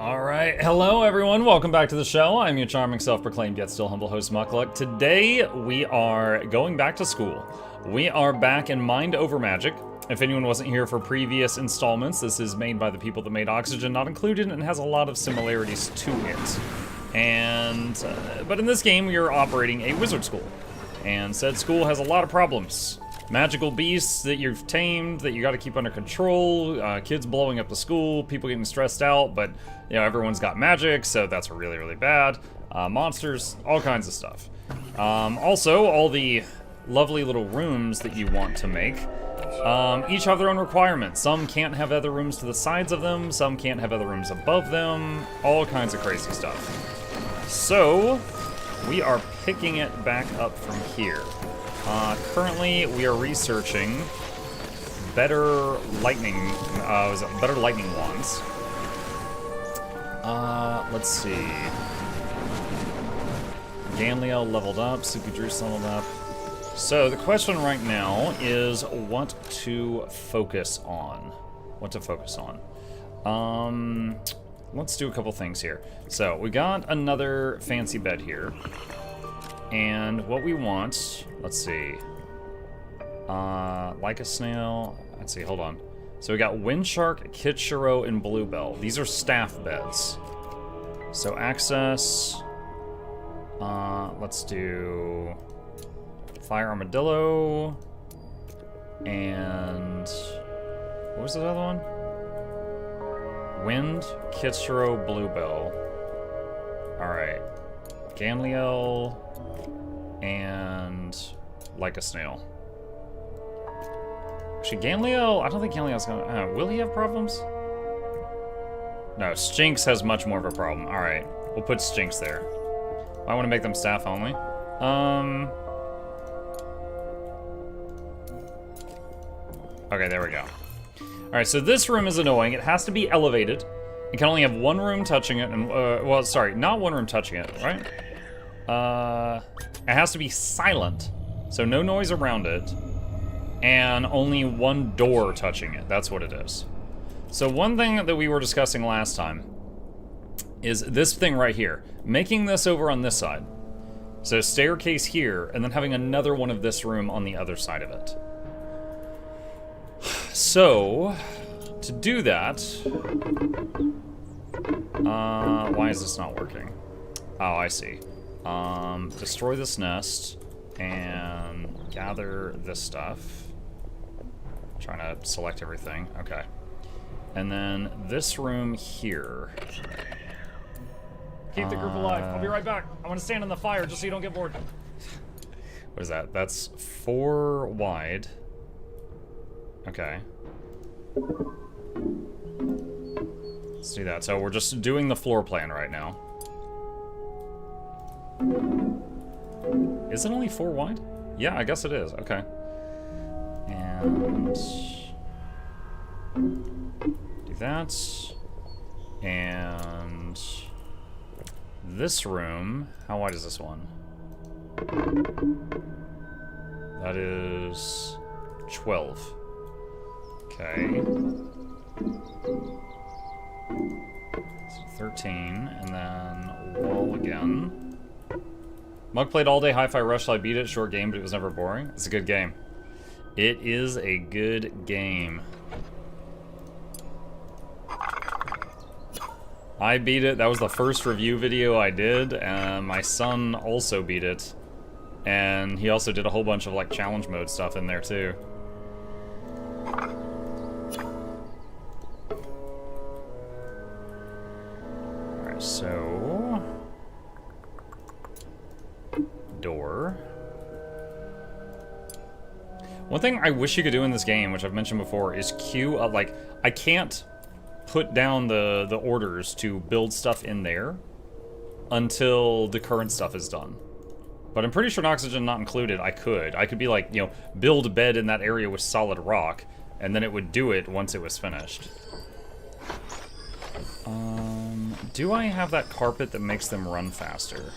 Alright, hello everyone, welcome back to the show. I'm your charming, self-proclaimed, yet still humble host, Mukluk. Today, we are going back to school. We are back in Mind Over Magic. If anyone wasn't here for previous installments, this is made by the people that made Oxygen Not Included and has a lot of similarities to it. But in this game, we are operating a wizard school. And said school has a lot of problems. Magical beasts that you've tamed, that you gotta keep under control, kids blowing up the school, people getting stressed out, but, you know, everyone's got magic, so that's really, really bad. Monsters, all kinds of stuff. Also, all the lovely little rooms that you want to make, each have their own requirements. Some can't have other rooms to the sides of them, some can't have other rooms above them, all kinds of crazy stuff. So, we are picking it back up from here. Currently, we are researching better lightning wands. Let's see. Ganliel leveled up, Sukudrus leveled up. So the question right now is what to focus on. Let's do a couple things here. So we got another fancy bed here. And what we want, let's see, like a snail, let's see, hold on. So we got Windshark, Kitschero, and Bluebell. These are staff beds. So access, let's do Fire Armadillo, and what was the other one? Wind, Kitschero, Bluebell. All right, Ganliel, and like a snail. Actually, Ganliel, I don't think Ganliel's gonna, will he have problems? No, Stinks has much more of a problem. Alright, we'll put Stinks there. I want to make them staff only. Okay, there we go. Alright, so this room is annoying. It has to be elevated. It can only have one room touching it, and, well, sorry, not one room touching it, right? It has to be silent, so no noise around it, and only one door touching it. That's what it is. So one thing that we were discussing last time is this thing right here. Making this over on this side. So staircase here, and then having another one of this room on the other side of it. So, to do that, why is this not working? Oh, I see. Destroy this nest and gather this stuff. Trying to select everything. Okay. And then this room here. Keep the group alive. I'll be right back. I want to stand in the fire just so you don't get bored. What is that? That's 4 wide. Okay. Let's do that. So we're just doing the floor plan right now. Is it only 4 wide? Yeah, I guess it is. Okay. And do that. And this room, how wide is this one? That is 12. Okay. So 13, and then wall again. Mug played all day Hi-Fi Rush, so I beat it. Short game, but it was never boring. It's a good game. It is a good game. I beat it. That was the first review video I did. My son also beat it. And he also did a whole bunch of like challenge mode stuff in there too. Alright, so door. One thing I wish you could do in this game, which I've mentioned before, is queue up, like, I can't put down the orders to build stuff in there until the current stuff is done. But I'm pretty sure Oxygen Not Included, I could be like, you know, build a bed in that area with solid rock, and then it would do it once it was finished. Do I have that carpet that makes them run faster?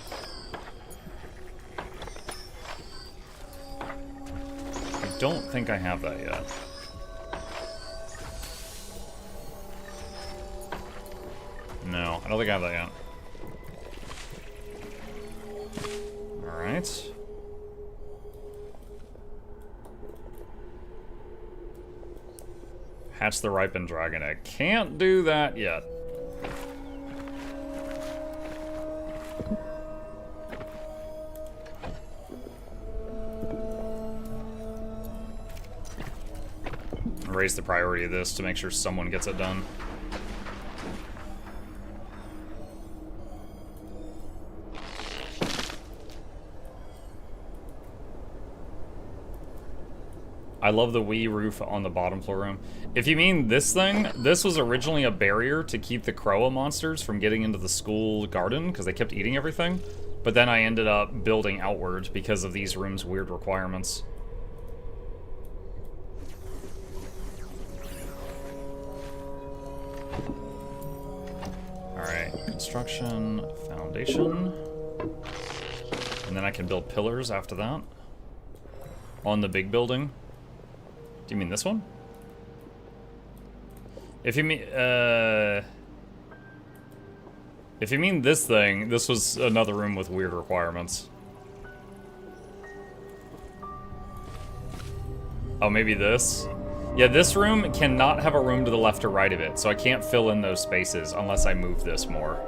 I don't think I have that yet. No, I don't think I have that yet. Alright. Hatch the ripened dragon egg. Can't do that yet. Raise the priority of this to make sure someone gets it done. I love the wee roof on the bottom floor room. If you mean this thing, this was originally a barrier to keep the Croa monsters from getting into the school garden because they kept eating everything. But then I ended up building outward because of these rooms' weird requirements. Alright, construction, foundation. And then I can build pillars after that. On the big building. Do you mean this one? If you mean this thing, this was another room with weird requirements. Oh, maybe this? Yeah, this room cannot have a room to the left or right of it, so I can't fill in those spaces unless I move this more.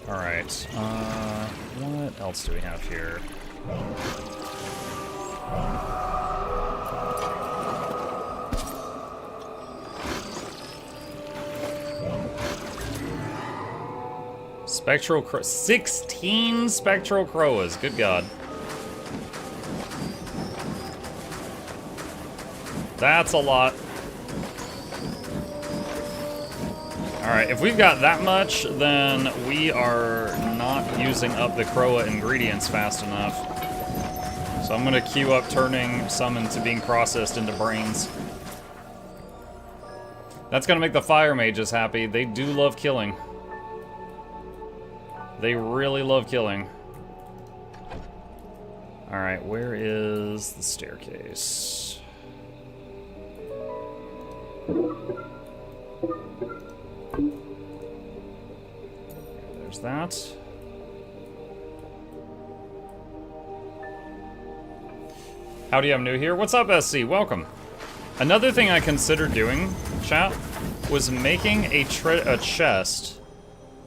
Alright, what else do we have here? Spectral Crow, 16 Spectral Croas, good God. That's a lot. Alright, if we've got that much, then we are not using up the Croa ingredients fast enough. So I'm gonna queue up turning some into being processed into brains. That's gonna make the fire mages happy. They do love killing. They really love killing. Alright, where is the staircase? There's that. Howdy, I'm new here. What's up, SC? Welcome. Another thing I considered doing, chat, was making a chest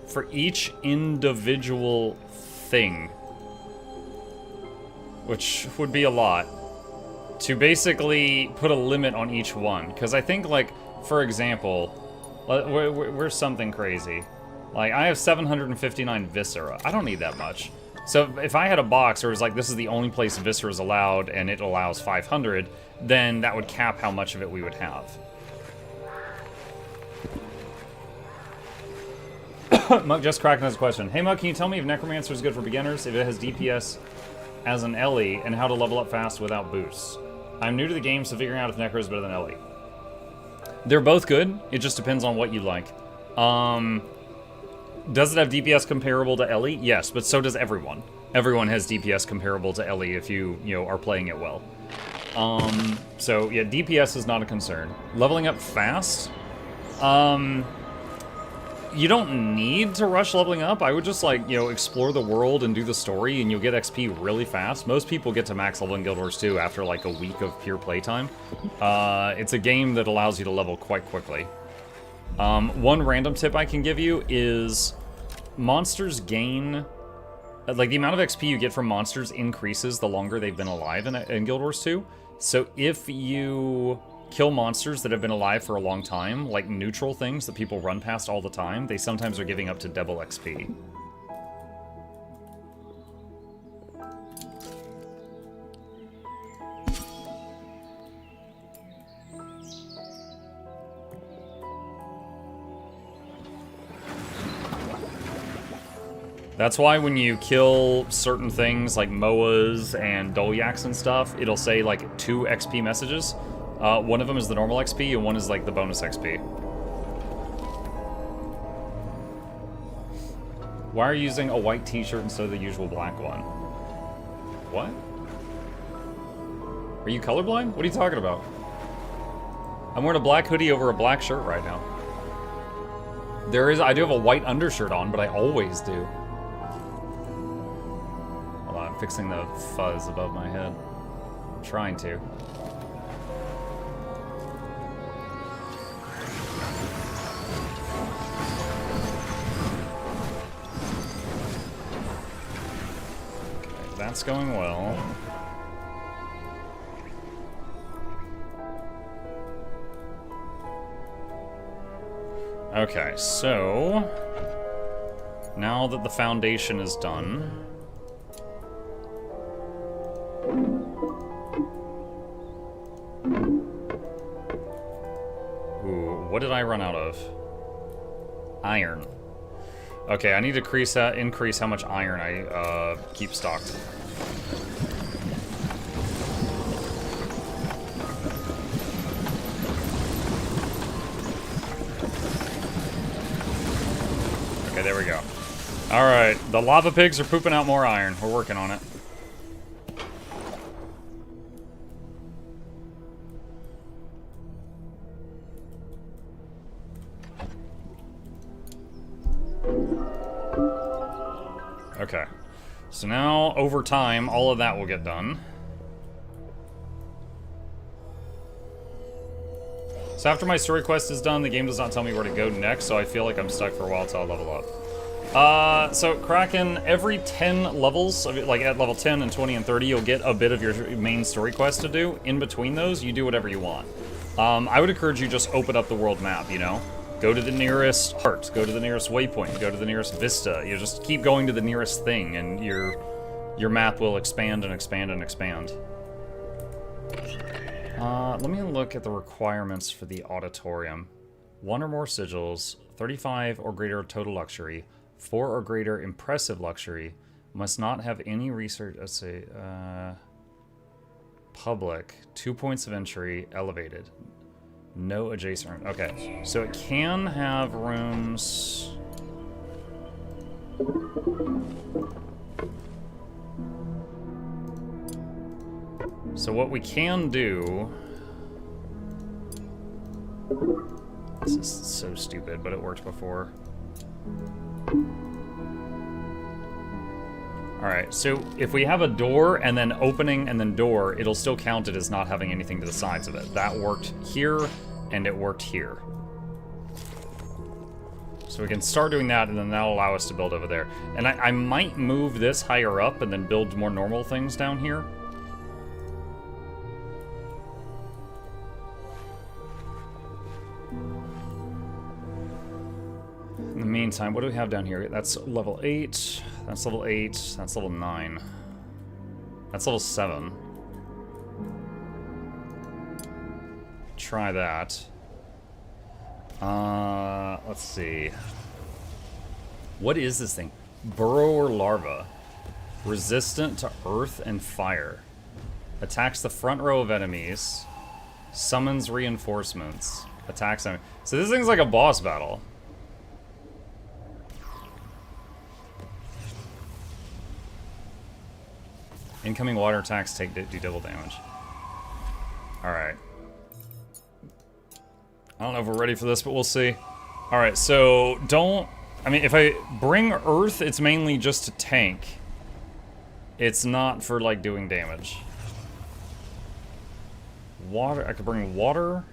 for each individual thing. Which would be a lot. To basically put a limit on each one. Because I think, like, for example, where's something crazy? Like, I have 759 viscera. I don't need that much. So if I had a box where it was like, this is the only place viscera is allowed, and it allows 500, then that would cap how much of it we would have. Muck just cracking his question. Hey Muck, can you tell me if Necromancer is good for beginners, if it has DPS as an Ellie, and how to level up fast without boosts? I'm new to the game, so figuring out if Necro is better than Ellie. They're both good, it just depends on what you like. Does it have DPS comparable to Ellie? Yes, but so does everyone. Everyone has DPS comparable to Ellie if you are playing it well. So yeah, DPS is not a concern. Leveling up fast? You don't need to rush leveling up. I would just, like, explore the world and do the story, and you'll get XP really fast. Most people get to max level in Guild Wars 2 after, like, a week of pure playtime. It's a game that allows you to level quite quickly. One random tip I can give you is monsters gain... Like, the amount of XP you get from monsters increases the longer they've been alive in Guild Wars 2. So if you kill monsters that have been alive for a long time, like neutral things that people run past all the time, they sometimes are giving up to double XP. That's why when you kill certain things like Moas and Dolyaks and stuff, it'll say like 2 XP messages. One of them is the normal XP and one is like the bonus XP. Why are you using a white t-shirt instead of the usual black one? What? Are you colorblind? What are you talking about? I'm wearing a black hoodie over a black shirt right now. I do have a white undershirt on, but I always do. Hold on, I'm fixing the fuzz above my head. I'm trying to. Okay, that's going well. Okay, so now that the foundation is done, ooh, what did I run out of? Iron. Okay, I need to increase how much iron I keep stocked. Okay, there we go. Alright, the lava pigs are pooping out more iron. We're working on it. Okay. So now, over time, all of that will get done. So after my story quest is done, the game does not tell me where to go next, so I feel like I'm stuck for a while till I level up. So Kraken, every 10 levels, like at level 10 and 20 and 30, you'll get a bit of your main story quest to do. In between those, you do whatever you want. I would encourage you just open up the world map, you know? Go to the nearest heart, go to the nearest waypoint, go to the nearest vista. You just keep going to the nearest thing, and your map will expand and expand and expand. Let me look at the requirements for the auditorium. 1 or more sigils, 35 or greater total luxury, 4 or greater impressive luxury, must not have any research, let's say, public, 2 points of entry, elevated. No adjacent room. Okay, so it can have rooms. So what we can do... This is so stupid, but it worked before. Alright, so if we have a door and then opening and then door, it'll still count it as not having anything to the sides of it. That worked here, and it worked here. So we can start doing that, and then that'll allow us to build over there. And I might move this higher up and then build more normal things down here. In the meantime, what do we have down here? That's level 8, that's level 8, that's level 9. That's level 7. Try that. Let's see. What is this thing? Burrower larva. Resistant to earth and fire. Attacks the front row of enemies. Summons reinforcements. Attacks enemies. So this thing's like a boss battle. Incoming water attacks do double damage. Alright. I don't know if we're ready for this, but we'll see. Alright, so don't... I mean, if I bring earth, it's mainly just to tank. It's not for, like, doing damage. Water... I could bring water.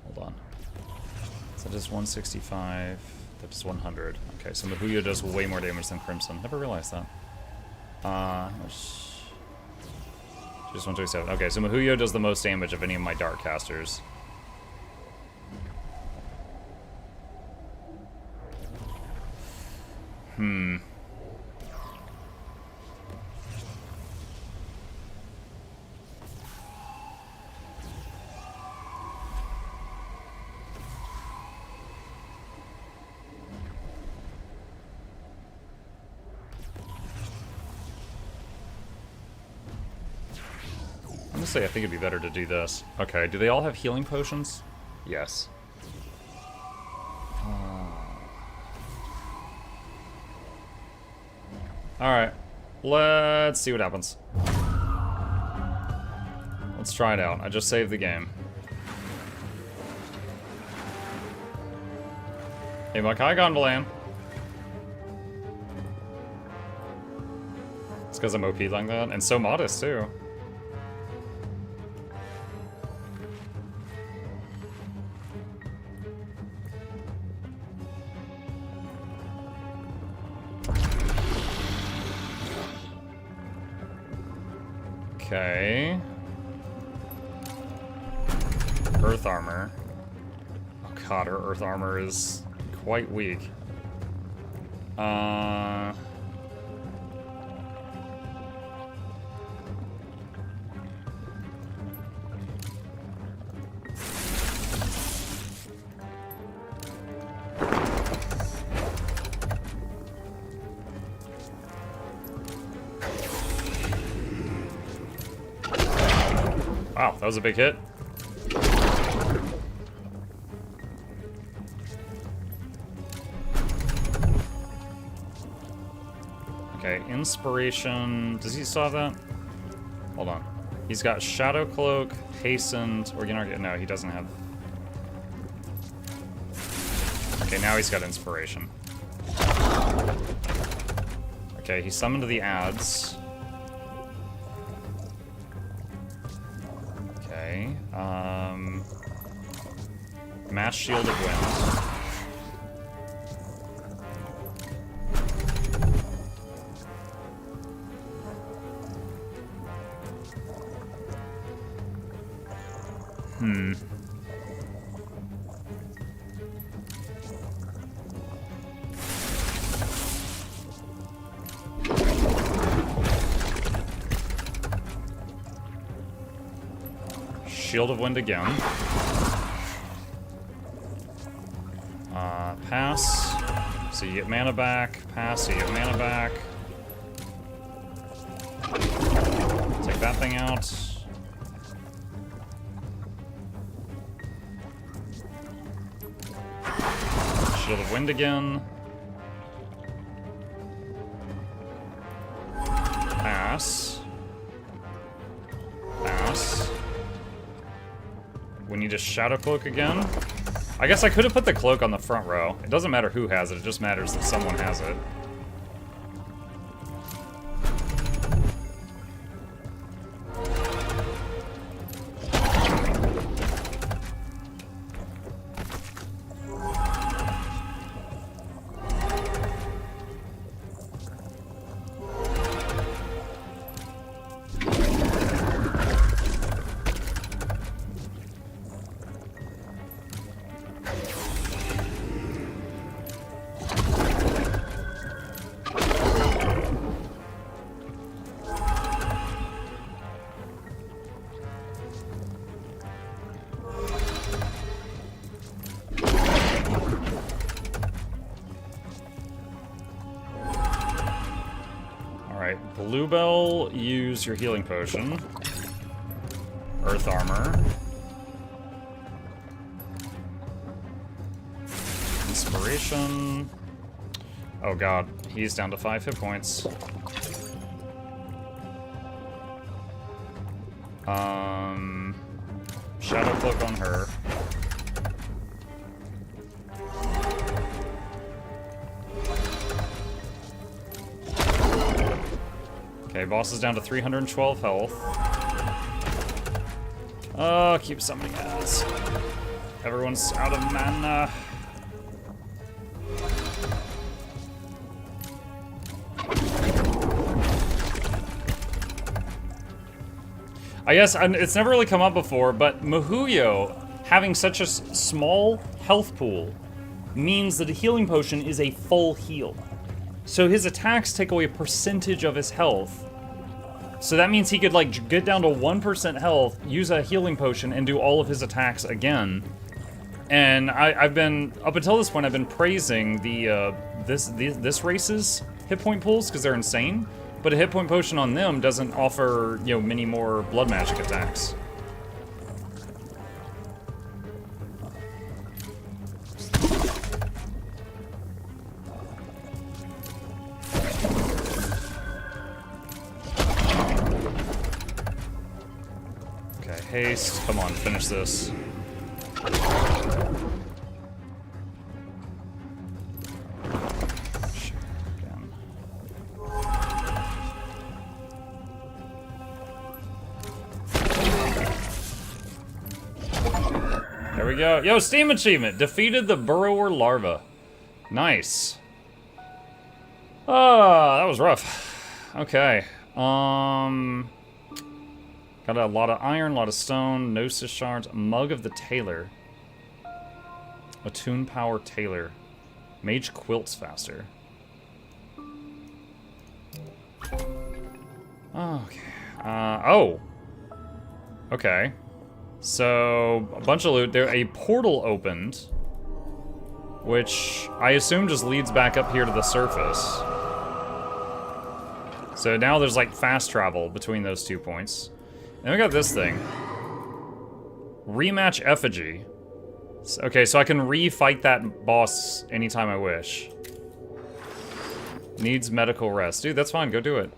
Hold on. So that is 165. That is 100. Okay, so MuklukYoutube does way more damage than Crimson. Never realized that. Just 127. Okay, so MuklukYoutube does the most damage of any of my dark casters. gonna say I think it'd be better to do this. Okay, do they all have healing potions? Yes. Alright, let's see what happens. Let's try it out. I just saved the game. Hey, Makai Gondolan. It's because I'm OP like that, and so modest too. Okay. Earth armor. Oh god, her earth armor is quite weak. Wow, that was a big hit. Okay, inspiration. Does he still have that? Hold on. He's got Shadow Cloak, Hastened, or no, he doesn't have. Okay, now he's got inspiration. Okay, he summoned the ads. Okay, Mass Shield of Wind. Shield of Wind again. Pass. So you get mana back. Pass, so you get mana back. Take that thing out. Shield of Wind again. Pass. Pass. We need a Shadow Cloak again. I guess I could have put the cloak on the front row. It doesn't matter who has it, it just matters that someone has it. Bluebell, use your healing potion. Earth armor. Inspiration. Oh god, he's down to 5 hit points. Shadow Cloak on her. Okay, boss is down to 312 health. Oh, keep summoning ads. Everyone's out of mana. I guess it's never really come up before, but MuklukYoutube having such a small health pool means that a healing potion is a full heal. So his attacks take away a percentage of his health. So that means he could like get down to 1% health, use a healing potion, and do all of his attacks again. And I've been, up until this point, I've been praising the this race's hit point pools because they're insane. But a hit point potion on them doesn't offer, you know, many more blood magic attacks. Okay, haste. Come on, finish this. There we go. Yo, Steam achievement. Defeated the burrower larva. Nice. That was rough. Okay. Got a lot of iron, a lot of stone, gnosis shards, a mug of the tailor. Attune power tailor. Mage quilts faster. Okay. Oh. Okay. So, a bunch of loot. There, a portal opened, which I assume just leads back up here to the surface. So now there's like fast travel between those 2 points. And we got this thing. Rematch effigy. Okay, so I can re-fight that boss anytime I wish. Needs medical rest. Dude, that's fine. Go do it.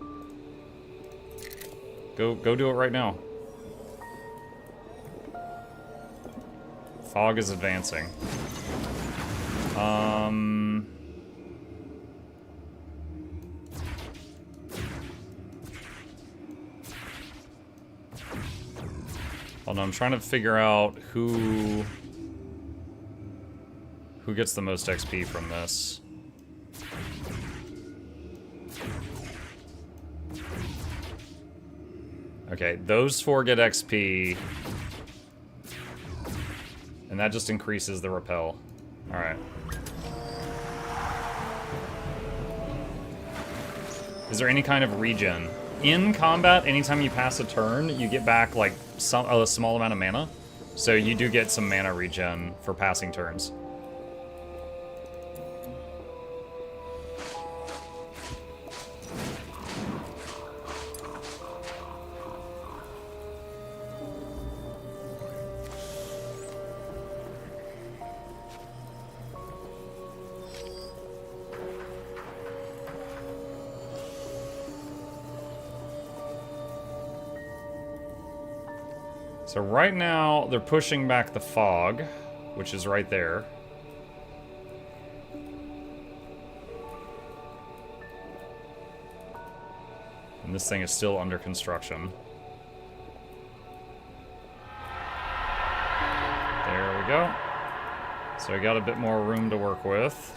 Go do it right now. Fog is advancing. Oh no, I'm trying to figure out who gets the most XP from this. Okay, those 4 get XP. And that just increases the repel. Alright. Is there any kind of regen? In combat, anytime you pass a turn, you get back like a small amount of mana. So you do get some mana regen for passing turns. So right now, they're pushing back the fog, which is right there. And this thing is still under construction. There we go. So I got a bit more room to work with.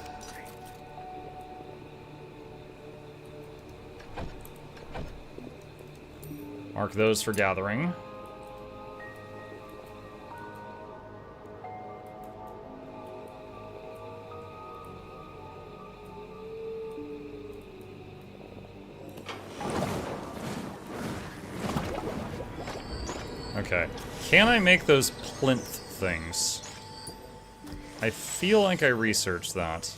Mark those for gathering. Okay. Can I make those plinth things? I feel like I researched that.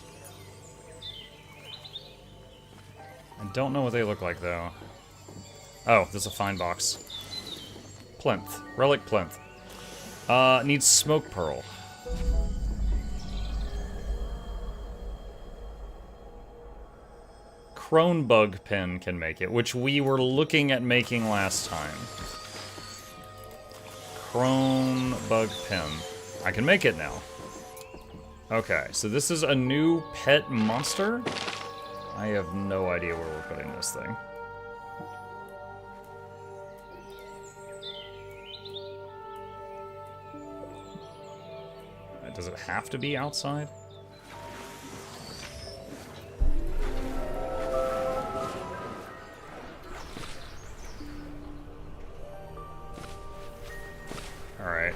I don't know what they look like, though. Oh, there's a fine box. Plinth. Relic plinth. Needs smoke pearl. Cronebug pen can make it, which we were looking at making last time. Cronebug pen. I can make it now. Okay, so this is a new pet monster. I have no idea where we're putting this thing. Does it have to be outside? Alright,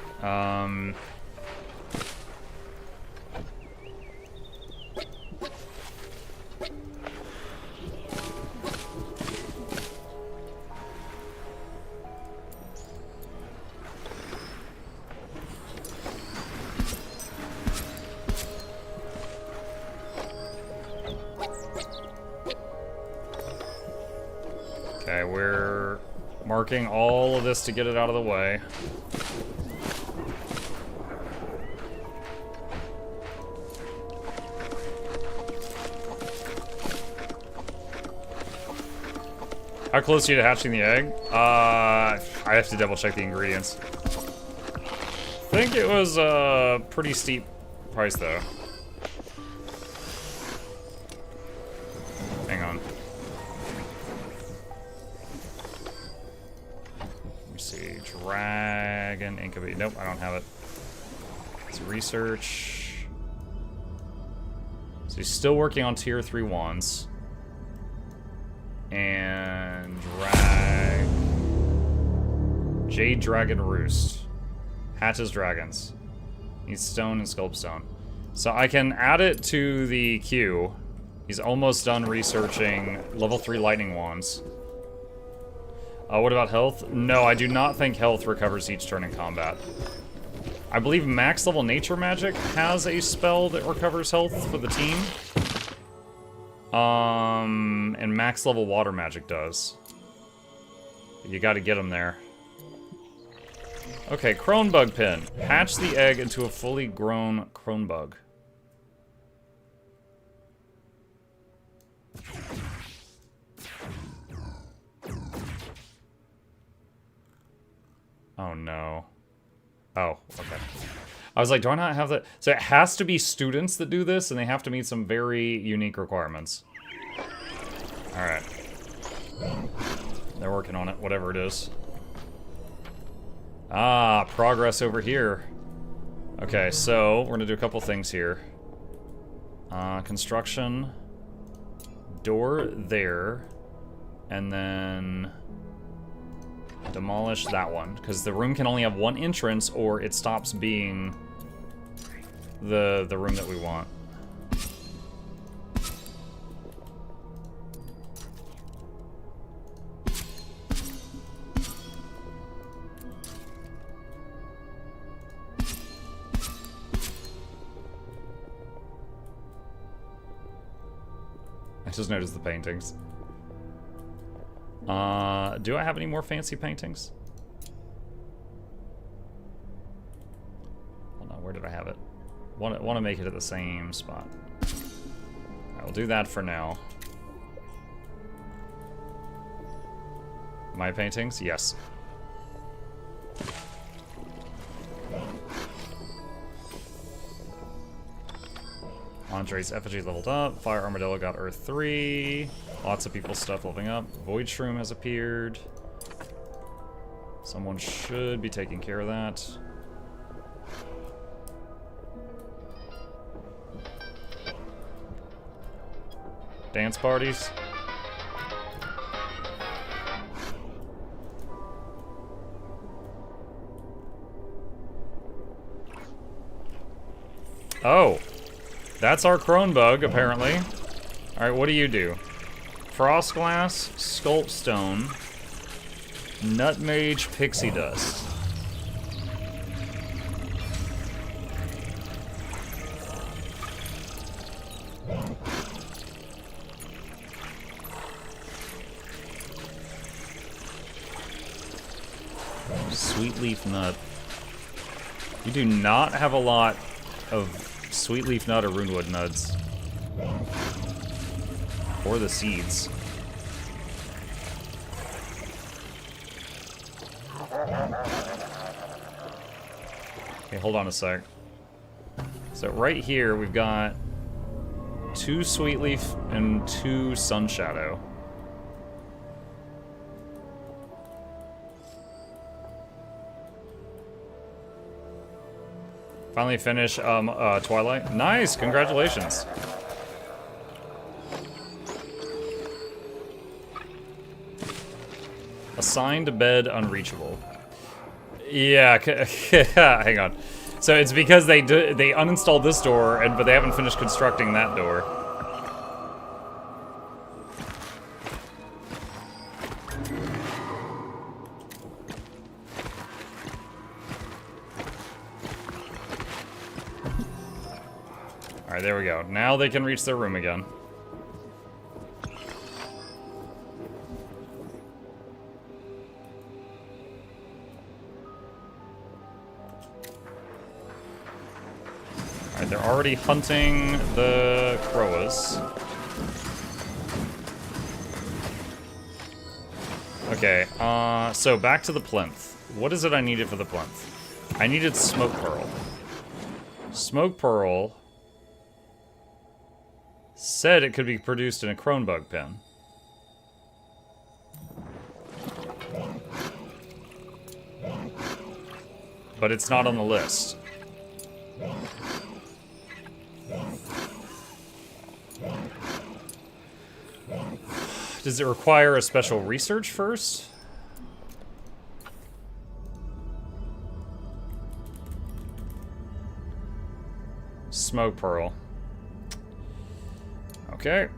Okay, we're marking all of this to get it out of the way. How close are you to hatching the egg? I have to double check the ingredients. I think it was a pretty steep price though. Hang on. Let me see. Dragon incubate. Nope, I don't have it. It's research. So he's still working on tier 3 wands. And Jade Dragon Roost. Hatches dragons. Needs stone and sculpt stone. So I can add it to the queue. He's almost done researching level 3 lightning wands. What about health? No, I do not think health recovers each turn in combat. I believe max level nature magic has a spell that recovers health for the team. And max level water magic does. You gotta get them there. Okay, Cronebug pin. Hatch the egg into a fully grown Cronebug. Oh no. Oh, okay. I was like, do I not have that? So it has to be students that do this, and they have to meet some very unique requirements. Alright. They're working on it, whatever it is. Ah, progress over here. Okay, so we're gonna do a couple things here. Construction. Door there. And then demolish that one, because the room can only have one entrance or it stops being the room that we want. I just noticed the paintings. Do I have any more fancy paintings? Hold on, where did I have it? Want to make it at the same spot. I will do that for now. My paintings? Yes. Andre's effigy leveled up. Fire Armadillo got Earth 3. Lots of people's stuff leveling up. Void Shroom has appeared. Someone should be taking care of that. Dance parties. Oh. That's our Cronebug, apparently. Alright, what do you do? Frostglass, Sculptstone, Nutmage, Pixie Dust. Sweet Leaf Nut. You do not have a lot of Sweet Leaf Nut or Runewood nuts. Or the seeds. Okay, hold on a sec. So right here we've got 2 Sweet Leaf and 2 Sun Shadow. Finally finish Twilight. Nice, congratulations. Assigned bed unreachable. Yeah, hang on. So it's because they uninstalled this door, but they haven't finished constructing that door. Alright, there we go. Now they can reach their room again. They're already hunting the Croas. Okay, so back to the plinth. What is it I needed for the plinth? I needed smoke pearl. Smoke pearl said it could be produced in a cronebug pen. But it's not on the list. Does it require a special research first? Smoke pearl. Okay.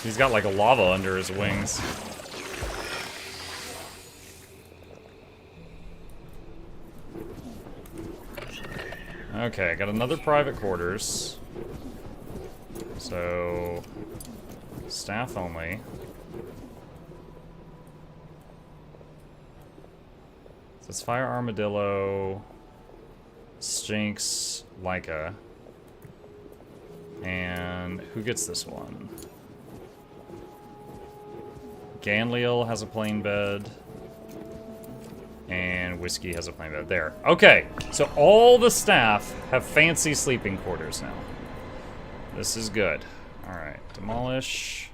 He's got like a lava under his wings. Okay, got another private quarters. So, staff only. So it's Fire Armadillo, Stinks, Leica. And who gets this one? Ganliel has a plain bed. And Whiskey has a plain bed. There. Okay, so all the staff have fancy sleeping quarters now. This is good. Alright, demolish.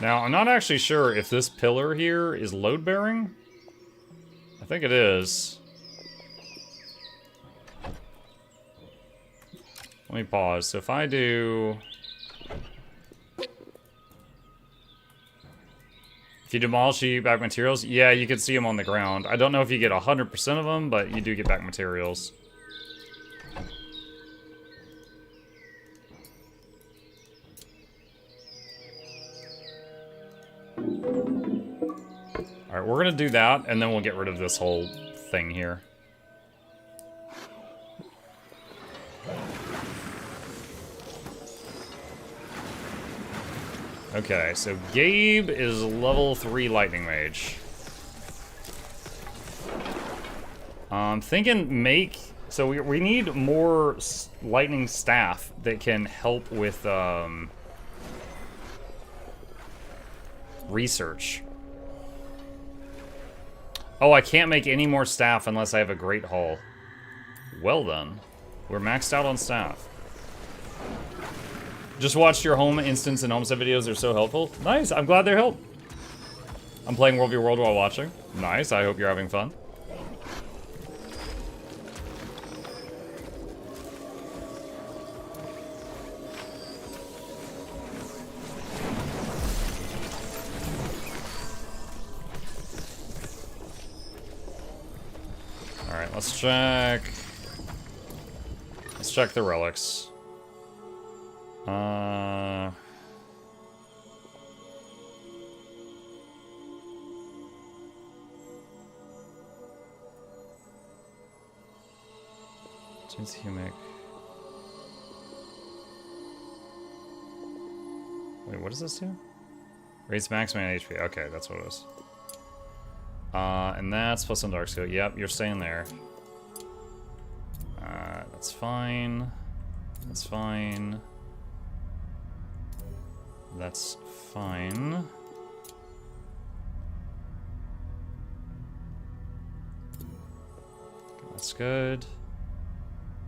Now, I'm not actually sure if this pillar here is load-bearing. I think it is. Let me pause. So if I do... If you demolish, you get back materials? Yeah, you can see them on the ground. I don't know if you get 100% of them, but you do get back materials. Alright, we're gonna do that, and then we'll get rid of this whole thing here. Okay, so Gabe is level 3 Lightning Mage. I'm thinking make... So we need more lightning staff that can help with research. Oh, I can't make any more staff unless I have a Great Haul. Well then, we're maxed out on staff. Just watched your home instance and homestead videos. They're so helpful. Nice, I'm glad they're helpful. I'm playing World v. World while watching. Nice, I hope you're having fun. Alright, let's check the relics. James Humic. Wait, what does this do? Raise max mana HP. Okay, that's what it is. And that's plus on dark skill. Yep, you're staying there. That's fine. That's fine. That's fine. That's good.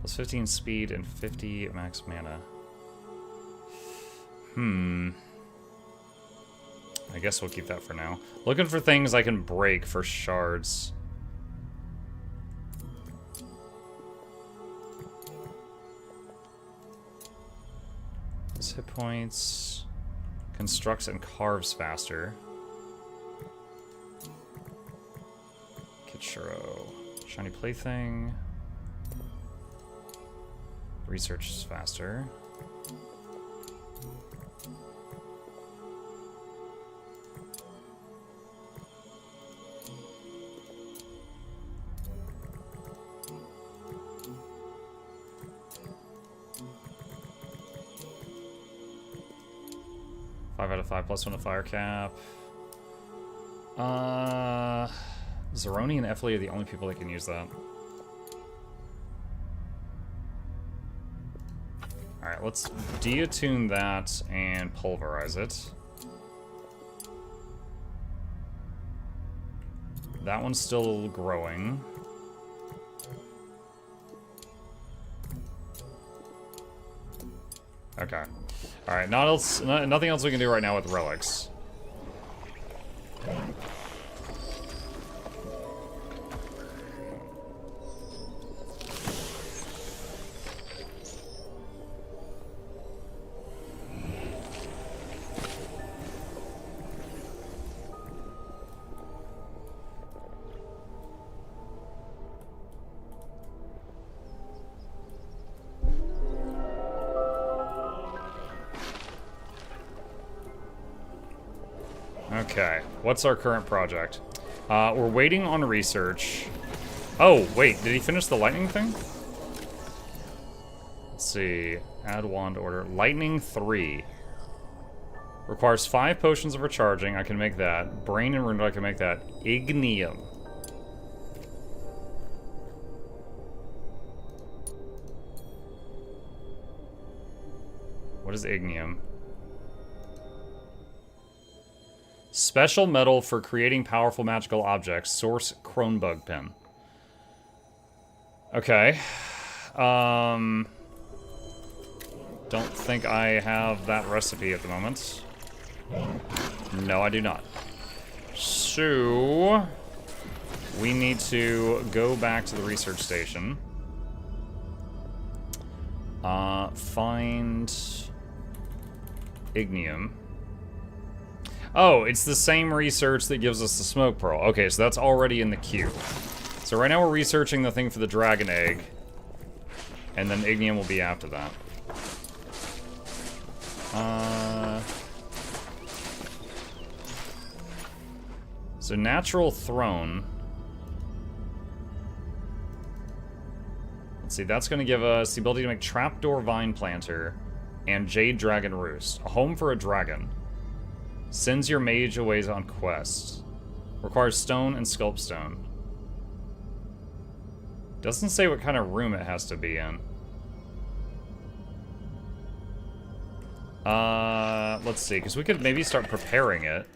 Plus 15 speed and 50 max mana. I guess we'll keep that for now. Looking for things I can break for shards. This hit points. Constructs and carves faster. Kitchuro. Shiny Plaything. research is faster. Five out of 5 plus 1 to fire cap. Zeroni and Effley are the only people that can use that. Alright, let's deattune that and pulverize it. That one's still growing. Okay. Alright, nothing else we can do right now with relics. Okay, what's our current project? We're waiting on research. Oh, wait, did he finish the lightning thing? Let's see, add wand order. Lightning 3. Requires 5 potions of recharging, I can make that. Brain and rune, I can make that. Ignium. What is ignium? Special metal for creating powerful magical objects. Source Kronbug pen. Okay. Don't think I have that recipe at the moment. No, I do not. So we need to go back to the research station. Find ignium. Oh, it's the same research that gives us the smoke pearl. Okay, so that's already in the queue. So right now we're researching the thing for the dragon egg. And then ignium will be after that. So natural throne. Let's see, that's going to give us the ability to make trapdoor vine planter and jade dragon roost. A home for a dragon. Sends your mage away on quest. Requires stone and sculpt stone. Doesn't say what kind of room it has to be in. Let's see, because we could maybe start preparing it.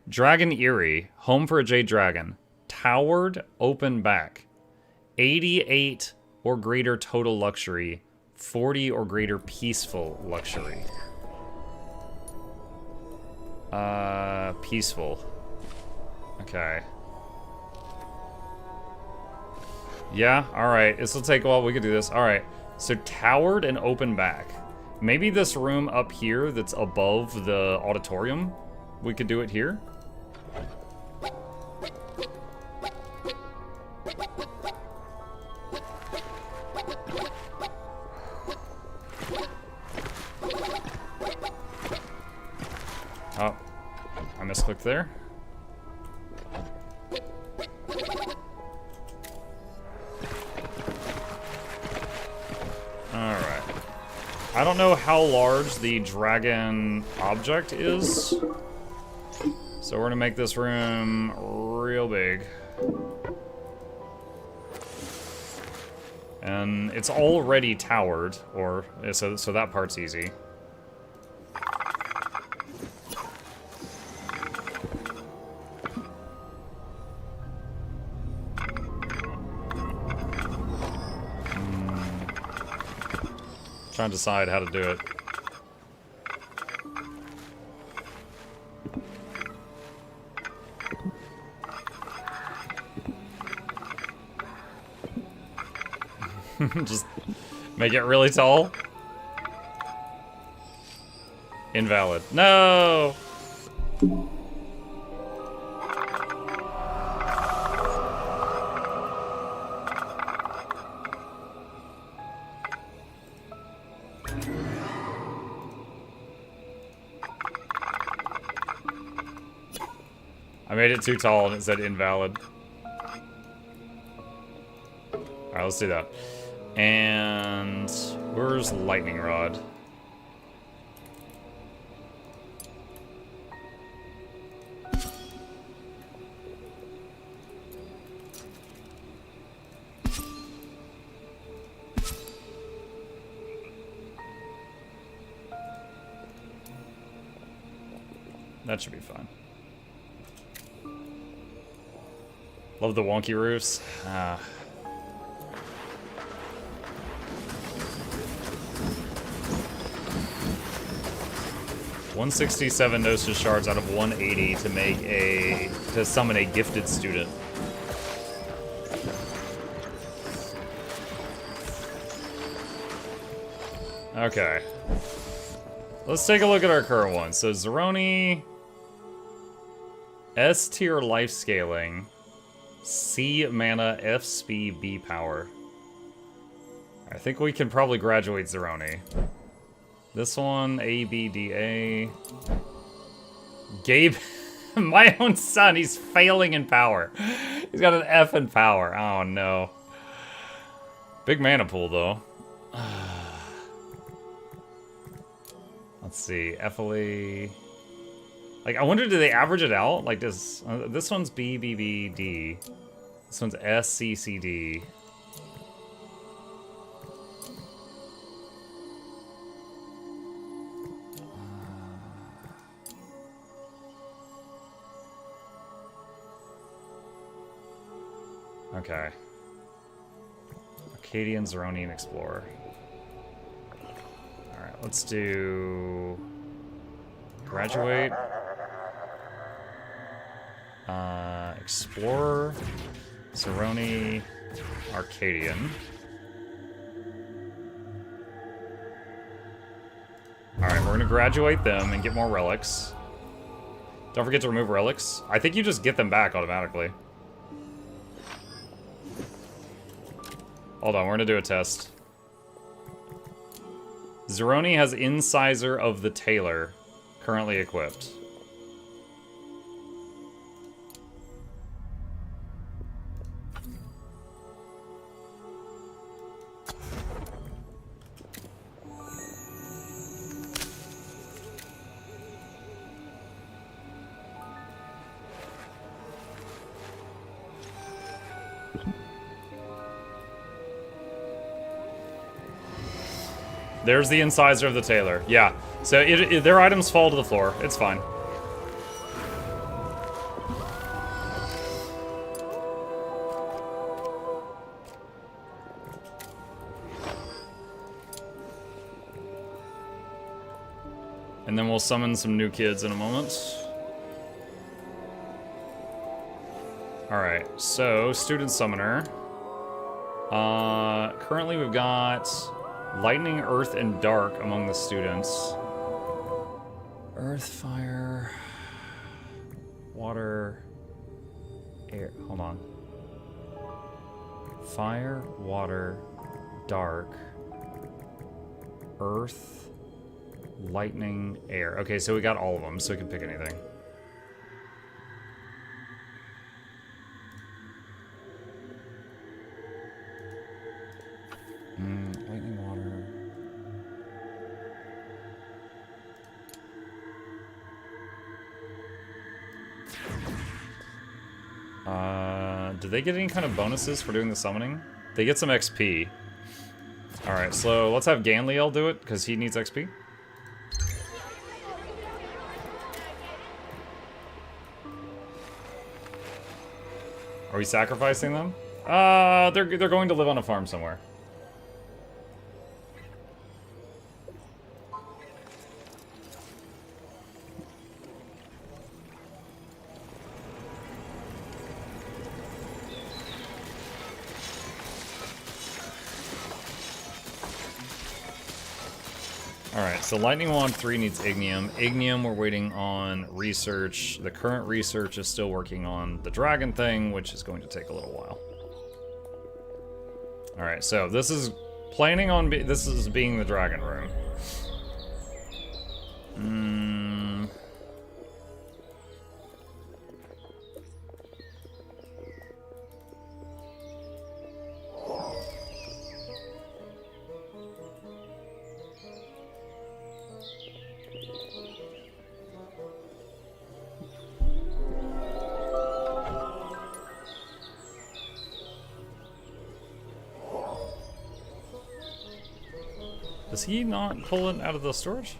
Dragon Eyrie, home for a jade dragon. Towered, open back. 88 or greater total luxury. 40 or greater peaceful luxury. Peaceful. Okay. Yeah, alright. This will take a while. We could do this. Alright. So, towered and open back. Maybe this room up here that's above the auditorium, we could do it here? Oh, I misclicked there. Alright. I don't know how large the dragon object is, so we're gonna make this room real big. And it's already towered, or so that part's easy. Trying to decide how to do it. Just make it really tall. Invalid. No! I made it too tall and it said invalid. Alright, let's do that. And where's lightning rod? That should be fine. Love the wonky roofs. Ah. $167 Gnosis shards out of 180 to summon a gifted student. Okay. Let's take a look at our current one. So Zeroni, S tier life scaling, C mana, F speed, B power. I think we can probably graduate Zeroni. This one, A, B, D, A. Gabe, my own son, he's failing in power. He's got an F in power. Oh no. Big mana pool though. Let's see, FLE. Like, I wonder, do they average it out? Like, this one's B, B, B, D. This one's S, C, C, D. Okay. Arcadian, Zeronian, Explorer. Alright, let's do... Graduate. Explorer. Zeroni. Arcadian. Alright, we're gonna graduate them and get more relics. Don't forget to remove relics. I think you just get them back automatically. Hold on, we're gonna do a test. Zeroni has Incisor of the Tailor currently equipped. There's the Incisor of the Tailor. Yeah. So their items fall to the floor. It's fine. And then we'll summon some new kids in a moment. Alright, so Student Summoner. Currently we've got Lightning, Earth, and Dark among the students. Earth, Fire, Water, Air. Hold on. Fire, Water, Dark, Earth, Lightning, Air. Okay, so we got all of them, so we can pick anything. Lightning, Water. Do they get any kind of bonuses for doing the summoning? They get some XP. Alright, so let's have Ganliel do it, because he needs XP. Are we sacrificing them? They're going to live on a farm somewhere. Alright, so Lightning Wand 3 needs Ignium. Ignium, we're waiting on research. The current research is still working on the dragon thing, which is going to take a little while. Alright, so this is planning on this is being the dragon room. Does he not pull it out of the storage?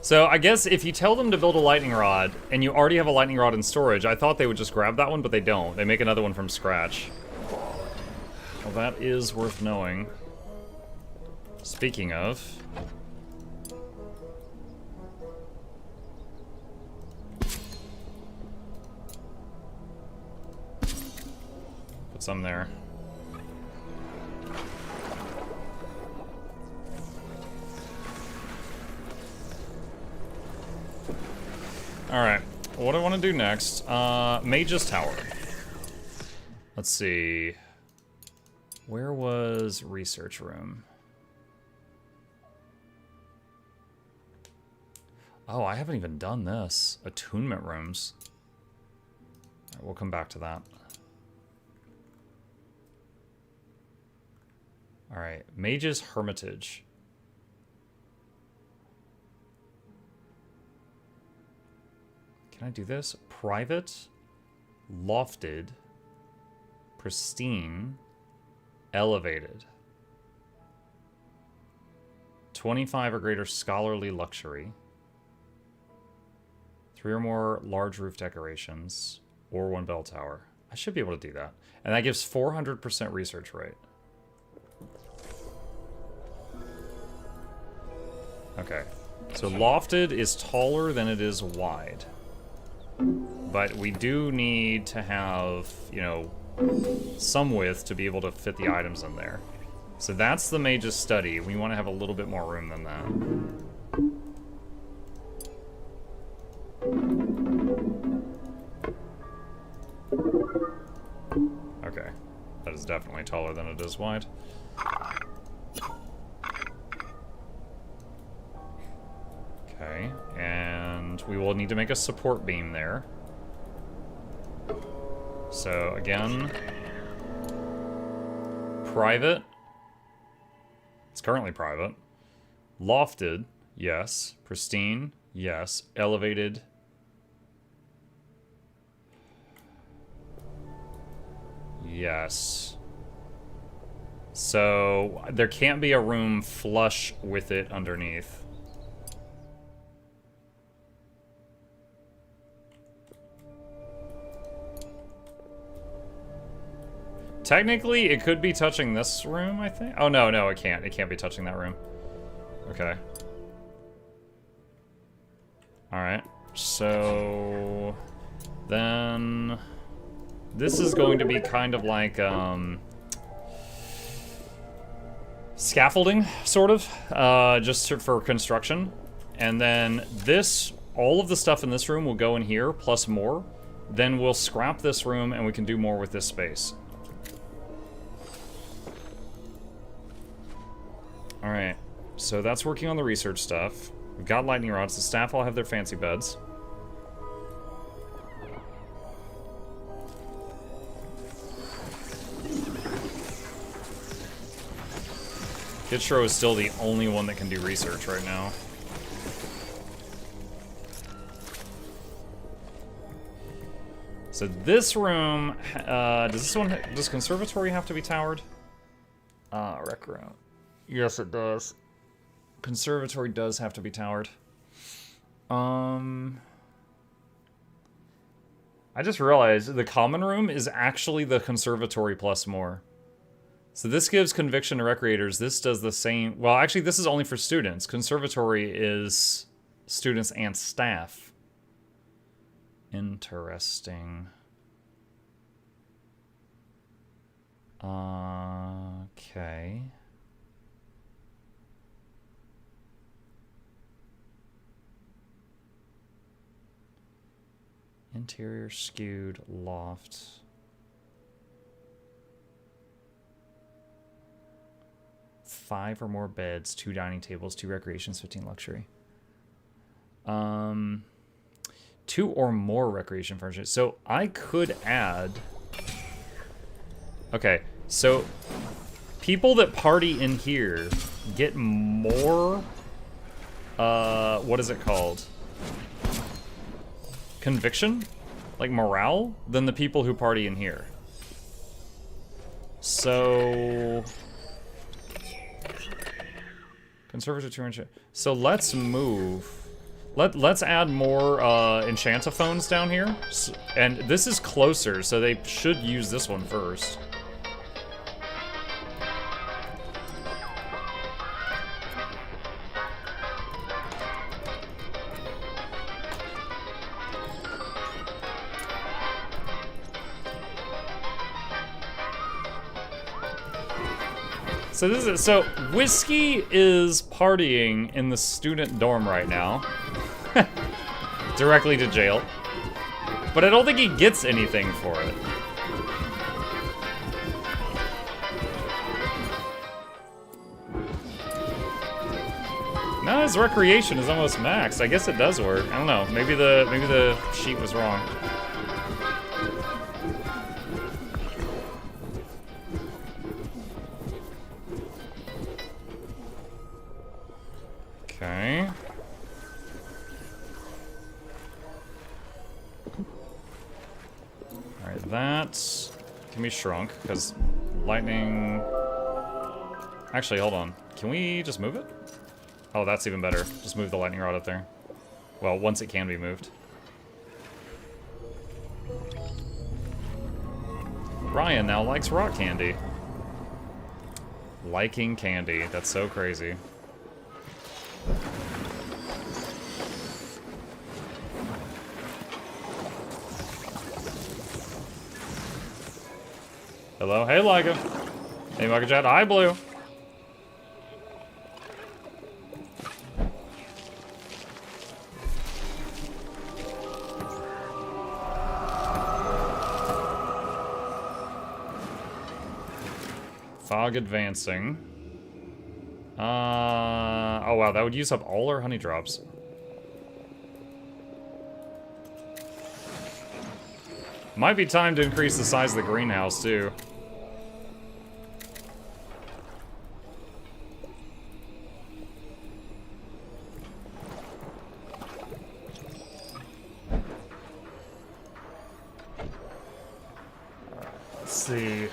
So I guess if you tell them to build a lightning rod, and you already have a lightning rod in storage, I thought they would just grab that one, but they don't. They make another one from scratch. Well, that is worth knowing. Speaking of... put some there. Alright, what do I want to do next? Mage's Tower. Let's see. Where was research room? Oh, I haven't even done this. Attunement rooms. All right, we'll come back to that. Alright, Mage's Hermitage. Can I do this? Private, lofted, pristine, elevated. 25 or greater scholarly luxury. 3 or more large roof decorations, or 1 bell tower. I should be able to do that. And that gives 400% research rate. Okay, so lofted is taller than it is wide. But we do need to have, you know, some width to be able to fit the items in there. So that's the mage's study. We want to have a little bit more room than that. Okay, that is definitely taller than it is wide. Okay, and we will need to make a support beam there. So again, private. It's currently private. Lofted, yes. Pristine, yes. Elevated. Yes. So there can't be a room flush with it underneath. Technically, it could be touching this room, I think. Oh, no, no, it can't. It can't be touching that room. Okay. Alright. So... then... this is going to be kind of like, scaffolding, sort of. Just for construction. And then this... all of the stuff in this room will go in here, plus more. Then we'll scrap this room, and we can do more with this space. Alright, so that's working on the research stuff. We've got lightning rods. The staff all have their fancy beds. Kitschro is still the only one that can do research right now. So this room, does conservatory have to be towered? Rec room. Yes, it does. Conservatory does have to be towered. I just realized the common room is actually the conservatory plus more. So this gives conviction to recreators. This does the same. Well, actually, this is only for students. Conservatory is students and staff. Interesting. Okay. Interior skewed loft. Five or more beds, 2 dining tables, 2 recreations, 15 luxury. 2 or more recreation furniture. So I could add... okay, so people that party in here get more... what is it called? Conviction? Like morale? Than the people who party in here. So... Conservative 2 So let's move. Let's add more enchantophones down here. And this is closer, so they should use this one first. So Whiskey is partying in the student dorm right now. Directly to jail. But I don't think he gets anything for it. No, his recreation is almost maxed. I guess it does work. I don't know. Maybe the sheet was wrong. Okay. Alright, that can be shrunk, because lightning... Actually, hold on. Can we just move it? Oh, that's even better. Just move the lightning rod up there. Well, once it can be moved. Ryan now likes rock candy. Liking candy. That's so crazy. Hello, hey Liga. Hey MuklukYoutube, hi Blue. Fog advancing. Oh wow, that would use up all our honey drops. Might be time to increase the size of the greenhouse too. Let's see.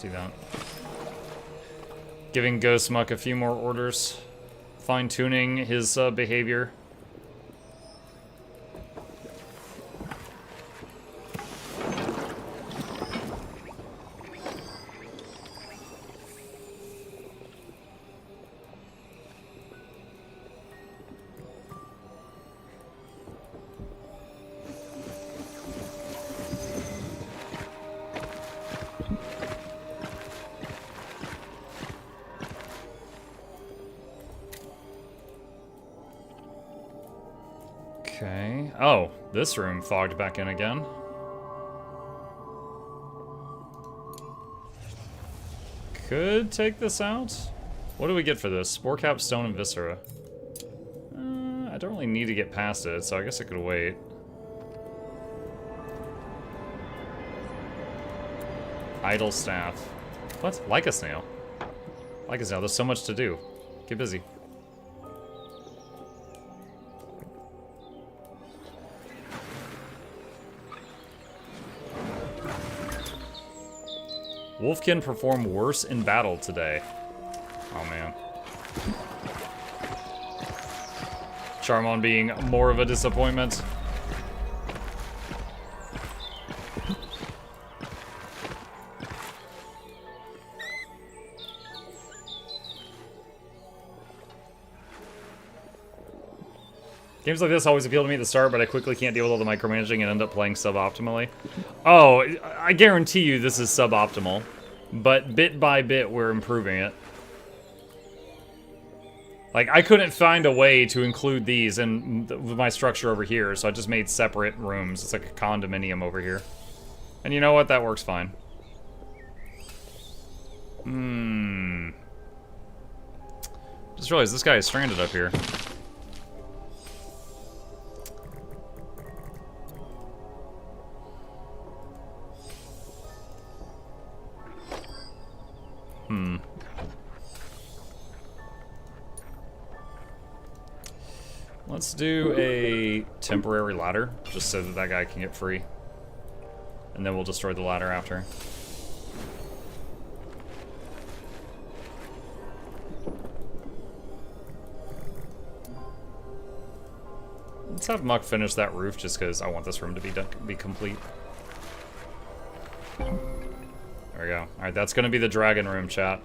Do that. Giving Ghost Muck a few more orders. Fine-tuning his behavior. Okay. Oh, this room fogged back in again. Could take this out. What do we get for this? Spore Cap, Stone, and Viscera. I don't really need to get past it, so I guess I could wait. Idle Staff. What? Like a snail. Like a snail. There's so much to do. Get busy. Wolf can perform worse in battle today. Oh man. Charmon being more of a disappointment. Games like this always appeal to me at the start, but I quickly can't deal with all the micromanaging and end up playing suboptimally. Oh, I guarantee you this is suboptimal. But bit by bit, we're improving it. Like, I couldn't find a way to include these in my structure over here, so I just made separate rooms. It's like a condominium over here. And you know what? That works fine. Just realized this guy is stranded up here. Let's do a temporary ladder, just so that that guy can get free. And then we'll destroy the ladder after. Let's have Muck finish that roof, just because I want this room to be complete. There we go. Alright, that's going to be the dragon room, chat.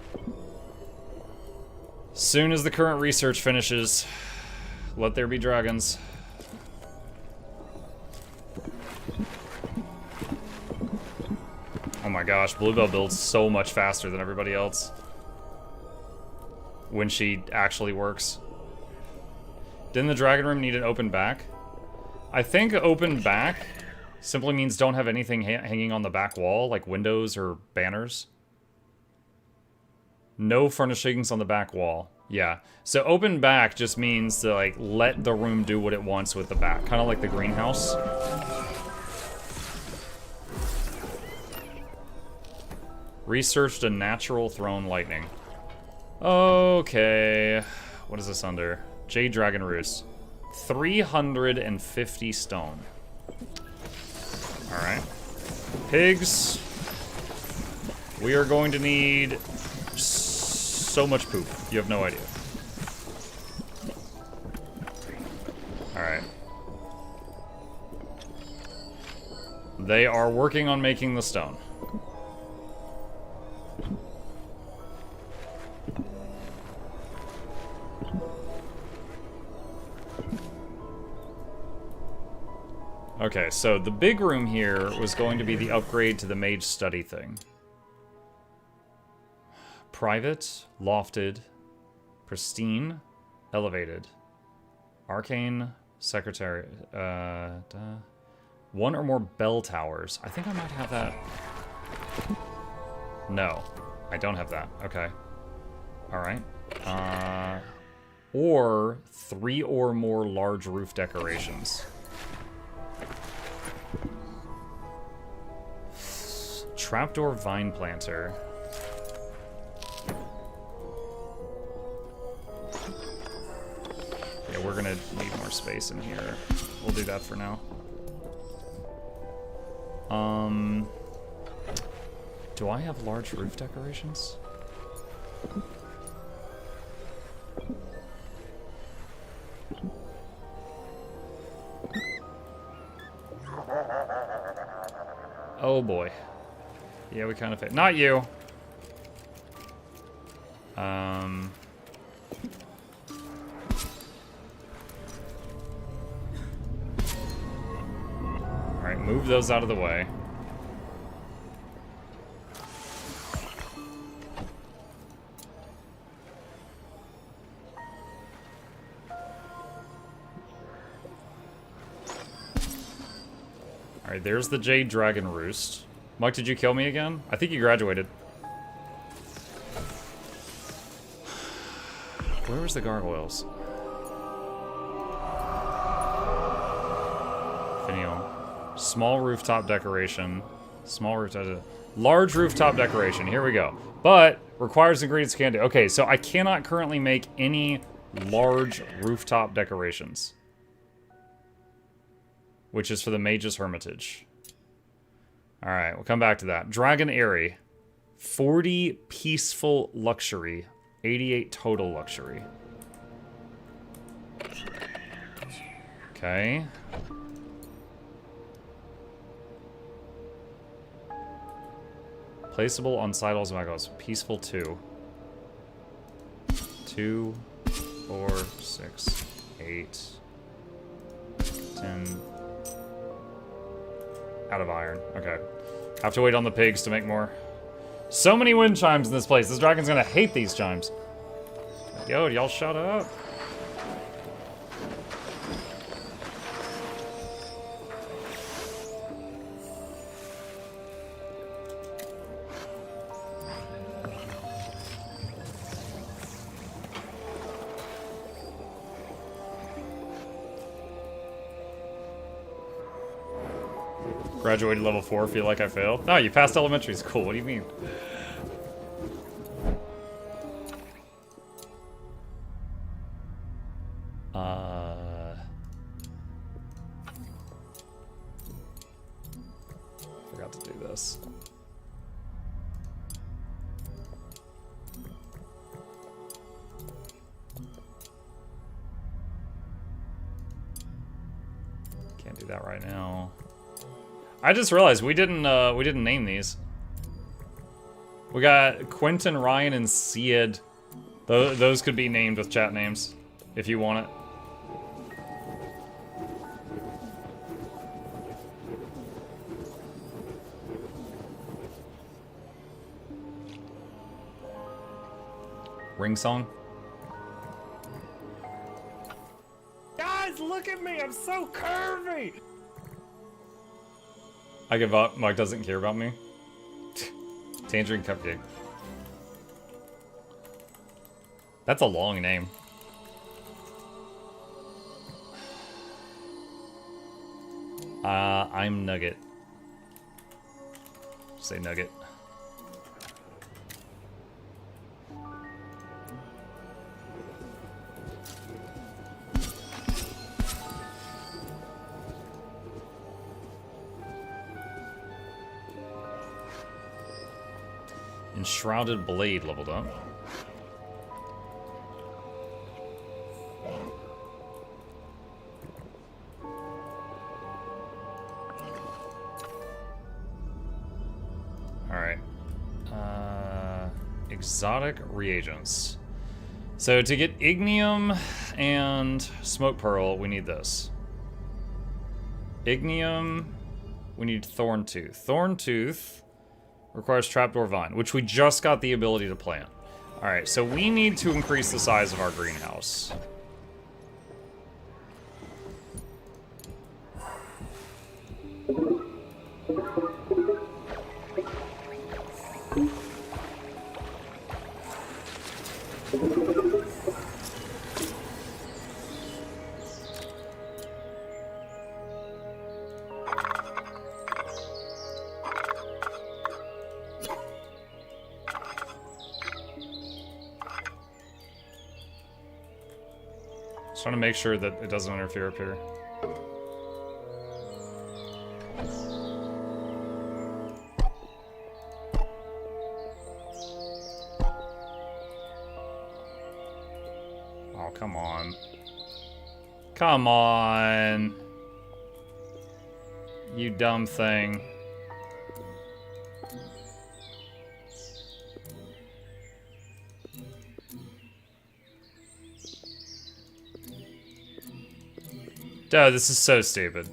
Soon as the current research finishes, let there be dragons. Oh my gosh, Bluebell builds so much faster than everybody else. When she actually works. Didn't the dragon room need an open back? I think open back simply means don't have anything hanging on the back wall, like windows or banners. No furnishings on the back wall. Yeah. So open back just means to like let the room do what it wants with the back. Kind of like the greenhouse. Researched a natural throne lightning. Okay. What is this under? Jade Dragon Roost. 350 stone. Alright. Pigs. We are going to need so much poop. You have no idea. Alright. They are working on making the stone. Okay, so the big room here was going to be the upgrade to the mage study thing. Private, lofted, pristine, elevated, arcane, secretary, one or more bell towers. I think I might have that. No, I don't have that. Okay. All right. Or 3 or more large roof decorations. Trapdoor vine planter. Yeah, we're gonna need more space in here. We'll do that for now. Do I have large roof decorations? Oh boy. Yeah, we kind of fit. Not you. Alright, move those out of the way. Alright, there's the Jade Dragon Roost. Mike, did you kill me again? I think you graduated. Where was the gargoyles? Finial. Small rooftop decoration. Small rooftop. Large rooftop decoration. Here we go. But requires ingredients can't do. Okay, so I cannot currently make any large rooftop decorations. Which is for the Mage's Hermitage. Alright, we'll come back to that. Dragon Airy. 40 peaceful luxury. 88 total luxury. Okay. Placeable on sidewalls and backgrounds. Peaceful 2. 2, 4, 6, 8, 10. Out of iron. Okay. Have to wait on the pigs to make more. So many wind chimes in this place. This dragon's gonna hate these chimes. Yo, y'all shut up. Graduated level 4, feel like I failed. No, you passed elementary school. What do you mean? Forgot to do this. Can't do that right now. I just realized we didn't name these. We got Quentin, Ryan, and Sid. Those could be named with chat names if you want it. Ring song. Guys, look at me! I'm so curvy! I give up. Mark doesn't care about me. Tangerine Cupcake. That's a long name. I'm Nugget. Say Nugget. Enshrouded Blade leveled up. Alright. Exotic reagents. So to get Ignium and Smoke Pearl, we need this. Ignium, we need Thorntooth. Thorntooth requires Trapdoor Vine, which we just got the ability to plant. Alright, so we need to increase the size of our greenhouse. Just trying to make sure that it doesn't interfere up here. Oh, come on. Come on. You dumb thing. Dude, this is so stupid.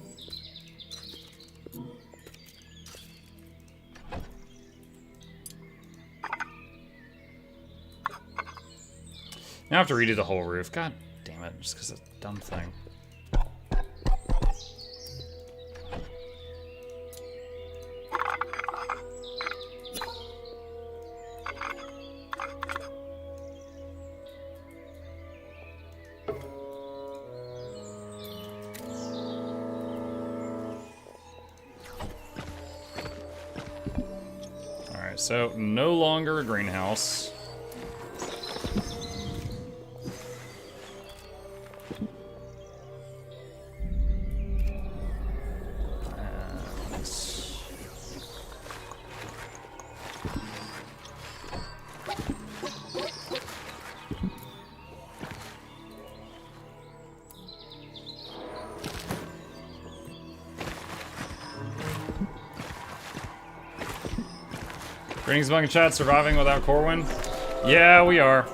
Now I have to redo the whole roof. God damn it, just because of a dumb thing. Alright, so no longer a greenhouse. Greetings, Bunk and Chat. Surviving without Corwin? Yeah, we are.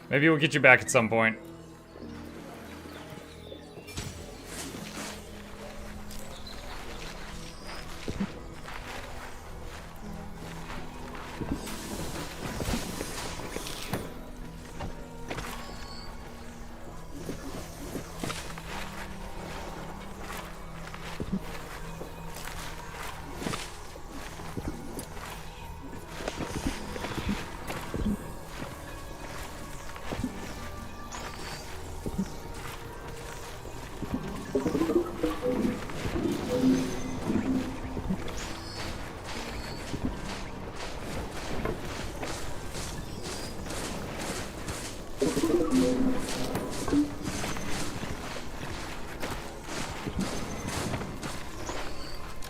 Maybe we'll get you back at some point.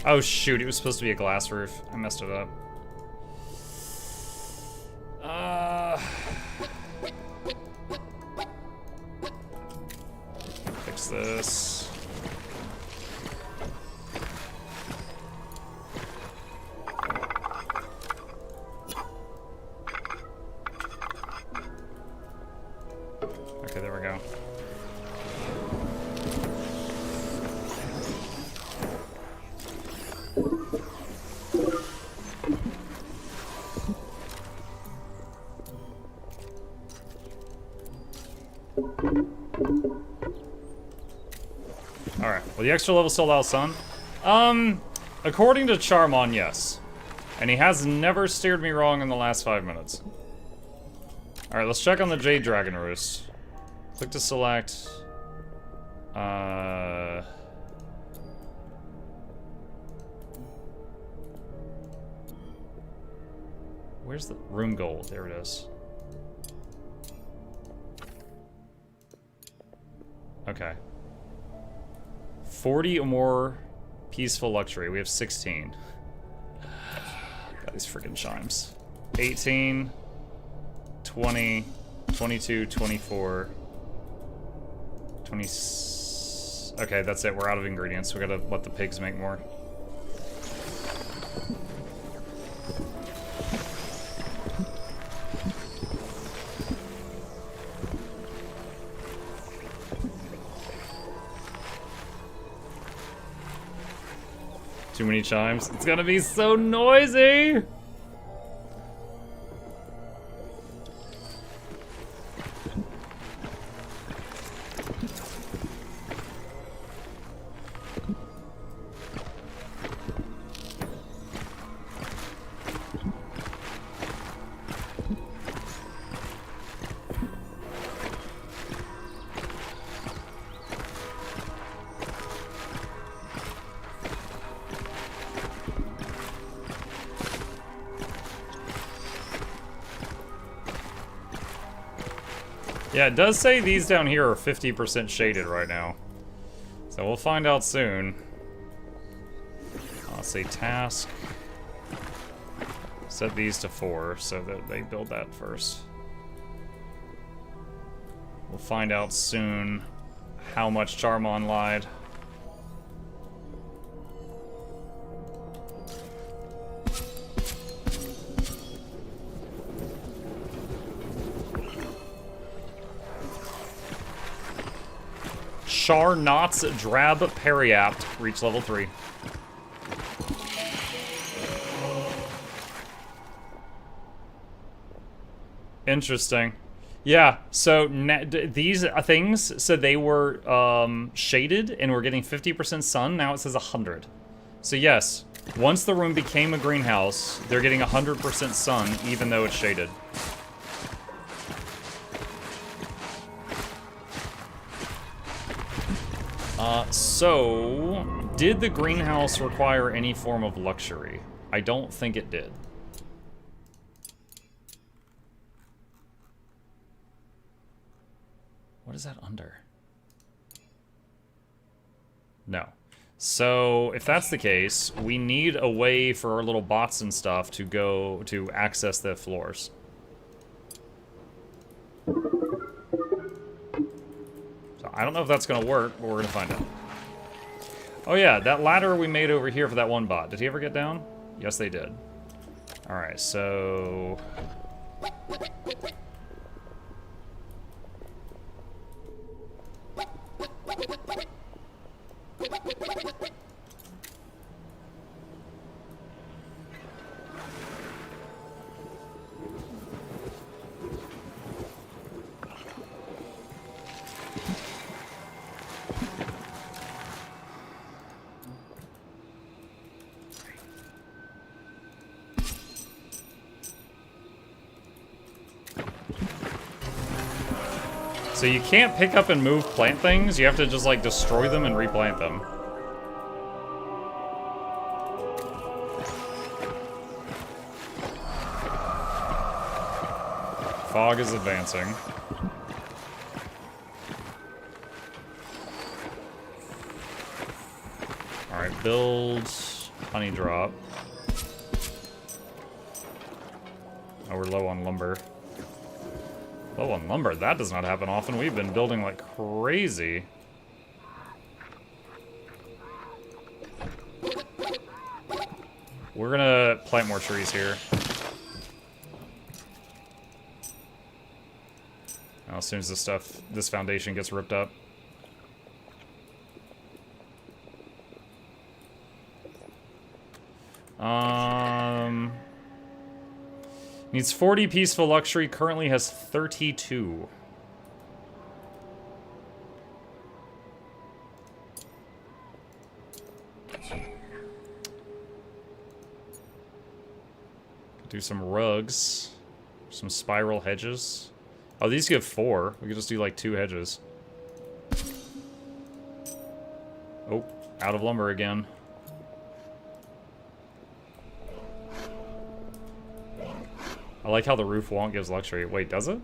Oh shoot, it was supposed to be a glass roof. I messed it up. Fix this. Okay, there we go. Alright, well the extra level still allows sun? According to Charmon, yes. And he has never steered me wrong in the last 5 minutes. Alright, let's check on the Jade Dragon Roost. Click to select. Where's the room gold? There it is. Okay. 40 or more peaceful luxury. We have 16. Got these freaking chimes. 18, 20, 22, 24, 20. Okay, that's it. We're out of ingredients. We gotta let the pigs make more. Too many chimes. It's gonna be so noisy! Yeah, it does say these down here are 50% shaded right now. So we'll find out soon. I'll say task. Set these to 4 so that they build that first. We'll find out soon how much Charmon lied. Char Knots Drab Periapt, reach level 3. Interesting. Yeah, so these things said they were shaded and we're getting 50% sun. Now it says 100. So yes, once the room became a greenhouse, they're getting 100% sun even though it's shaded. So, did the greenhouse require any form of luxury? I don't think it did. What is that under? No. So, if that's the case, we need a way for our little bots and stuff to go to access the floors. I don't know if that's gonna work, but we're gonna find out. Oh yeah, that ladder we made over here for that one bot. Did he ever get down? Yes, they did. Alright, so... So you can't pick up and move plant things, you have to just like destroy them and replant them. Fog is advancing. Alright, build honey drop. Oh, we're low on lumber. Low on lumber? That does not happen often. We've been building like crazy. We're gonna plant more trees here. As soon as this foundation gets ripped up. Needs 40 peaceful luxury, currently has 32. Do some rugs, some spiral hedges. Oh, these give 4. We could just do like 2 hedges. Oh, out of lumber again. I like how the roof won't gives luxury. Wait, does it?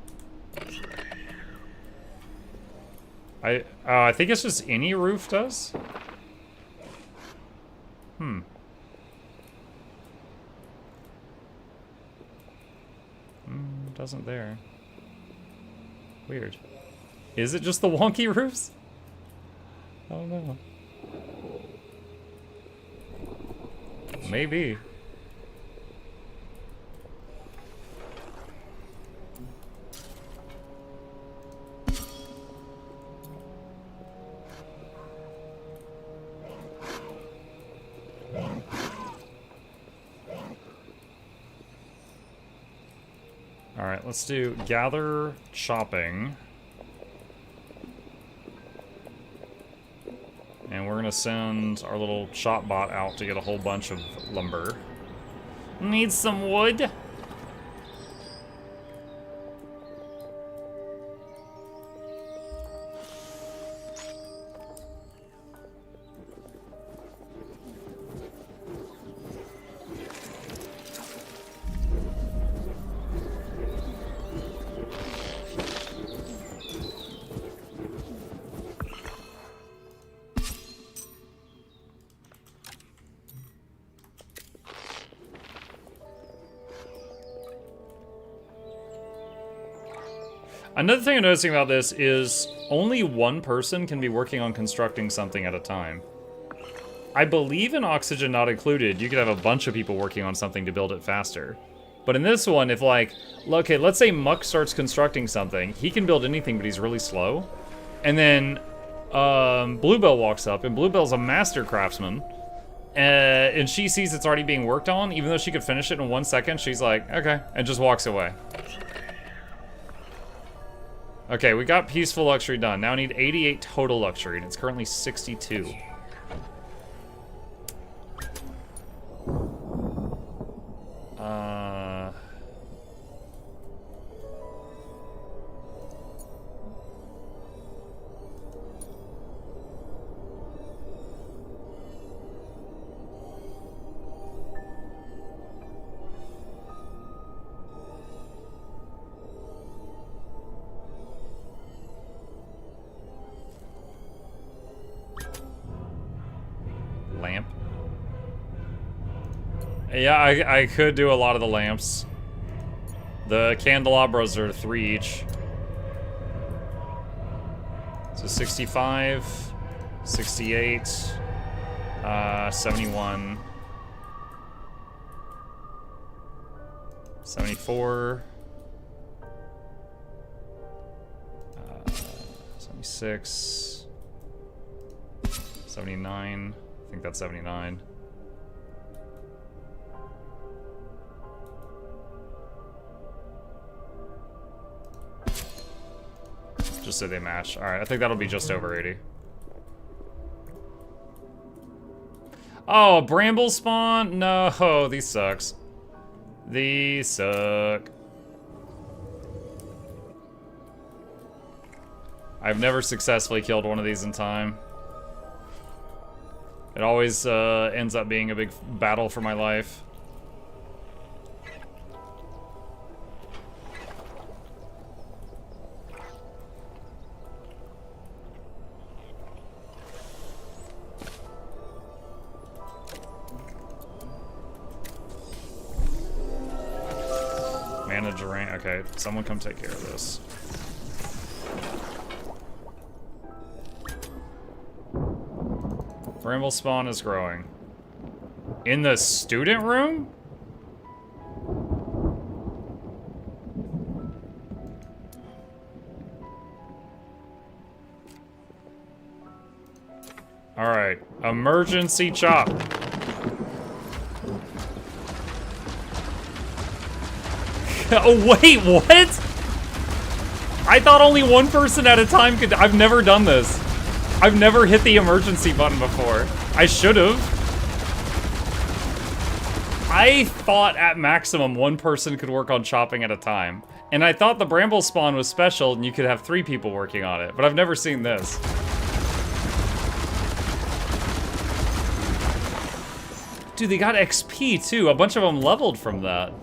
I think it's just any roof does. Doesn't there. Weird. Is it just the wonky roofs? I don't know. Maybe. Alright, let's do gather chopping. And we're gonna send our little chop bot out to get a whole bunch of lumber. Need some wood? Another thing I'm noticing about this is only one person can be working on constructing something at a time. I believe in Oxygen Not Included, you could have a bunch of people working on something to build it faster. But in this one, if like, okay, let's say Muck starts constructing something, he can build anything, but he's really slow. And then Bluebell walks up, and Bluebell's a master craftsman. And she sees it's already being worked on, even though she could finish it in 1 second, she's like, okay, and just walks away. Okay, we got peaceful luxury done. Now I need 88 total luxury, and it's currently 62. Lamp. Yeah, I could do a lot of the lamps. The candelabras are 3 each. So 65, 68, 71, 74, 76, 79. I think that's 79. Just so they match. Alright, I think that'll be just over 80. Oh, a bramble spawn? No, these sucks. These suck. I've never successfully killed one of these in time. It always ends up being a big battle for my life. Manage rain. Okay, someone come take care of this. Bramble spawn is growing. In the student room? Alright, emergency chop. Oh, wait, what? I thought only one person at a time could. I've never done this. I've never hit the emergency button before. I should have. I thought at maximum one person could work on chopping at a time. And I thought the bramble spawn was special and you could have 3 people working on it. But I've never seen this. Dude, they got XP too. A bunch of them leveled from that.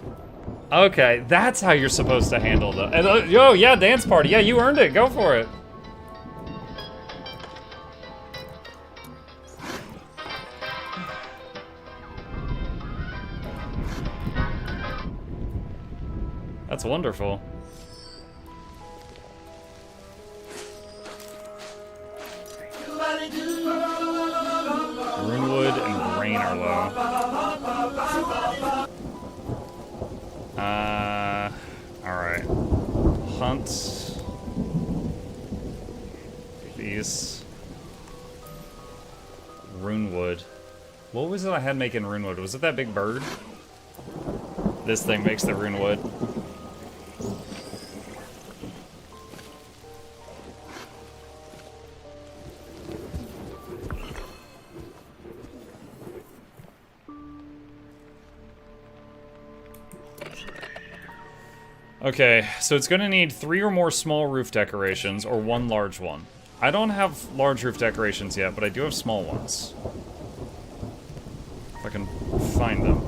Okay, that's how you're supposed to handle the. Yo, yeah, dance party. Yeah, you earned it. Go for it. That's wonderful. Runewood and grain are low. Alright. Hunt. These. Runewood. What was it I had making runewood? Was it that big bird? This thing makes the runewood. Okay, so it's gonna need 3 or more small roof decorations, or 1 large one. I don't have large roof decorations yet, but I do have small ones. If I can find them.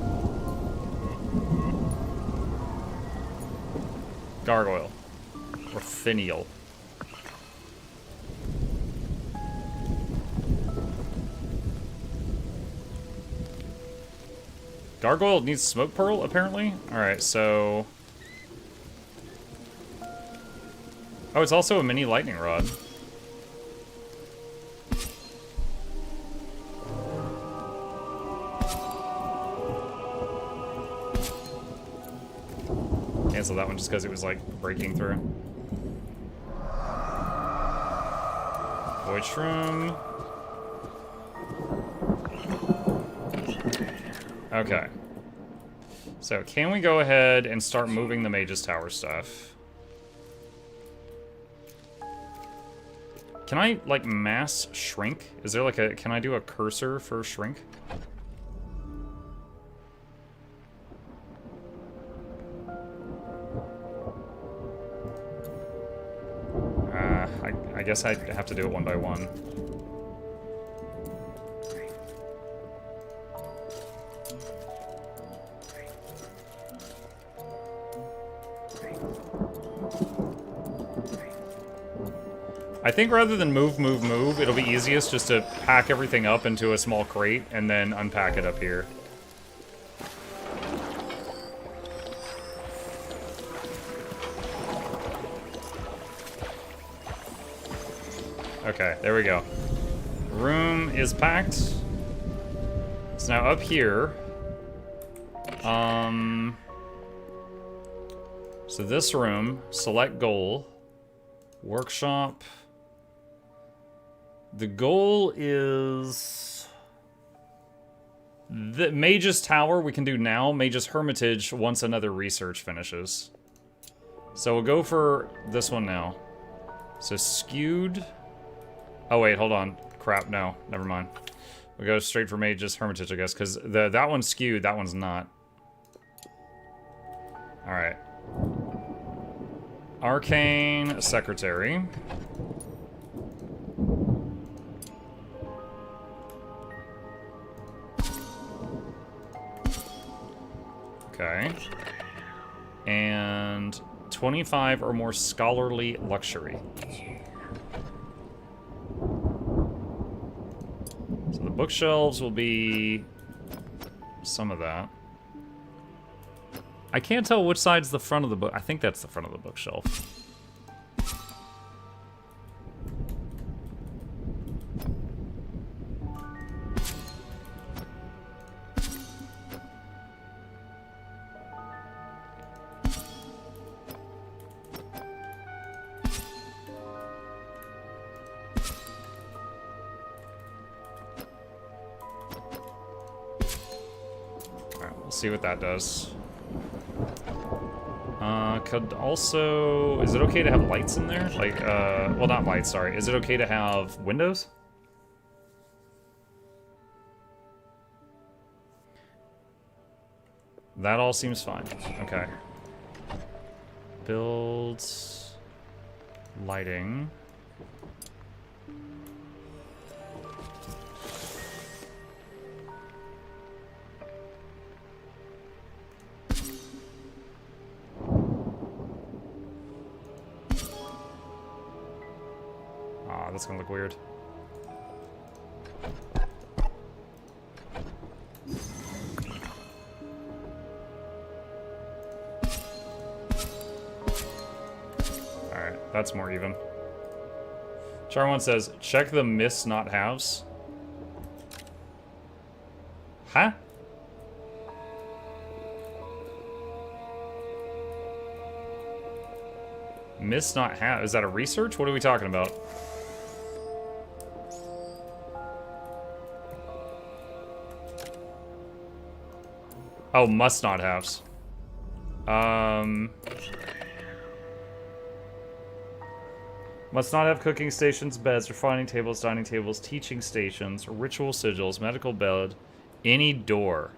Gargoyle. Or finial. Gargoyle needs smoke pearl, apparently? Alright, so... Oh, it's also a mini lightning rod. Cancel that one just because it was like breaking through. Void shroom. Okay. So can we go ahead and start moving the Mage's Tower stuff? Can I, like, mass shrink? Is there, like, a... Can I do a cursor for shrink? I guess I have to do it one by one. I think rather than move, it'll be easiest just to pack everything up into a small crate and then unpack it up here. Okay, there we go. Room is packed. So now up here, so this room, select goal, workshop. The goal is the Mage's Tower we can do now. Mage's Hermitage once another research finishes. So we'll go for this one now. So skewed. Oh wait, hold on. Crap, no, never mind. We go straight for Mage's Hermitage, I guess, because that one's skewed, that one's not. All right. Arcane Secretary. Okay. And 25 or more scholarly luxury. So the bookshelves will be some of that. I can't tell which side's the front of the book. I think that's the front of the bookshelf. See what that does. Could also... Is it okay to have lights in there? Like, well, not lights, sorry. Is it okay to have windows? That all seems fine. Okay. Build... lighting. That's gonna look weird. Alright, that's more even. Char1 says, check the miss not halves. Huh? Miss not halves? Is that a research? What are we talking about? Oh, must not haves. Must not have cooking stations, beds, refining tables, dining tables, teaching stations, ritual sigils, medical bed, any door.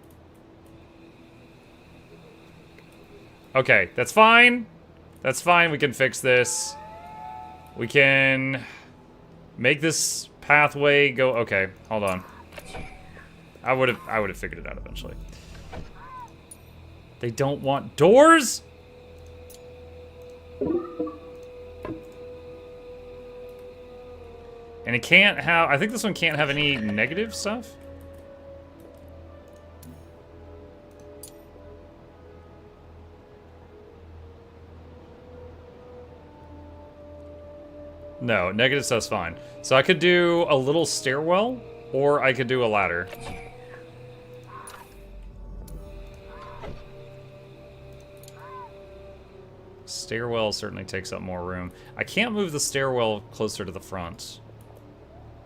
Okay, that's fine. That's fine, we can fix this. We can make this pathway go... Okay, hold on. I would have figured it out eventually. They don't want doors? And it can't have... I think this one can't have any negative stuff. No, negative stuff's fine. So I could do a little stairwell, or I could do a ladder. Stairwell certainly takes up more room. I can't move the stairwell closer to the front.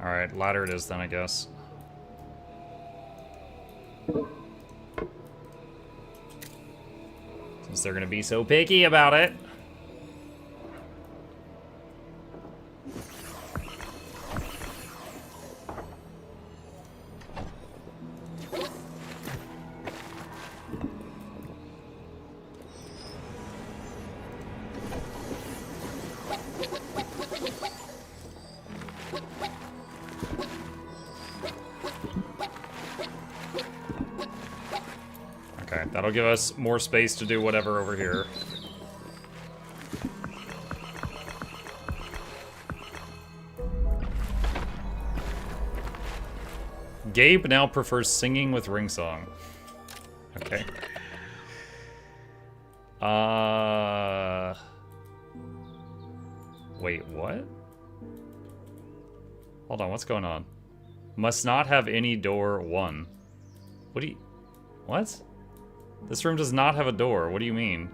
Alright, ladder it is then, I guess. Since they're gonna be so picky about it. That'll give us more space to do whatever over here. Gabe now prefers singing with ring song. Okay. Wait, what? Hold on, what's going on? Must not have any door 1. What do you... What? This room does not have a door. What do you mean?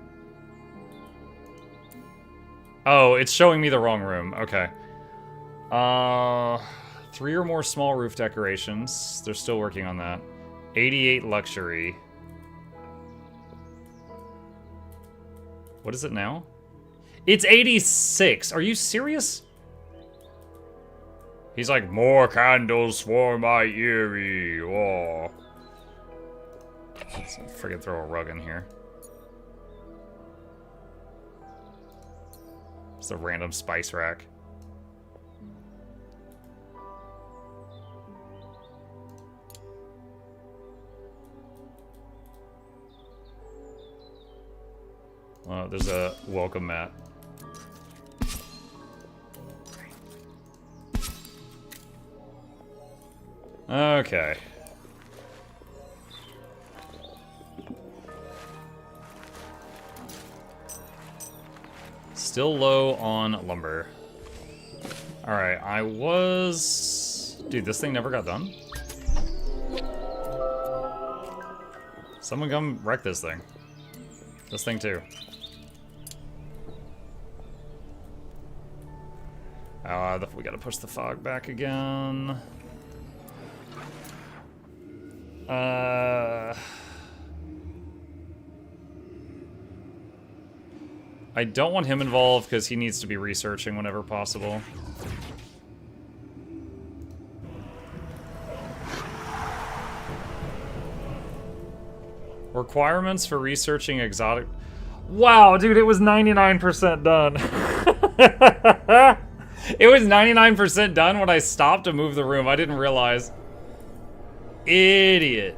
Oh, it's showing me the wrong room. Okay. 3 or more small roof decorations. They're still working on that. 88 luxury. What is it now? It's 86. Are you serious? He's like, more candles for my Eerie. Oh. Let's friggin' throw a rug in here. Just a random spice rack. Oh, there's a welcome mat. Okay. Still low on lumber. Alright, I was... Dude, this thing never got done? Someone come wreck this thing. This thing too. We gotta push the fog back again. I don't want him involved because he needs to be researching whenever possible. Requirements for researching exotic... Wow, dude, it was 99% done. It was 99% done when I stopped to move the room. I didn't realize. Idiot.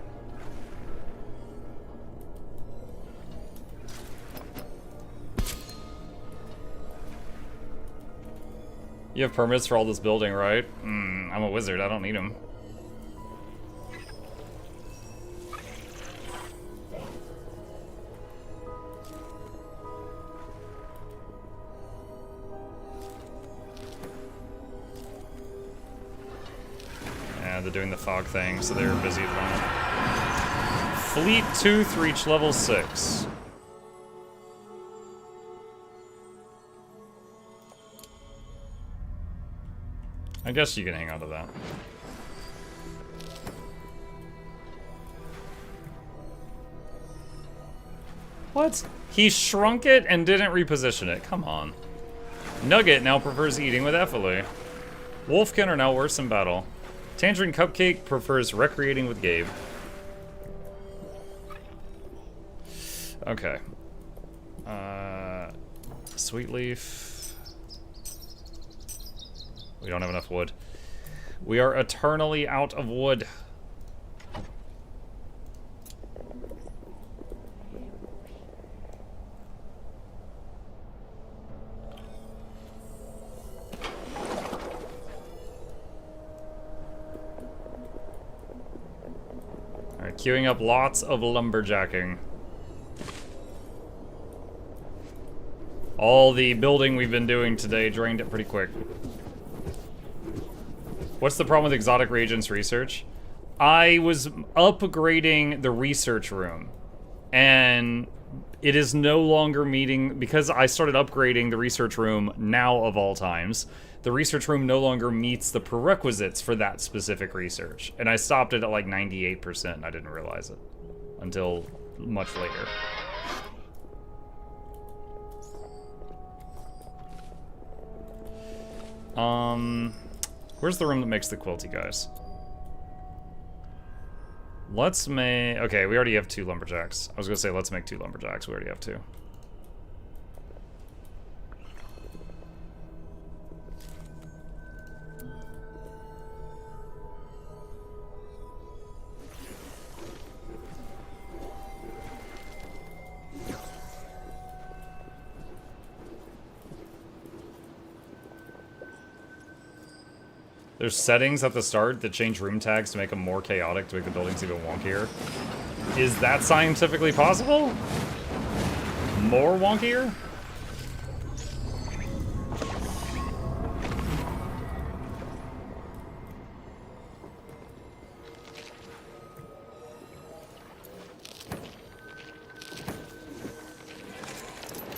You have permits for all this building, right? I'm a wizard. I don't need them. Yeah, they're doing the fog thing, so they're busy at the moment. Fleet Tooth reached level 6. I guess you can hang on to that. What? He shrunk it and didn't reposition it. Come on. Nugget now prefers eating with Effily. Wolfkin are now worse in battle. Tangerine Cupcake prefers recreating with Gabe. Okay. Sweet Leaf. We don't have enough wood. We are eternally out of wood. Alright, queuing up lots of lumberjacking. All the building we've been doing today drained it pretty quick. What's the problem with exotic reagents research? I was upgrading the research room, and it is no longer meeting, because I started upgrading the research room now of all times, the research room no longer meets the prerequisites for that specific research. And I stopped it at like 98%, and I didn't realize it until much later. Where's the room that makes the quilty guys? Let's make... Okay, we already have 2 lumberjacks. I was gonna say let's make 2 lumberjacks. We already have 2. There's settings at the start that change room tags to make them more chaotic, to make the buildings even wonkier. Is that scientifically possible? More wonkier?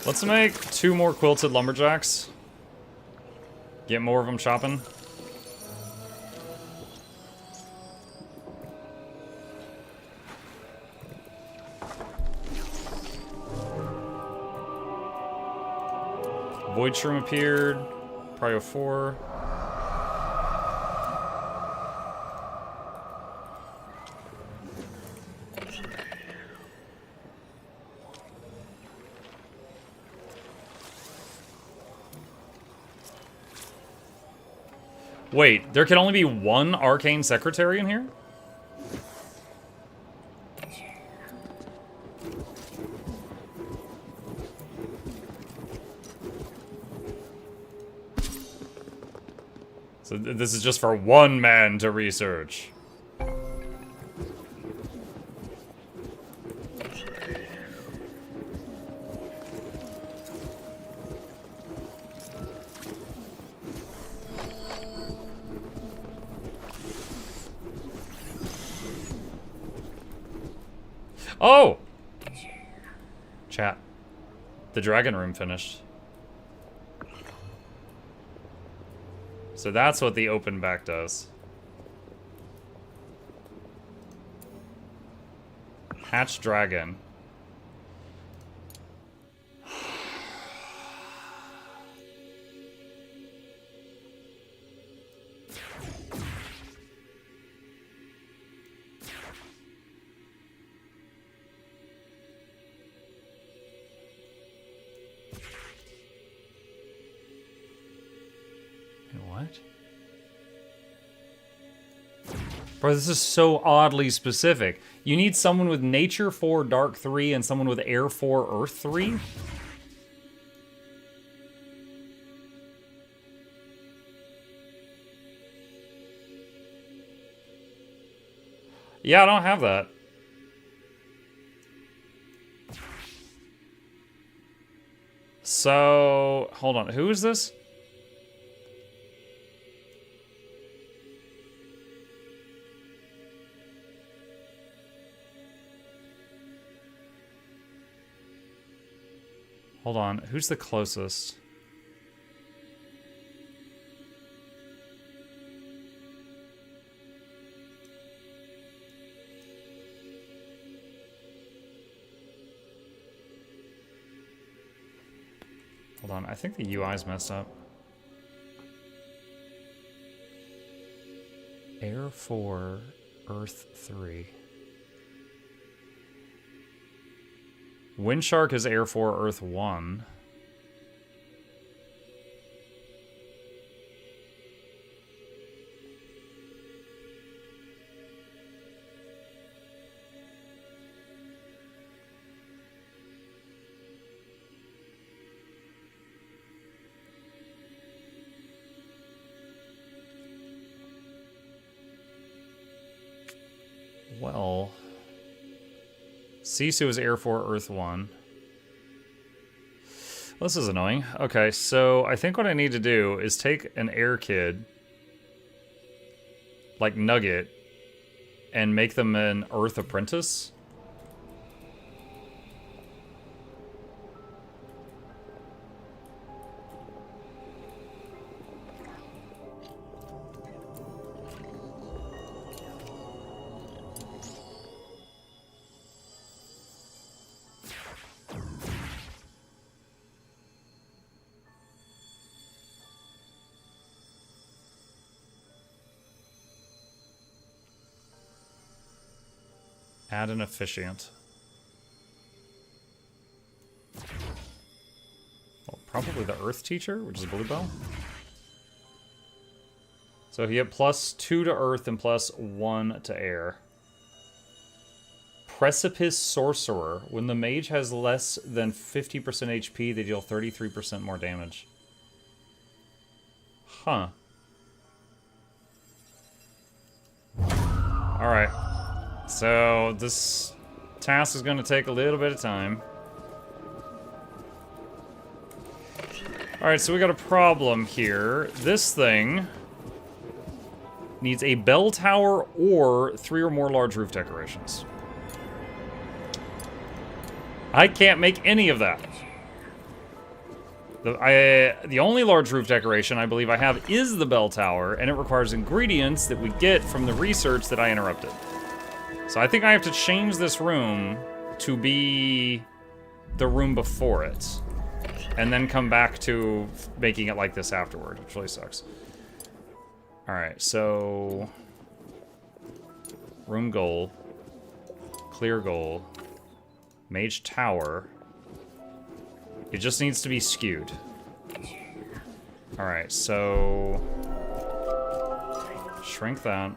Let's make 2 more quilted lumberjacks. Get more of them chopping. Void Shroom appeared. Prio 4. Wait, there can only be 1 arcane secretary in here? So this is just for 1 man to research. Oh! Chat. The dragon room finished. So that's what the open back does. Hatch dragon. What? Bro, this is so oddly specific. You need someone with Nature 4, Dark 3, and someone with Air 4, Earth 3? Yeah, I don't have that. So, hold on. Who is this? Hold on, who's the closest? Hold on, I think the UI's messed up. Air 4, Earth 3. Windshark is Air 4, Earth 1. Well... Sisu is Air 4, Earth 1. This is annoying. Okay, so I think what I need to do is take an Air Kid, like Nugget, and make them an Earth Apprentice. Add an officiant. Well, probably the Earth Teacher, which is Bluebell. So you get +2 to Earth and +1 to Air. Precipice Sorcerer. When the mage has less than 50% HP, they deal 33% more damage. Huh. Alright. So, this task is going to take a little bit of time. Alright, so we got a problem here. This thing needs a bell tower or 3 or more large roof decorations. I can't make any of that. The only large roof decoration I believe I have is the bell tower, and it requires ingredients that we get from the research that I interrupted. So I think I have to change this room to be the room before it. And then come back to making it like this afterward, which really sucks. Alright, so... room goal. Clear goal. Mage tower. It just needs to be skewed. Alright, so... shrink that.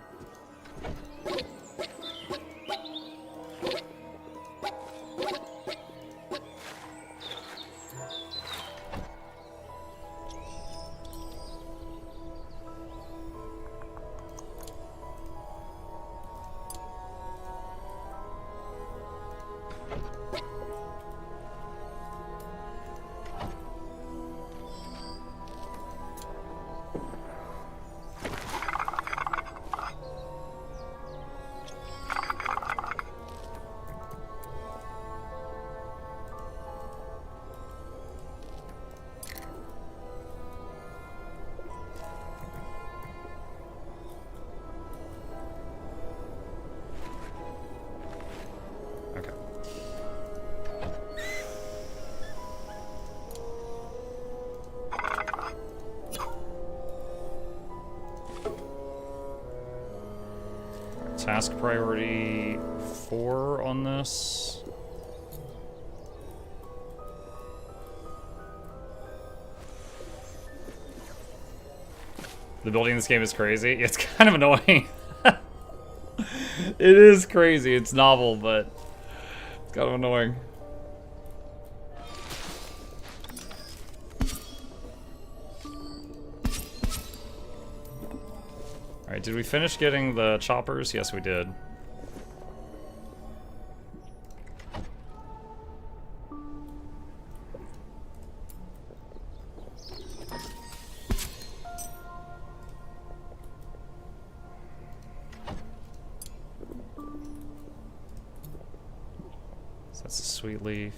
Task priority 4 on this. The building in this game is crazy. It's kind of annoying. It is crazy. It's novel, but it's kind of annoying. Alright, did we finish getting the choppers? Yes, we did. So that's a sweet leaf.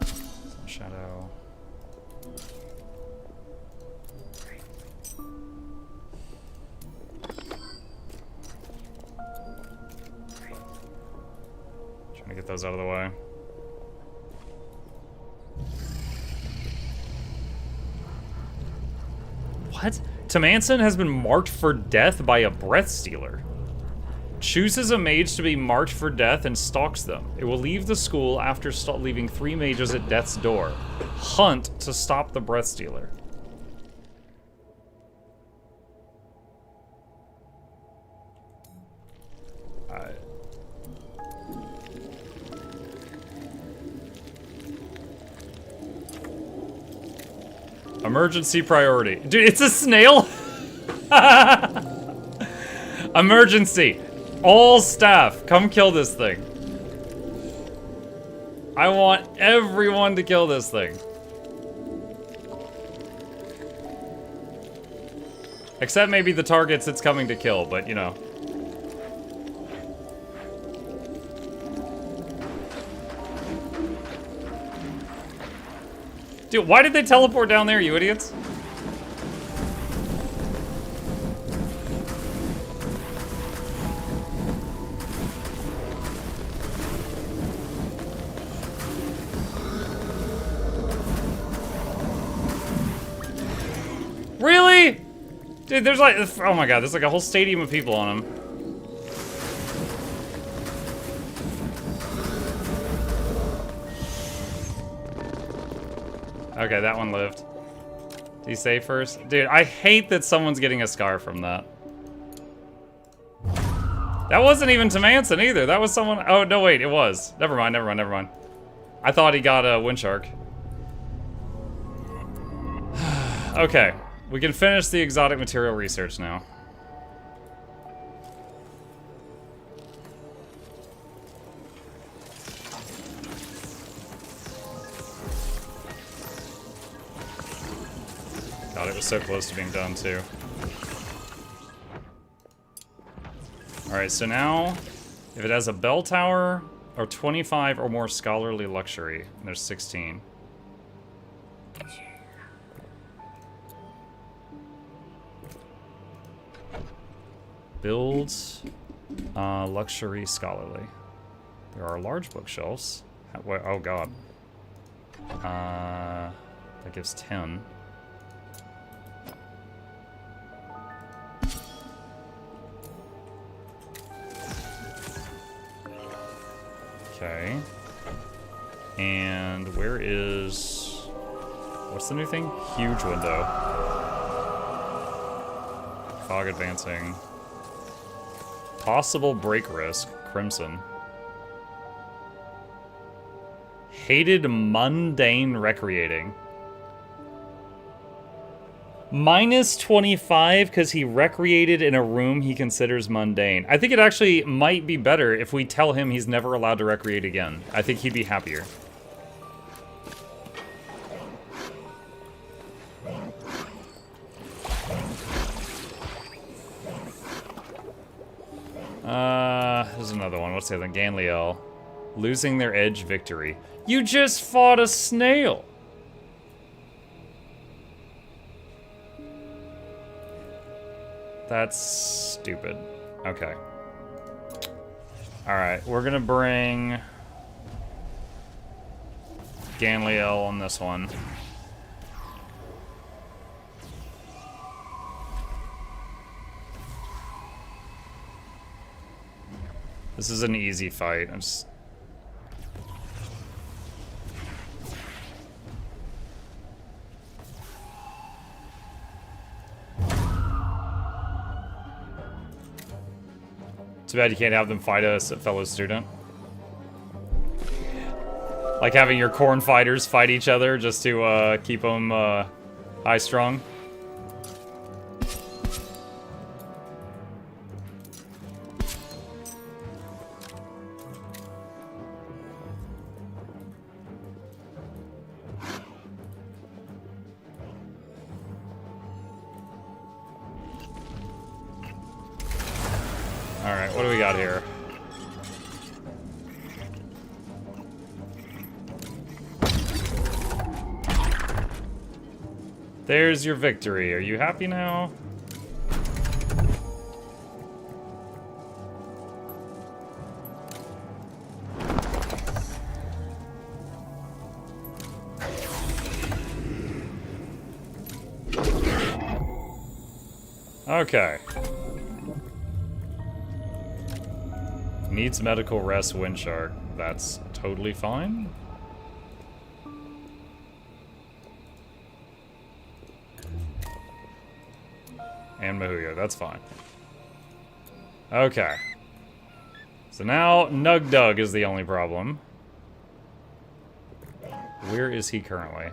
Some shadow. Trying to get those out of the way. What? Tamanson has been marked for death by a breath stealer. Chooses a mage to be marked for death and stalks them. It will leave the school after leaving 3 mages at death's door. Hunt to stop the breath stealer. Emergency priority. Dude, it's a snail? Emergency. All staff, come kill this thing. I want everyone to kill this thing. Except maybe the targets it's coming to kill, but you know. Dude, why did they teleport down there, you idiots? Really? Dude, there's like, oh my god, there's like a whole stadium of people on him. Okay, that one lived. Did he save first? Dude, I hate that someone's getting a scar from that. That wasn't even Tamanson either. That was someone, oh no wait, it was. Never mind, never mind, never mind. I thought he got a wind shark. Okay, we can finish the exotic material research now. God, it was so close to being done too. Alright, so now, if it has a bell tower, or 25 or more scholarly luxury, and there's 16. Builds, luxury scholarly. There are large bookshelves. Oh god. That gives 10. Okay. And where is... What's the new thing? Huge window. Fog advancing. Possible break risk. Crimson. Hated mundane recreating. Minus 25 because he recreated in a room he considers mundane. I think it actually might be better if we tell him he's never allowed to recreate again. I think he'd be happier. There's another one. What's the other one? Ganliel. Losing their edge victory. You just fought a snail! That's stupid. Okay. Alright, we're gonna bring Ganliel on this one. This is an easy fight. I'm just... Too bad you can't have them fight a fellow student. Like having your corn fighters fight each other just to keep them high strung. Alright, what do we got here? There's your victory. Are you happy now? Okay. Needs medical rest, Windshark. That's totally fine. And Mahuyo, that's fine. Okay. So now, Nug Dug is the only problem. Where is he currently?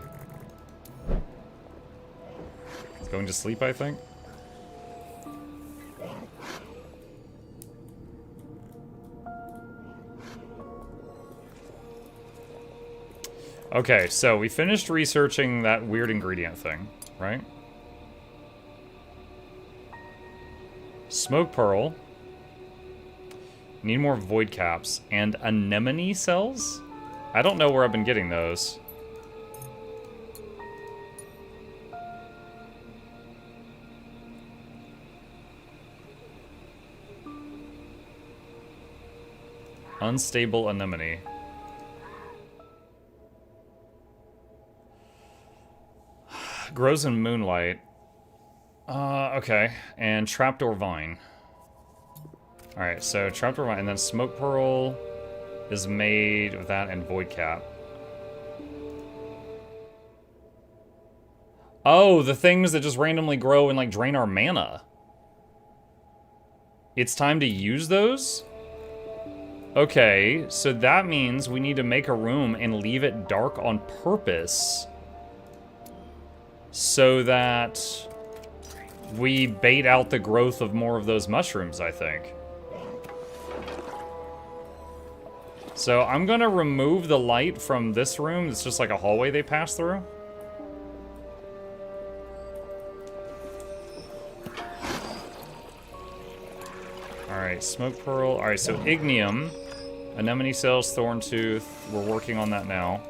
He's going to sleep, I think. Okay, so we finished researching that weird ingredient thing, right? Smoke Pearl. Need more void caps. And anemone cells? I don't know where I've been getting those. Unstable anemone. Grows in moonlight. Okay. And trapdoor vine. Alright, so trapdoor vine, and then smoke pearl is made with that and void cap. Oh, the things that just randomly grow and like drain our mana. It's time to use those? Okay, so that means we need to make a room and leave it dark on purpose so that we bait out the growth of more of those mushrooms, I think. So I'm gonna remove the light from this room. It's just like a hallway they pass through. Alright, smoke pearl. Alright, so ignium, anemone cells, thorn tooth. We're working on that now.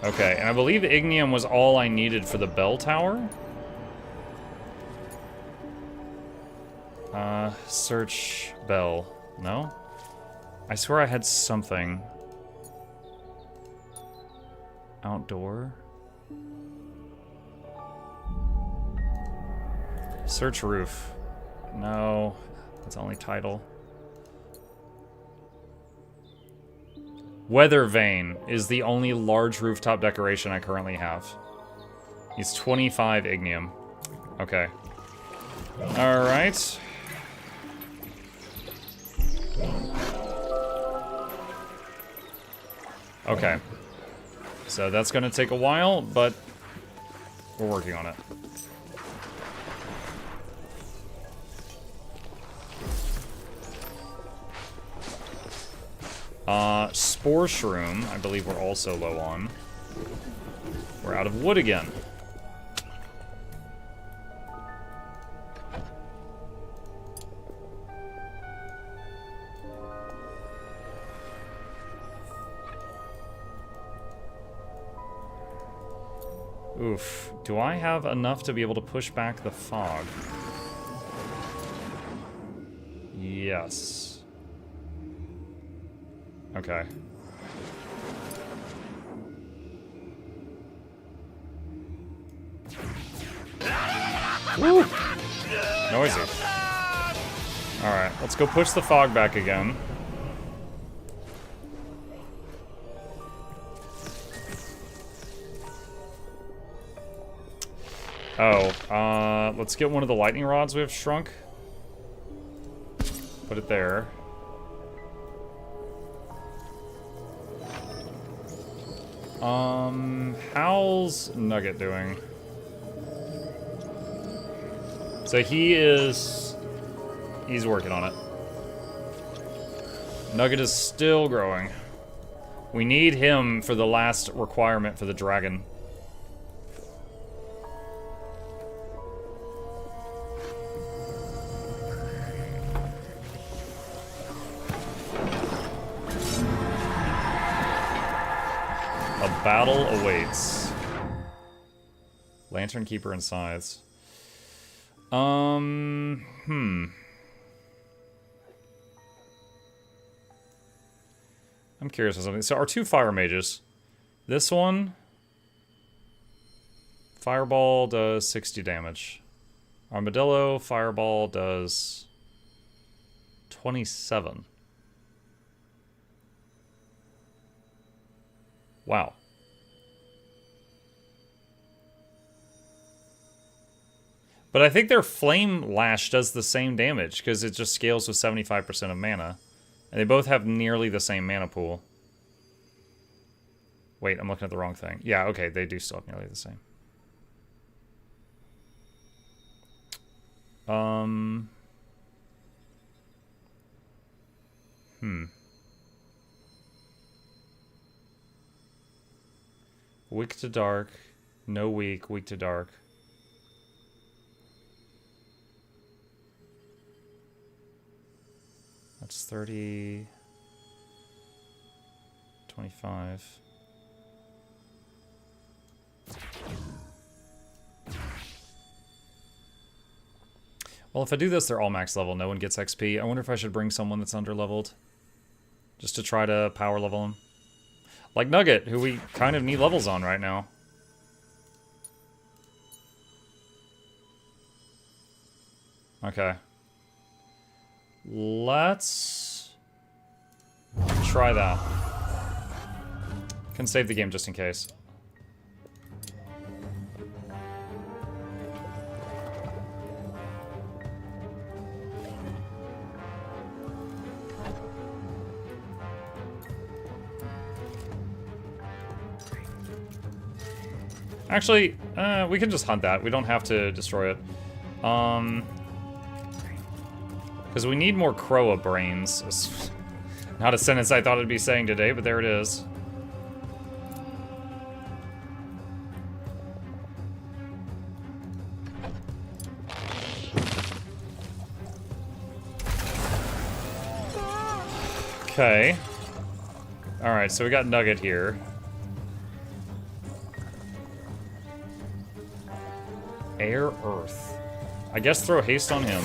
Okay, and I believe ignium was all I needed for the bell tower. Search bell. No? I swear I had something. Outdoor? Search roof. No, that's only title. Weather vane is the only large rooftop decoration I currently have. He's 25 ignium. Okay. Alright. Okay. So that's gonna take a while, but we're working on it. Spore shroom, I believe we're also low on. We're out of wood again. Oof. Do I have enough to be able to push back the fog? Yes. Okay. Woo! Noisy. Alright. Let's go push the fog back again. Oh, let's get one of the lightning rods we have shrunk. Put it there. How's Nugget doing? So he's working on it. Nugget is still growing. We need him for the last requirement for the dragon. A battle awaits. Lantern Keeper and Scythes. I'm curious of something. So our two fire mages. This one, Fireball does 60 damage. Armadillo, Fireball does 27. Wow. But I think their Flame Lash does the same damage, because it just scales with 75% of mana. And they both have nearly the same mana pool. Wait, I'm looking at the wrong thing. Yeah, okay, they do still have nearly the same. Weak to dark. No weak, weak to dark. That's 30... 25... Well, if I do this, they're all max level. No one gets XP. I wonder if I should bring someone that's under-leveled. Just to try to power level them. Like Nugget, who we kind of need levels on right now. Okay. Let's try that. Can save the game just in case. Actually, we can just hunt that. We don't have to destroy it. Because we need more Croa brains. It's not a sentence I thought I'd be saying today, but there it is. Okay. Alright, so we got Nugget here. Air, Earth. I guess throw haste on him.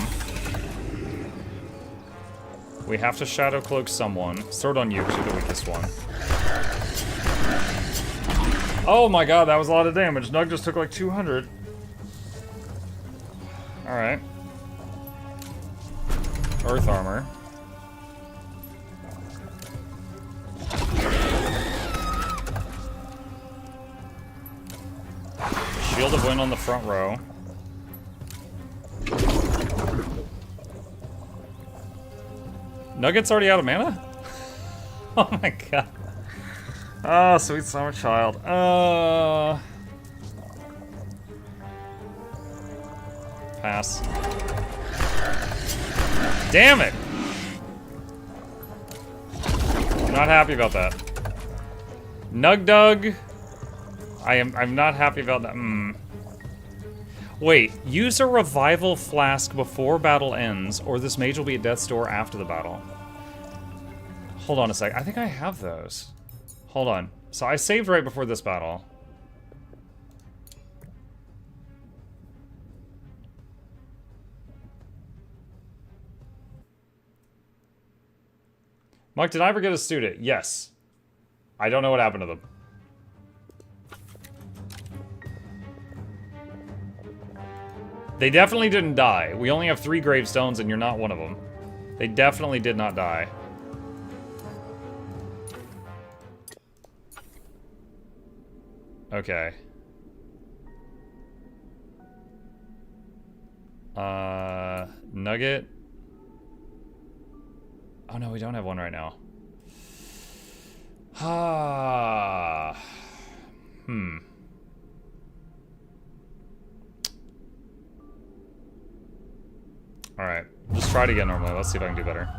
We have to Shadow Cloak someone. Throw it on you, because you're the weakest one. Oh my god, that was a lot of damage. Nug just took like 200. Alright. Earth armor. Shield of Wind on the front row. Nugget's already out of mana? Oh my god. Oh, sweet summer child. Pass. Damn it! I'm not happy about that. Nug Dug. I'm not happy about that. Wait, use a revival flask before battle ends, or this mage will be at death's door after the battle. Hold on a sec. I think I have those. Hold on. So I saved right before this battle. Mike, did I ever get a student? Yes. I don't know what happened to them. They definitely didn't die. We only have 3 gravestones, and you're not one of them. They definitely did not die. Okay. Nugget. Oh no, we don't have one right now. Ah. Alright. Just try it again normally. Let's see if I can do better.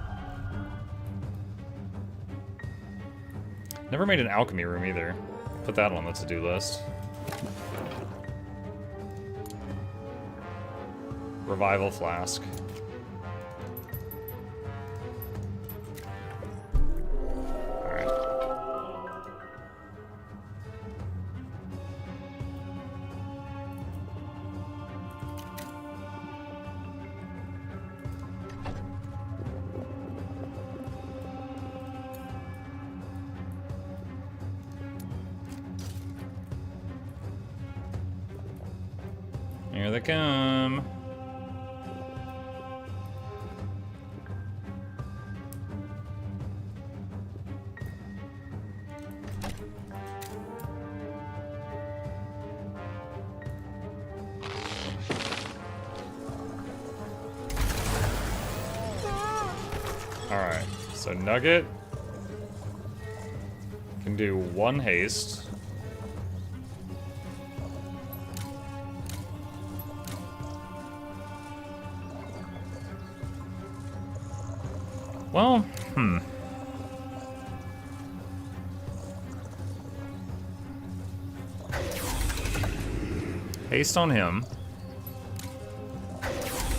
Never made an alchemy room either. Put that on the to-do list. Revival flask. Alright. Here they come. Alright, so Nugget can do 1 haste. Well, Haste on him.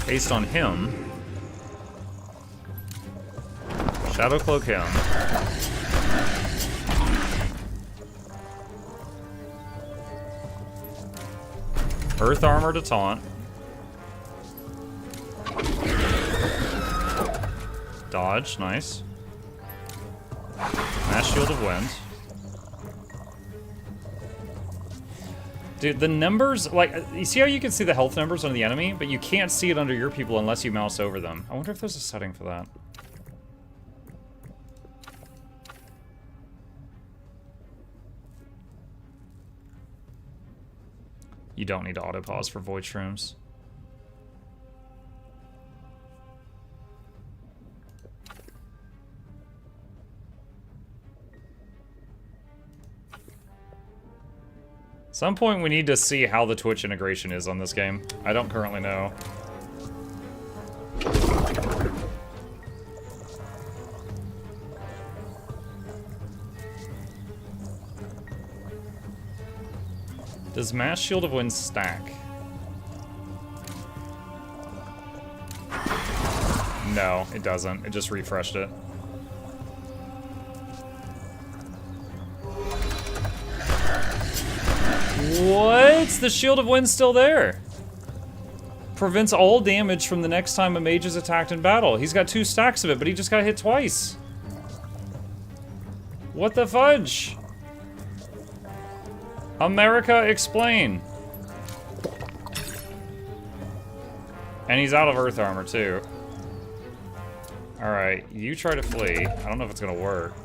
Haste on him. Shadow Cloak him. Earth Armor to taunt. Dodge, nice. Mass Shield of Wind. Dude, the numbers, like, you see how you can see the health numbers on the enemy, but you can't see it under your people unless you mouse over them. I wonder if there's a setting for that. You don't need to auto pause for void shrooms. Some point we need to see how the Twitch integration is on this game. I don't currently know. Does Mass Shield of Wind stack? No, it doesn't. It just refreshed it. What? The Shield of Wind's still there. Prevents all damage from the next time a mage is attacked in battle. He's got 2 stacks of it, but he just got hit twice. What the fudge? America, explain. And he's out of Earth Armor, too. Alright, you try to flee. I don't know if it's gonna work.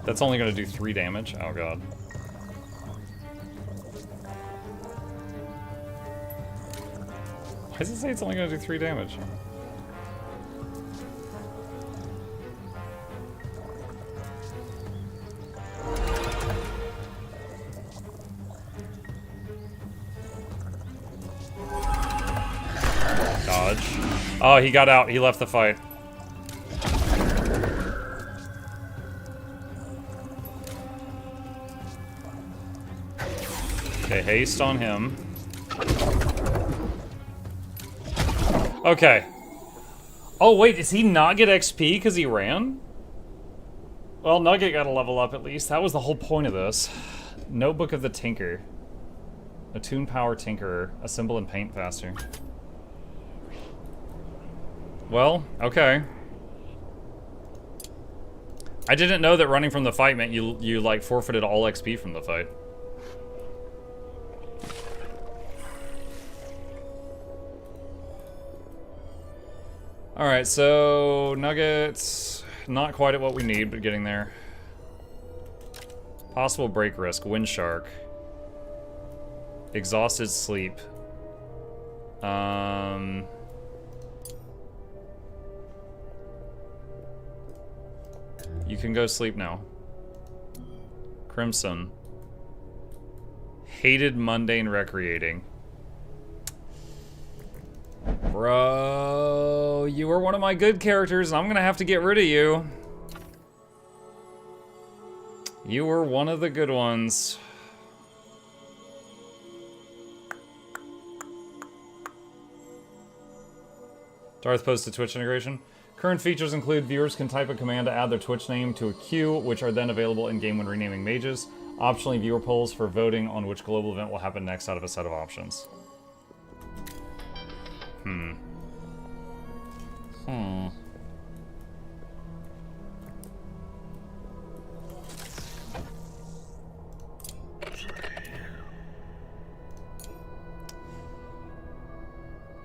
That's only gonna do 3 damage? Oh god. Why does it say it's only gonna do 3 damage? Dodge. Oh, he got out. He left the fight. Okay, haste on him. Okay. Oh, wait, does he not get XP because he ran? Well, Nugget got a level up at least. That was the whole point of this. Notebook of the Tinker. Attune Power Tinkerer. Assemble and paint faster. Well, okay. I didn't know that running from the fight meant you like forfeited all XP from the fight. Alright, so Nuggets, not quite at what we need, but getting there. Possible break risk, Wind Shark. Exhausted Sleep. You can go sleep now. Crimson. Hated Mundane Recreating. Bro, you were one of my good characters, and I'm gonna have to get rid of you. You were one of the good ones. Darth posted Twitch integration. Current features include viewers can type a command to add their Twitch name to a queue, which are then available in-game when renaming mages. Optionally, viewer polls for voting on which global event will happen next out of a set of options. Hmm.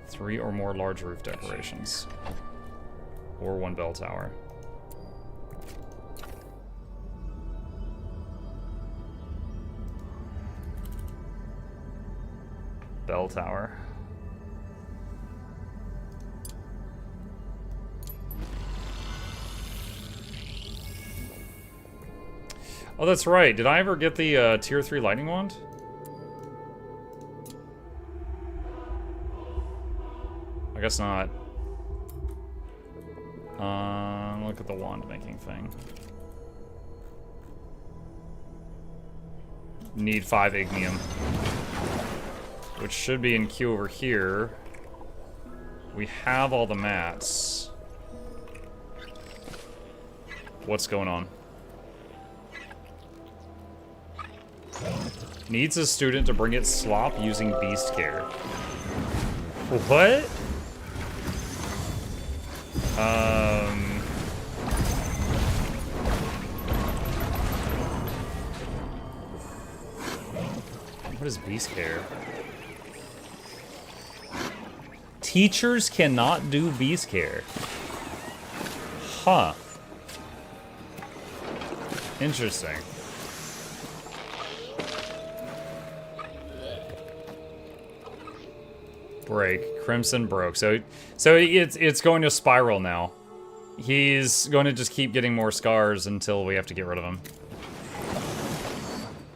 3 or more large roof decorations. Or 1 bell tower. Bell tower. Oh, that's right. Did I ever get the tier 3 lightning wand? I guess not. Look at the wand making thing. Need 5 ignium. Which should be in queue over here. We have all the mats. What's going on? Needs a student to bring its slop using beast care. What? What is beast care? Teachers cannot do beast care. Huh. Interesting. Break. Crimson broke. So it's going to spiral now. He's going to just keep getting more scars until we have to get rid of him.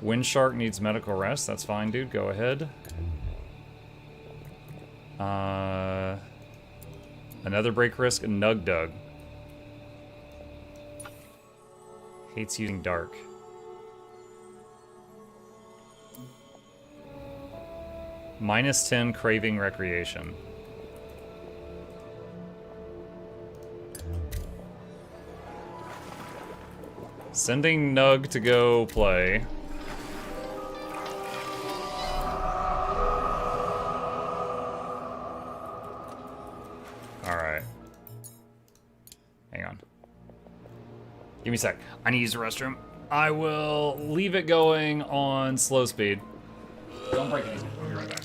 Wind Shark needs medical rest. That's fine, dude. Go ahead. Another break risk. Nug Dug. Hates using dark. -10 craving recreation. Sending Nug to go play. Alright. Hang on. Give me a sec. I need to use the restroom. I will leave it going on slow speed. Don't break anything. I'll be right back.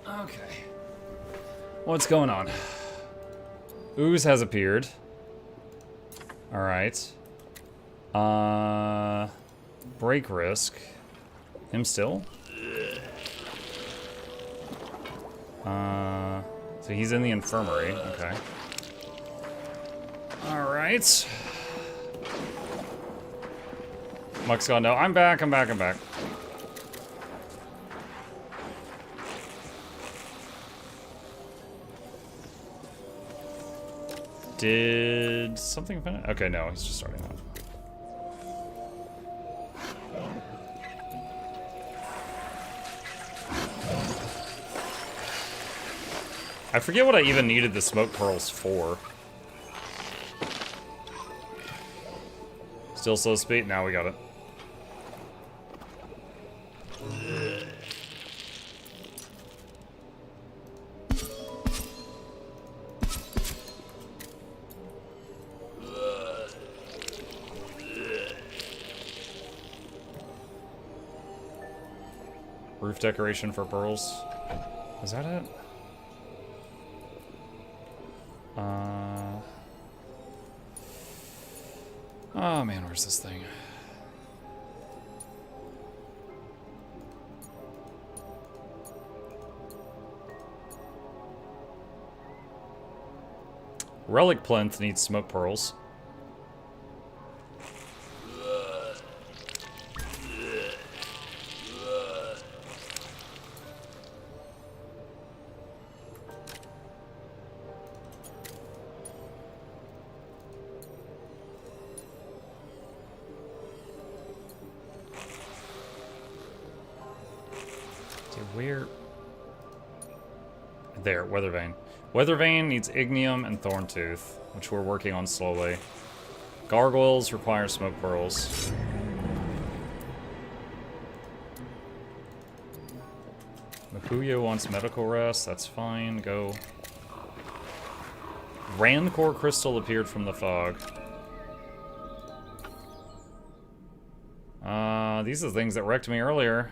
Okay. What's going on? Ooze has appeared. Alright. Break risk. Him still? So he's in the infirmary. Okay. Alright. Muck's gone, no, I'm back. Did something finish? Okay, no, he's just starting out. I forget what I even needed the smoke pearls for. Still slow speed? Now we got it. Roof decoration for pearls. Is that it? Oh man, where's this thing? Relic plinth needs smoke pearls. Where? There, Weather Vein. Weather Vein needs Ignium and Thorntooth, which we're working on slowly. Gargoyles require smoke pearls. Makuya wants medical rest, that's fine, go. Rancor crystal appeared from the fog. These are the things that wrecked me earlier.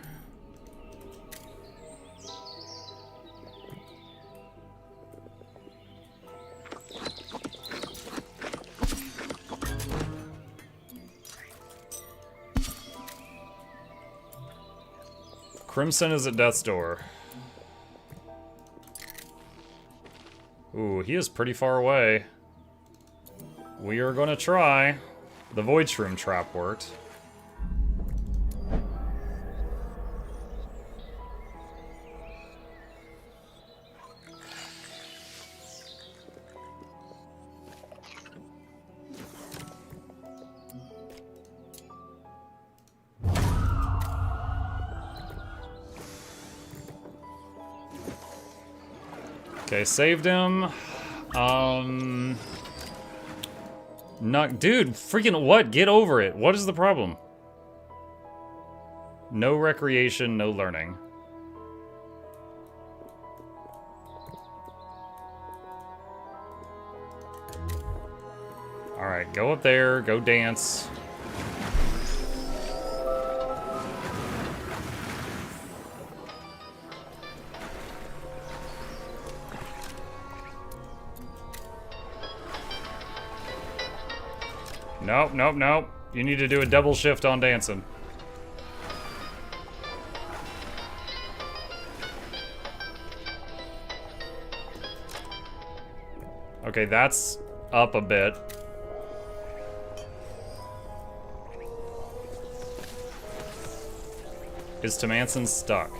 Crimson is at death's door. Ooh, he is pretty far away. We are gonna try. The Void Shroom trap worked. Okay, saved him. Not, dude, freaking what? Get over it. What is the problem? No recreation, no learning. Alright, go up there, go dance. Nope, nope, nope. You need to do a double shift on dancing. Okay, that's up a bit. Is Tomanson stuck?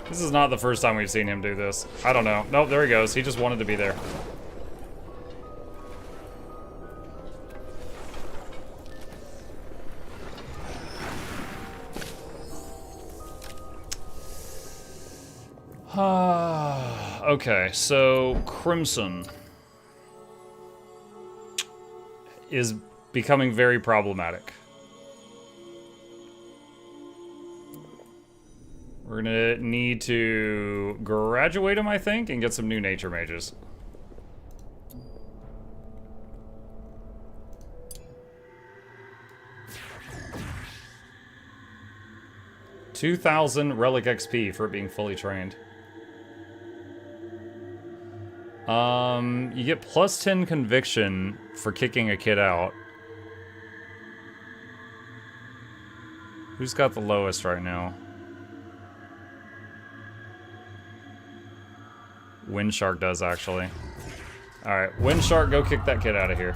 This is not the first time we've seen him do this. I don't know. Nope, there he goes. He just wanted to be there. Okay, so Crimson is becoming very problematic. We're gonna need to graduate him, I think, and get some new nature mages. 2,000 relic XP for it being fully trained. You get plus 10 conviction for kicking a kid out. Who's got the lowest right now? Windshark does, actually. Alright, Windshark, go kick that kid out of here.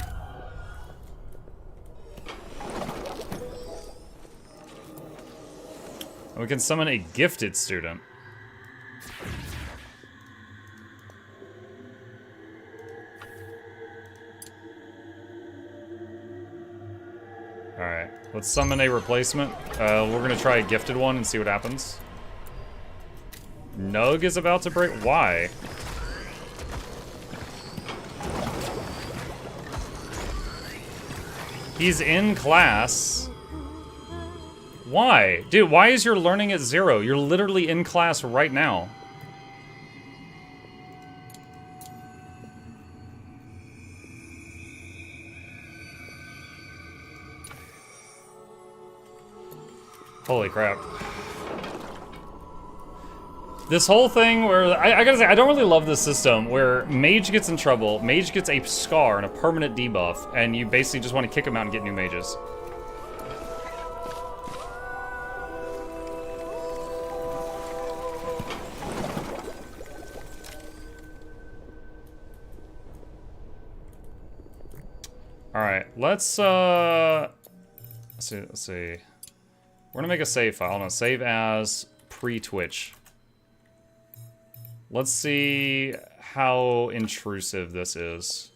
We can summon a gifted student. Alright, let's summon a replacement. We're gonna try a gifted one and see what happens. Nug is about to break. Why? He's in class. Why? Dude, why is your learning at 0? You're literally in class right now. Holy crap. This whole thing where, I gotta say, I don't really love this system where Mage gets in trouble, Mage gets a scar and a permanent debuff, and you basically just want to kick him out and get new mages. Alright, let's see. We're gonna make a save file. No, save as pre-Twitch. Let's see how intrusive this is.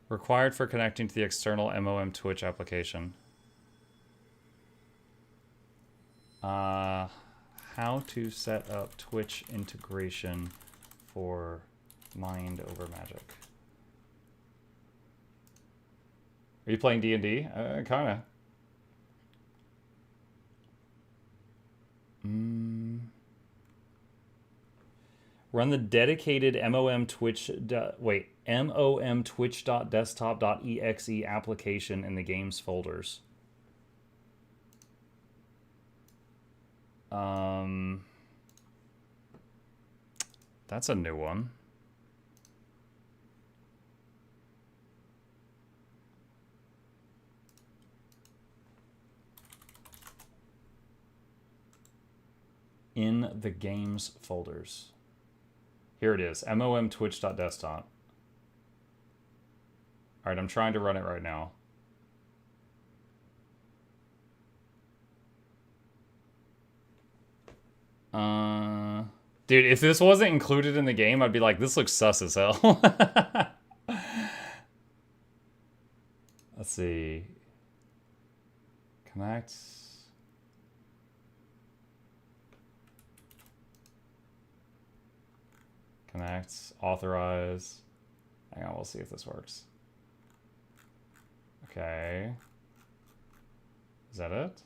Required for connecting to the external MOM Twitch application. How to set up Twitch integration for Mind Over Magic. Are you playing D&D? Kinda. Run the dedicated MOM Twitch.desktop.exe application in the games folders. That's a new one. In the games folders. Here it is, MOM Twitch.desktop. Alright, I'm trying to run it right now. Dude, if this wasn't included in the game, I'd be like, this looks sus as hell. Let's see. Connect. Connect, authorize. Hang on, we'll see if this works. Okay. Is that it?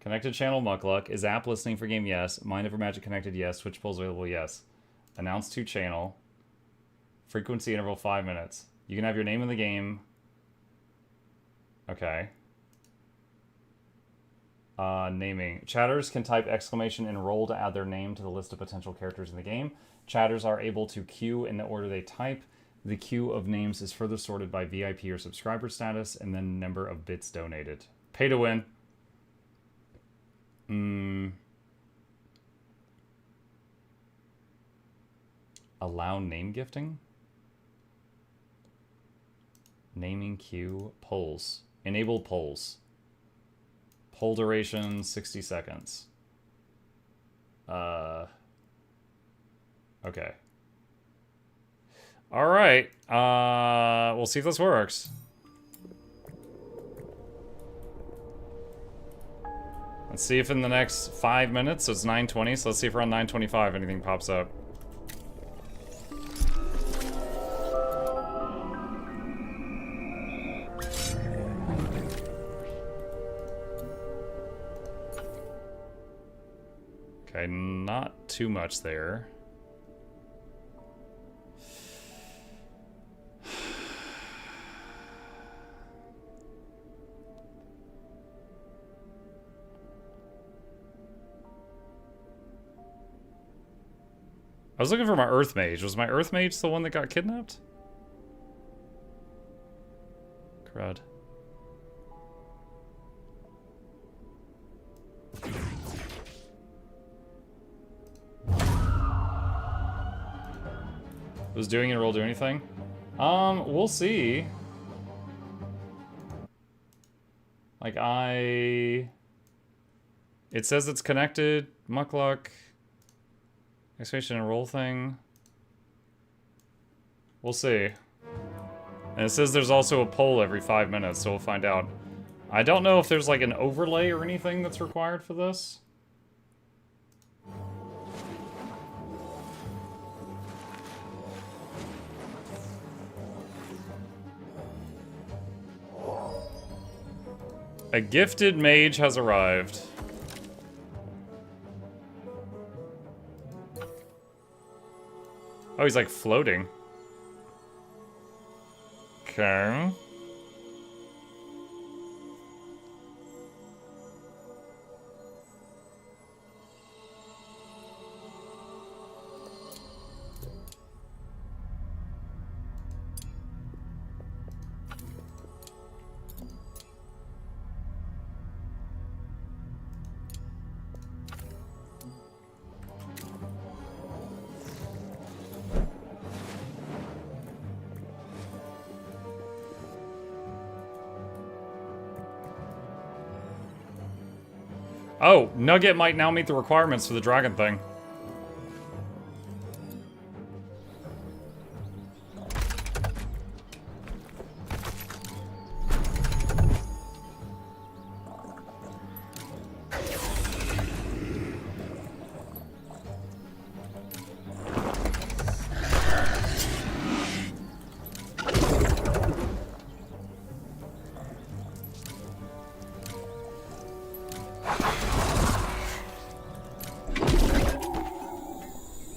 Connected channel Mukluk. Is app listening for game? Yes. Mind Over Magic connected? Yes. Twitch polls available? Yes. Announce to channel. Frequency interval 5 minutes. You can have your name in the game. Okay. Naming. Chatters can type exclamation and roll to add their name to the list of potential characters in the game. Chatters are able to queue in the order they type. The queue of names is further sorted by VIP or subscriber status and then number of bits donated. Pay to win. Allow name gifting? Naming queue. Polls. Enable polls. Poll duration, 60 seconds. Okay. Alright. We'll see if this works. Let's see if in the next 5 minutes, so it's 9:20, so let's see if around 9:25 anything pops up. Okay, not too much there. I was looking for my Earth Mage. Was my Earth Mage the one that got kidnapped? Crud. Was doing it roll do anything? We'll see. Like it says it's connected. Mukluk. Exclamation and roll thing. We'll see. And it says there's also a poll every 5 minutes, so we'll find out. I don't know if there's like an overlay or anything that's required for this. A gifted mage has arrived. Oh, he's like floating. Okay. Oh, Nugget might now meet the requirements for the dragon thing.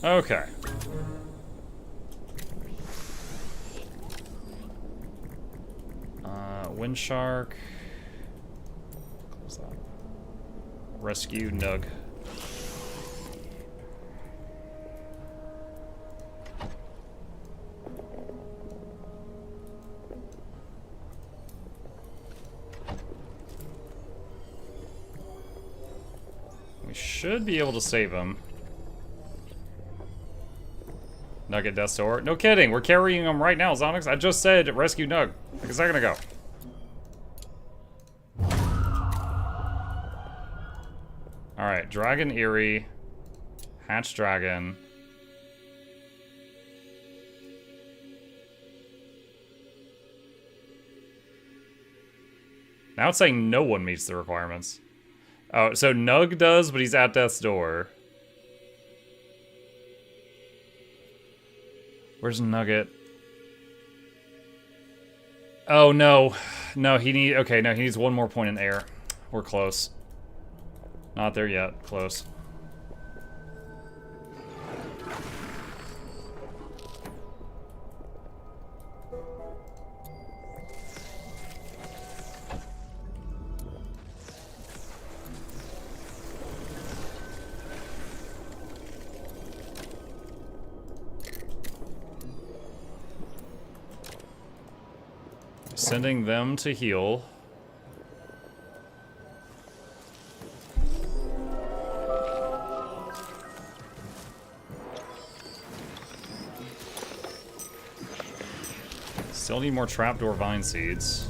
Okay. Wind Shark. Close that. Rescue Nug. We should be able to save him. Nugget Death Door. No kidding, we're carrying him right now, Zonix. I just said rescue Nug like a second ago. Alright, Dragon Eerie. Hatch Dragon. Now it's saying no one meets the requirements. Oh, so Nug does, but he's at Death's Door. Where's Nugget? Oh, no. No, he needs one more point in air. We're close. Not there yet. Close. Sending them to heal. Still need more trapdoor vine seeds.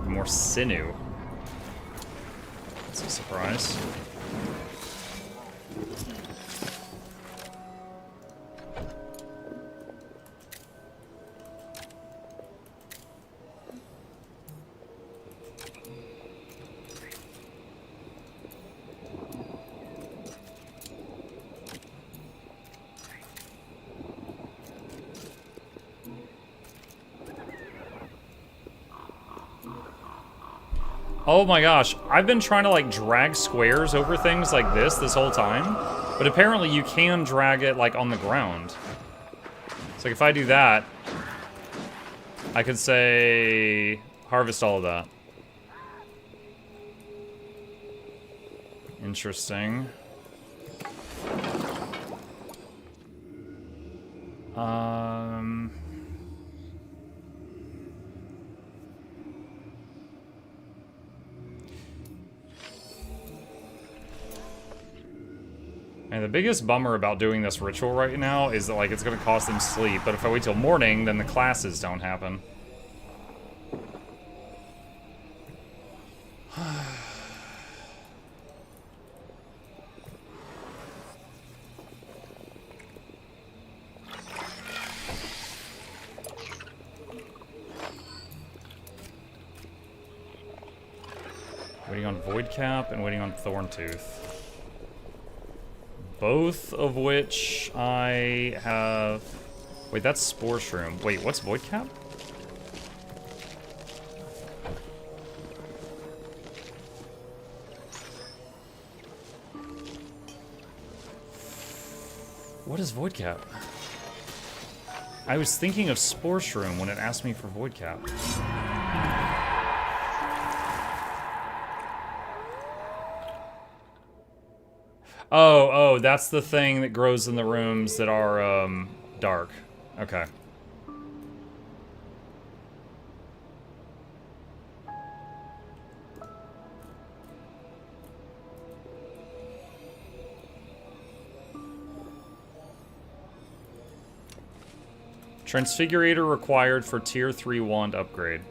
More sinew. That's a surprise. Oh my gosh, I've been trying to like drag squares over things like this whole time, but apparently you can drag it like on the ground. So like if I do that, I could say harvest all of that. Um... And the biggest bummer about doing this ritual right now is that, like, it's gonna cost them sleep, but if I wait till morning, then the classes don't happen. Waiting on Void Cap and waiting on Thorn Tooth. Both of which I have... Wait, that's Spore Shroom. Wait, what's Void Cap? What is Void Cap? I was thinking of Spore Shroom when it asked me for Void Cap. Oh, that's the thing that grows in the rooms that are, dark. Okay. Transfigurator required for tier 3 wand upgrade.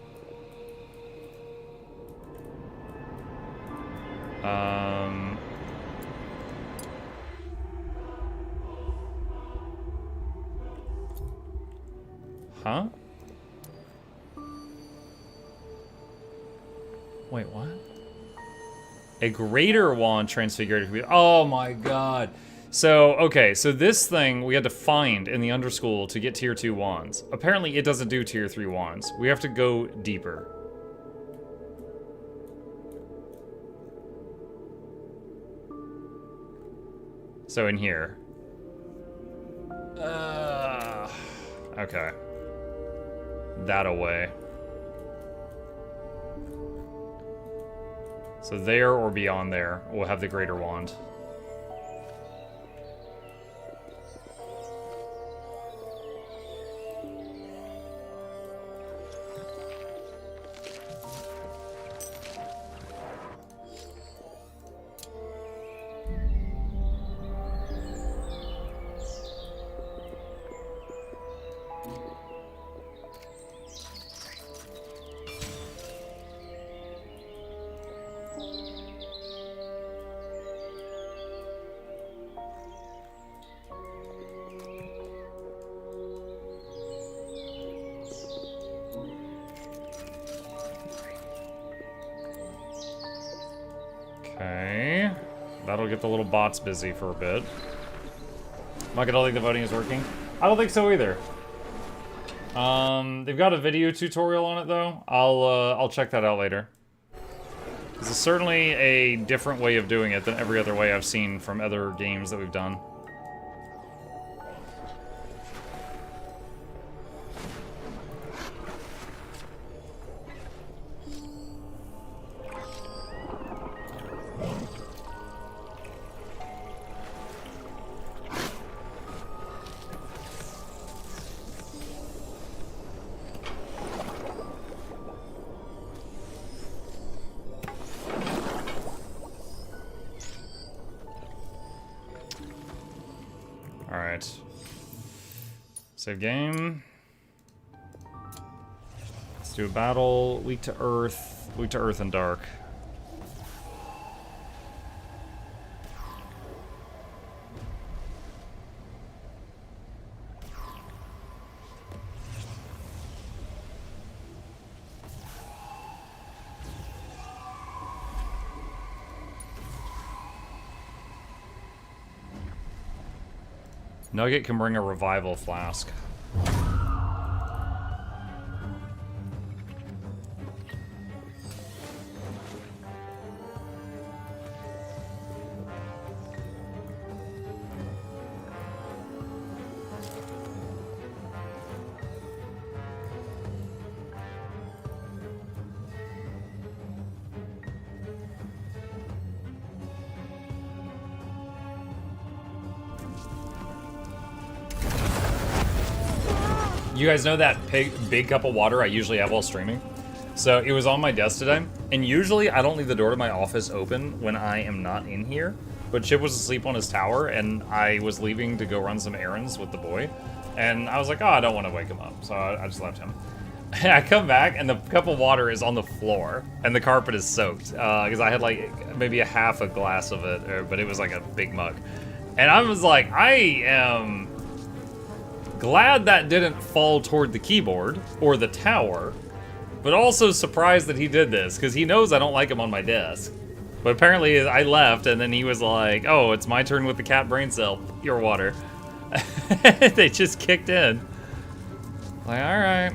Huh? Wait, what? A greater wand transfigurator could be... Oh my god. So, okay, so this thing we had to find in the underschool to get tier 2 wands. Apparently it doesn't do tier 3 wands. We have to go deeper. So in here. Okay. That away. So there or beyond there, we'll have the greater wand. Okay. That'll get the little bots busy for a bit. Mike, I don't think the voting is working. I don't think so either. They've got a video tutorial on it though. I'll check that out later. This is certainly a different way of doing it than every other way I've seen from other games that we've done. Alright. Save game. Let's do a battle. Weak to earth and dark. Nugget can bring a revival flask. You guys know that big cup of water I usually have while streaming? So it was on my desk today, and usually I don't leave the door to my office open when I am not in here, but Chip was asleep on his tower, and I was leaving to go run some errands with the boy, and I was like, oh, I don't want to wake him up, so I just left him. And I come back, and the cup of water is on the floor, and the carpet is soaked, because I had like maybe a half a glass of it, but it was like a big mug. And I was like, I am glad that didn't fall toward the keyboard or the tower, but also surprised that he did this, because he knows I don't like him on my desk. But apparently I left, and then he was like, oh, it's my turn with the cat brain cell. Your water. They just kicked in. Like, all right.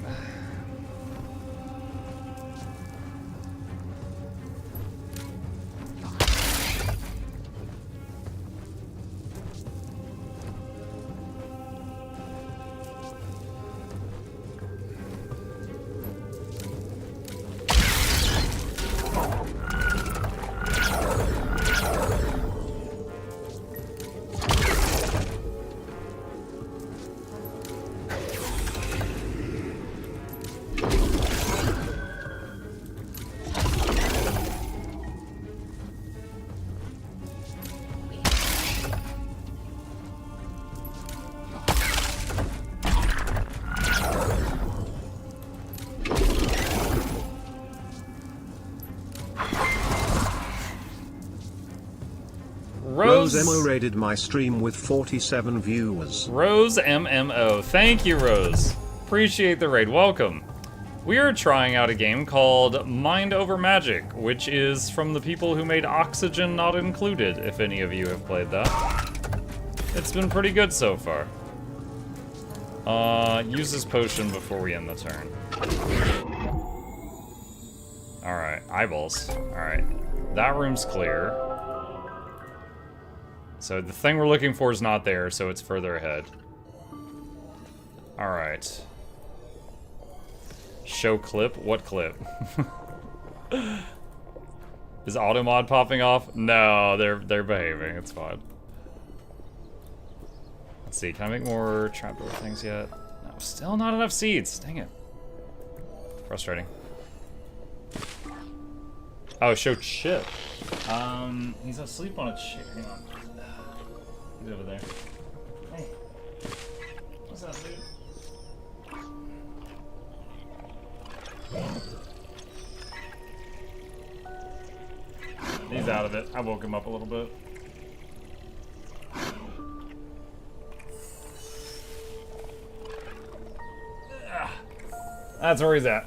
Rose MMO raided my stream with 47 viewers. Rose MMO. Thank you, Rose. Appreciate the raid. Welcome. We are trying out a game called Mind Over Magic, which is from the people who made Oxygen Not Included, if any of you have played that. It's been pretty good so far. Use this potion before we end the turn. Alright, eyeballs. Alright, that room's clear. So the thing we're looking for is not there, so it's further ahead. Alright. Show clip? What clip? Is automod popping off? No, they're behaving, it's fine. Let's see, can I make more trapdoor things yet? No, still not enough seeds, dang it. Frustrating. Oh, show Chip. He's asleep on a chair, hang on. He's over there. Hey. What's up, dude? He's out of it. I woke him up a little bit. That's where he's at.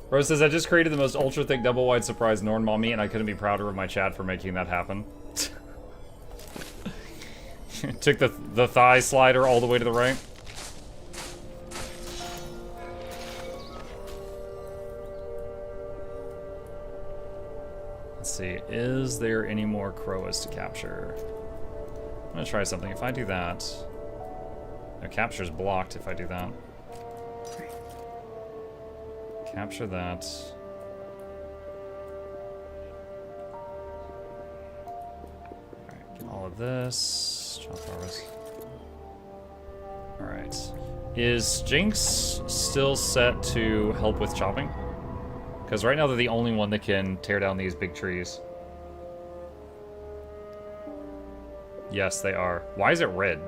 Rose says, I just created the most ultra-thick double-wide surprise Norn mommy, and I couldn't be prouder of my chat for making that happen. Took the thigh slider all the way to the right. Let's see, is there any more Croas to capture? I'm gonna try something. If I do that... No, capture's blocked if I do that. Capture that. Alright, get all of this. Chop harvest. Alright. Is Jinx still set to help with chopping? Because right now they're the only one that can tear down these big trees. Yes, they are. Why is it red?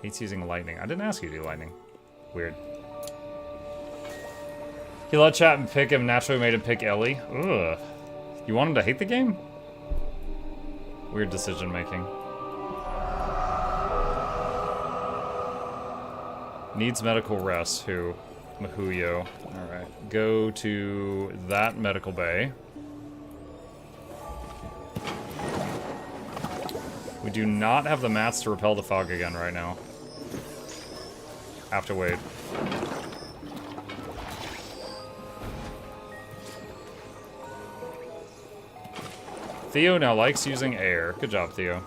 Hates using lightning. I didn't ask you to do lightning. Weird. He let chat and pick him, naturally made him pick Ellie. Ugh. You want him to hate the game? Weird decision making. Needs medical rest, who? Mahuyo. Alright. Go to that medical bay. We do not have the mats to repel the fog again right now. Have to wait. Theo now likes using air. Good job, Theo.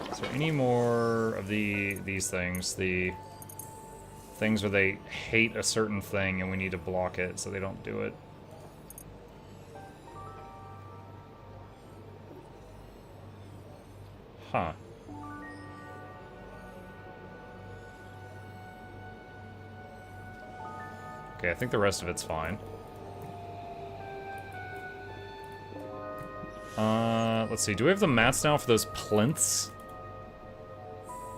Is there We need more of these things. The things where they hate a certain thing and we need to block it so they don't do it. Huh. Okay, I think the rest of it's fine. Let's see. Do we have the mats now for those plinths?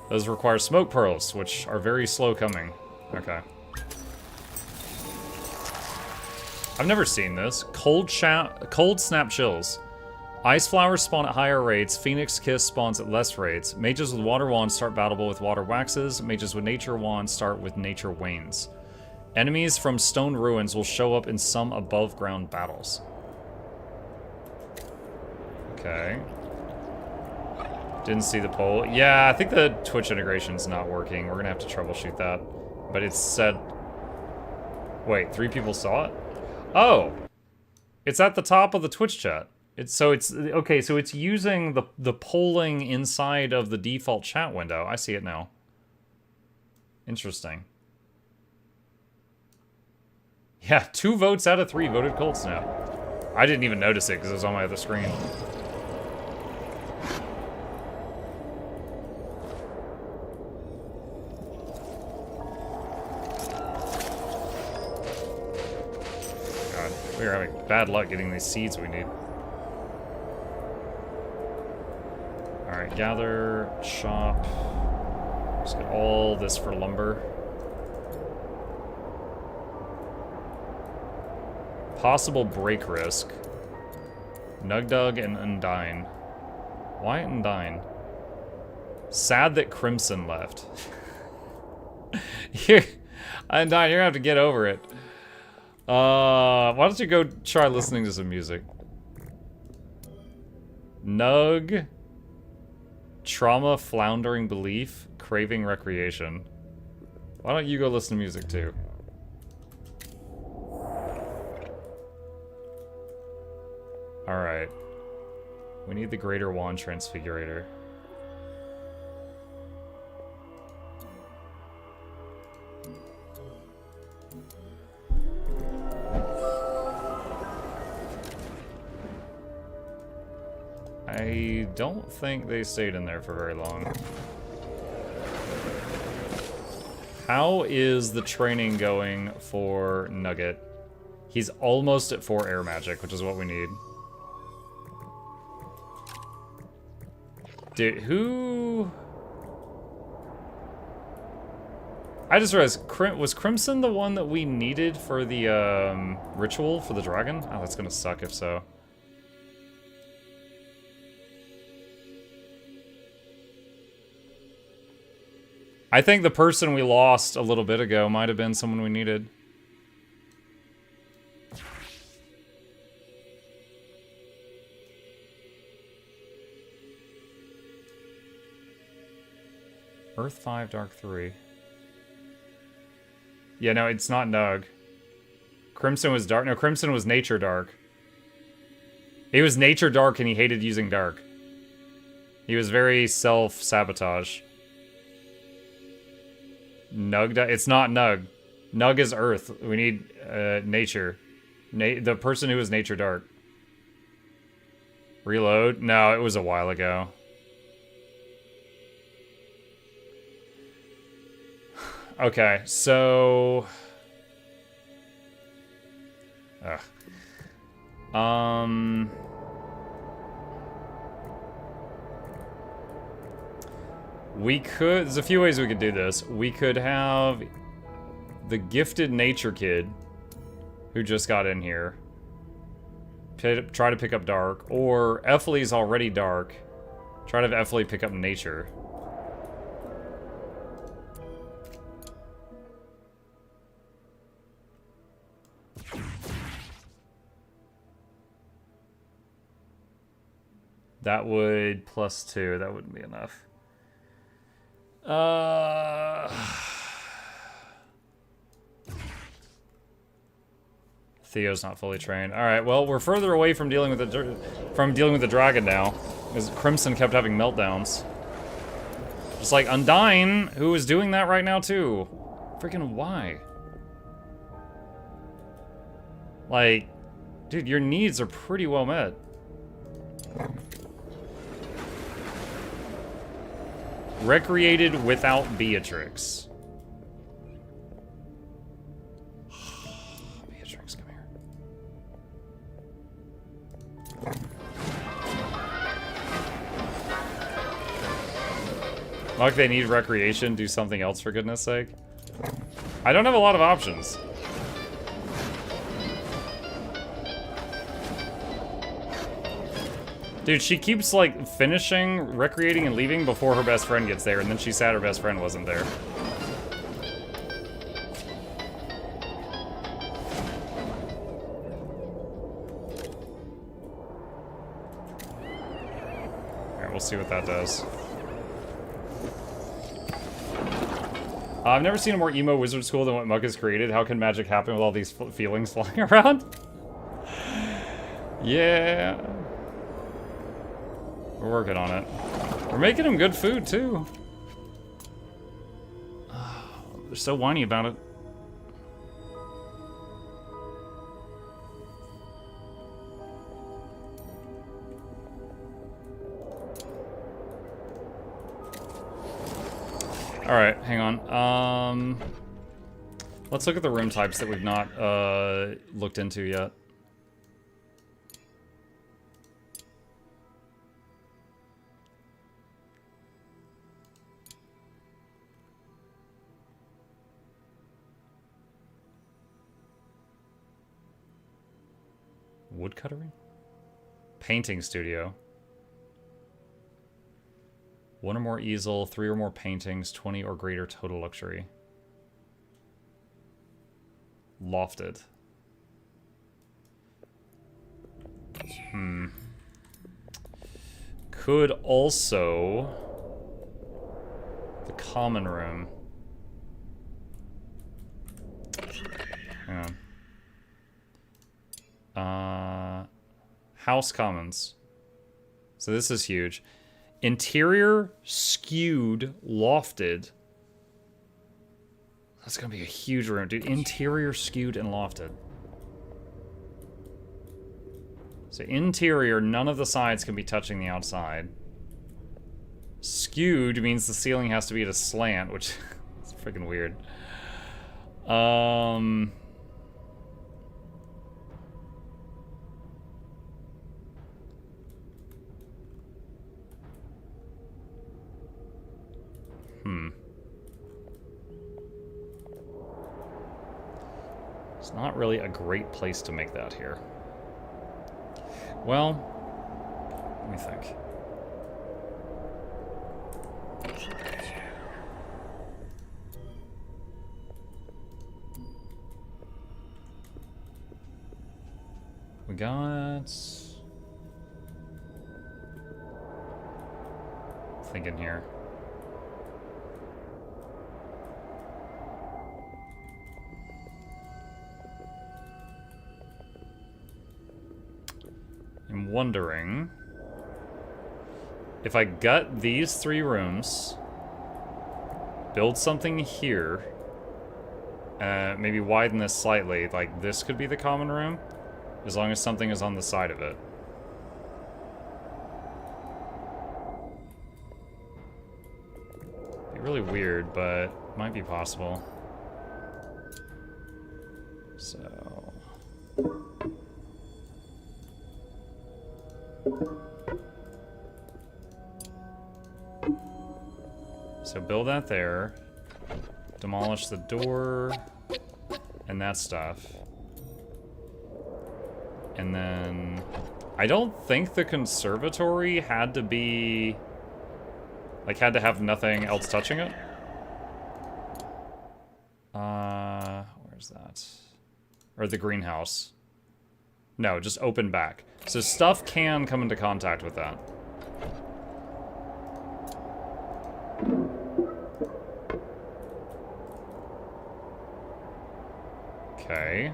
Those require smoke pearls, which are very slow coming. Okay. I've never seen this. Cold snap chills. Ice flowers spawn at higher rates. Phoenix kiss spawns at less rates. Mages with water wands start battleable with water waxes. Mages with nature wands start with nature wanes. Enemies from stone ruins will show up in some above ground battles. Okay. Didn't see the poll. Yeah, I think the Twitch integration's not working. We're gonna have to troubleshoot that. But it said... Wait, 3 people saw it? Oh! It's at the top of the Twitch chat. Okay, so it's using the polling inside of the default chat window. I see it now. Interesting. Yeah, 2 votes out of 3 voted Cold Snap. I didn't even notice it because it was on my other screen. God, we're having bad luck getting these seeds we need. Alright, gather, shop. Just get all this for lumber. Possible break risk. Nugdug and Undine. Why Undine? Sad that Crimson left. Undine, you're gonna have to get over it. Why don't you go try listening to some music? Nug. Trauma, floundering belief, craving recreation. Why don't you go listen to music too? Alright. We need the Greater Wand Transfigurator. I don't think they stayed in there for very long. How is the training going for Nugget? He's almost at 4 air magic, which is what we need. Dude, who... I just realized, was Crimson the one that we needed for the ritual for the dragon? Oh, that's gonna suck if so. I think the person we lost a little bit ago might have been someone we needed. Earth 5, Dark 3. Yeah, no, it's not Nug. Crimson was dark. No, Crimson was Nature Dark. He was Nature Dark and he hated using Dark. He was very self-sabotage. Nug, it's not Nug. Nug is Earth. We need Nature. The person who was Nature Dark. Reload? No, it was a while ago. Okay, so... We could... There's a few ways we could do this. We could have the gifted nature kid who just got in here try to pick up Dark, or Ephley's already Dark. Try to have Ephley pick up Nature. That would +2. That wouldn't be enough. Theo's not fully trained. All right. Well, we're further away from dealing with the dragon now, because Crimson kept having meltdowns. Just like Undyne, who is doing that right now too. Freaking why? Like, dude, your needs are pretty well met. Recreated without Beatrix. Beatrix, come here. Like they need recreation, do something else for goodness sake. I don't have a lot of options. Dude, she keeps like finishing, recreating, and leaving before her best friend gets there, and then she's sad her best friend wasn't there. Alright, we'll see what that does. I've never seen a more emo wizard school than what Muk has created. How can magic happen with all these feelings flying around? Yeah. We're working on it. We're making them good food, too. They're so whiny about it. Alright, hang on. Let's look at the room types that we've not looked into yet. Woodcuttery? Painting studio. 1 or more easel, 3 or more paintings, 20 or greater total luxury. Lofted. Could also... the common room. Hang on. House Commons. So this is huge. Interior, skewed, lofted. That's gonna be a huge room, dude. Interior, skewed, and lofted. So interior, none of the sides can be touching the outside. Skewed means the ceiling has to be at a slant, which is freaking weird. It's not really a great place to make that here. Well, let me think. We got... thinking here. I'm wondering if I gut these 3 rooms, build something here, maybe widen this slightly, like this could be the common room, as long as something is on the side of it. Be really weird, but might be possible. So... so build that there, demolish the door, and that stuff. And then, I don't think the conservatory had to be, like, had to have nothing else touching it. Where's that? Or the greenhouse. No, just open back. So stuff can come into contact with that. Okay.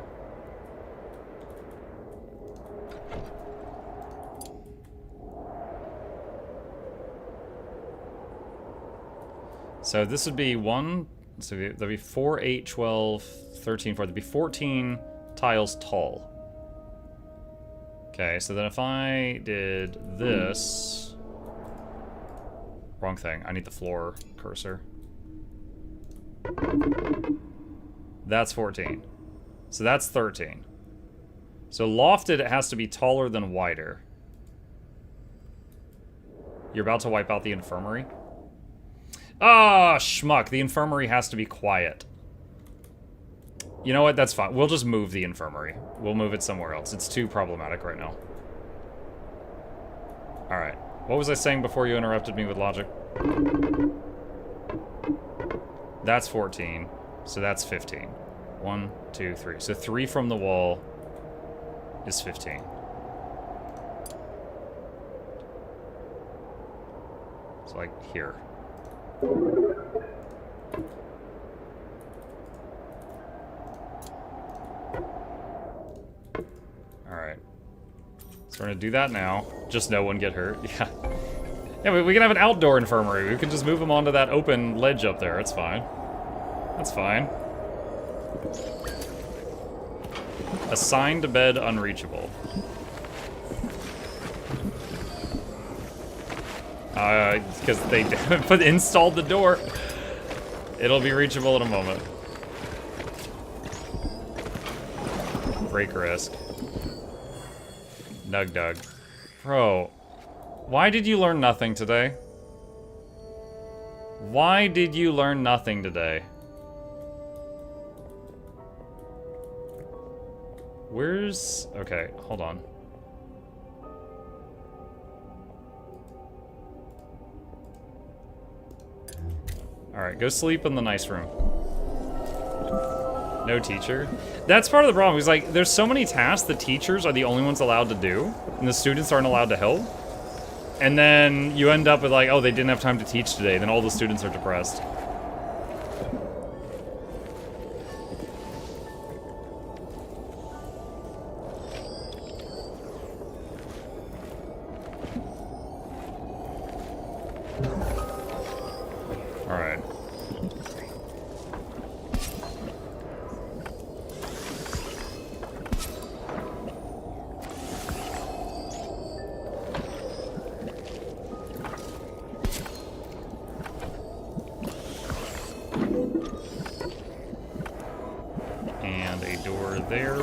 So this would be 1, so that'd be 4, 8, 12, 13, 4. That'd be 14 tiles tall. Okay, so then if I did this... Wrong thing. I need the floor cursor. That's 14. So that's 13. So lofted, it has to be taller than wider. You're about to wipe out the infirmary? Ah, schmuck. The infirmary has to be quiet. You know what? That's fine. We'll just move the infirmary. We'll move it somewhere else. It's too problematic right now. Alright. What was I saying before you interrupted me with logic? That's 14. So that's 15. 1, 2, 3. So 3 from the wall is 15. So like here. Alright. So we're gonna do that now. Just no one get hurt. Yeah. Yeah, we can have an outdoor infirmary. We can just move them onto that open ledge up there. It's fine. That's fine. Assigned bed unreachable. Because they installed the door. It'll be reachable in a moment. Break risk. Nug Dug. Bro, why did you learn nothing today? Why did you learn nothing today? Where's... Okay, hold on. Alright, go sleep in the nice room. No teacher. That's part of the problem. It's like, there's so many tasks the teachers are the only ones allowed to do, and the students aren't allowed to help. And then you end up with like, oh, they didn't have time to teach today, then all the students are depressed. Alright. And a door there.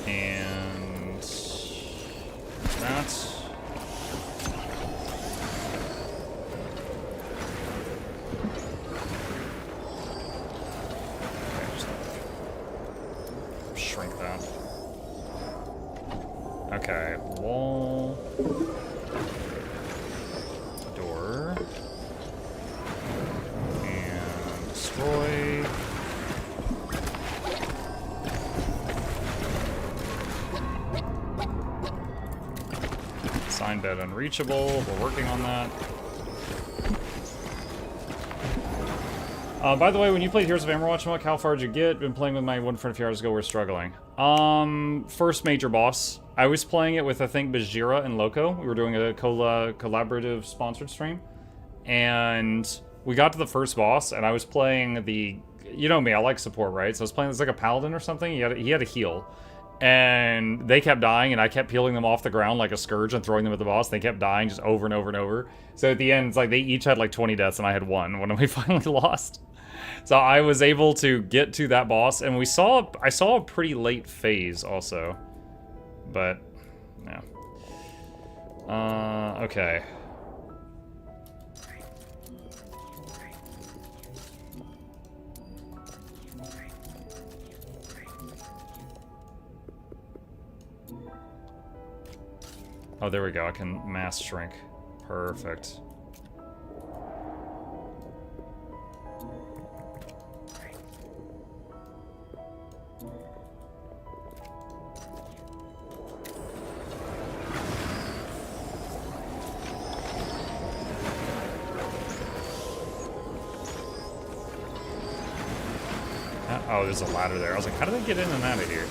And that's shrink that. Okay, wall, door, and destroy. Sign bed unreachable. We're working on that. By the way, when you played Heroes of Hammerwatch, Muck, how far did you get? Been playing with my one friend a few hours ago. We're struggling. First major boss. I was playing it with, I think, Bajira and Loco. We were doing a collaborative sponsored stream. And we got to the first boss, and I was playing the... You know me, I like support, right? So I was playing this like a paladin or something. He had a heal. And they kept dying, and I kept peeling them off the ground like a scourge and throwing them at the boss. They kept dying just over and over and over. So at the end, it's like they each had like 20 deaths, and I had 1 when we finally lost. So I was able to get to that boss, and I saw a pretty late phase also. But, yeah. Okay. Oh, there we go. I can mass shrink. Perfect. Oh, there's a ladder there. I was like, how do they get in and out of here?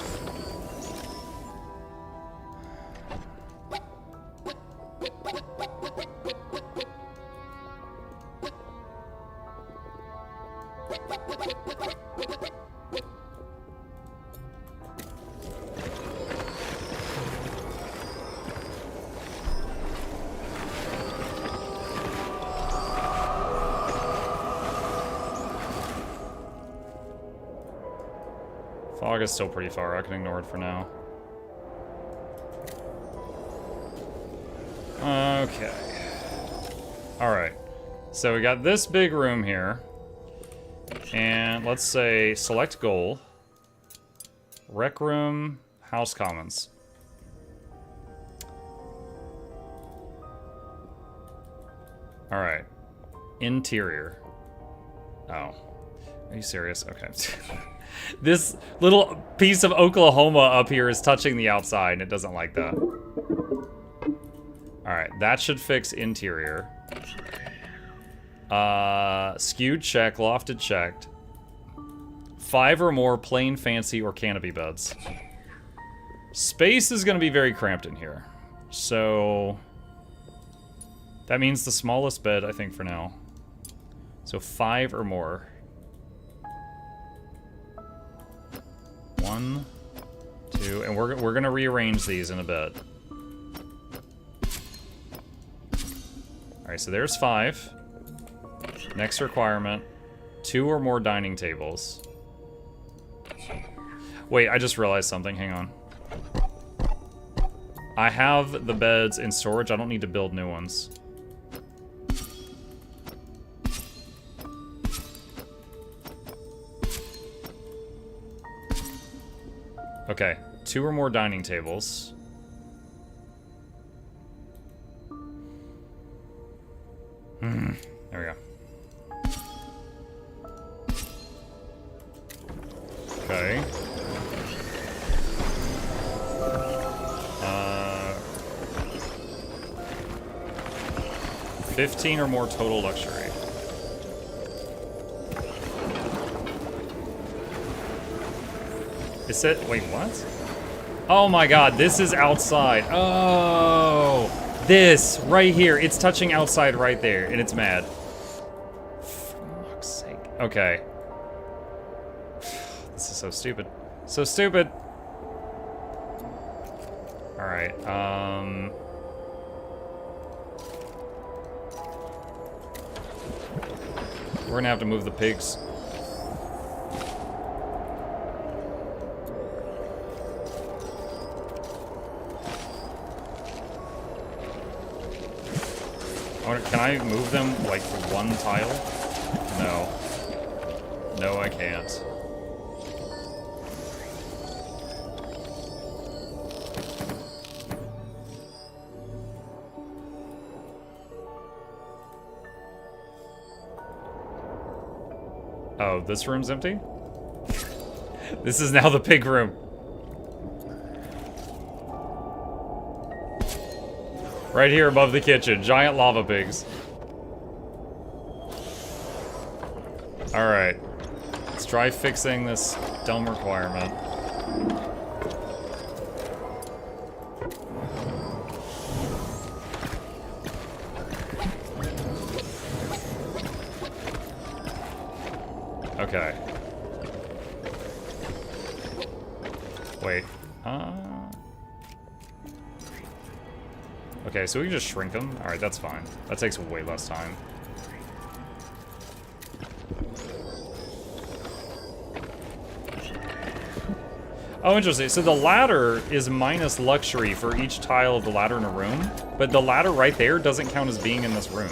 Fog is still pretty far. I can ignore it for now. Okay. Alright. So we got this big room here. And let's say select goal. Rec room, house commons. Alright. Interior. Oh. Are you serious? Okay. This little piece of Oklahoma up here is touching the outside, and it doesn't like that. Alright, that should fix interior. Skewed check, lofted checked. 5 or more plain, fancy, or canopy beds. Space is going to be very cramped in here. So that means the smallest bed, I think, for now. So 5 or more. 1, 2, and we're gonna rearrange these in a bit. Alright, so there's 5. Next requirement, 2 or more dining tables. Wait, I just realized something, hang on. I have the beds in storage, I don't need to build new ones. Okay, 2 or more dining tables. There we go. Okay. 15 or more total luxury. Is it, wait, what? Oh my god, this is outside. Oh, this right here. It's touching outside right there, and it's mad. For fuck's sake. Okay. This is so stupid. So stupid. Alright, we're gonna have to move the pigs. Can I move them, like, one tile? No. No, I can't. Oh, this room's empty? This is now the pig room. Right here above the kitchen, giant lava pigs. Alright. Let's try fixing this dumb requirement. Okay. Wait. Okay, so we can just shrink them. Alright, that's fine. That takes way less time. Oh, interesting. So the ladder is minus luxury for each tile of the ladder in a room, but the ladder right there doesn't count as being in this room.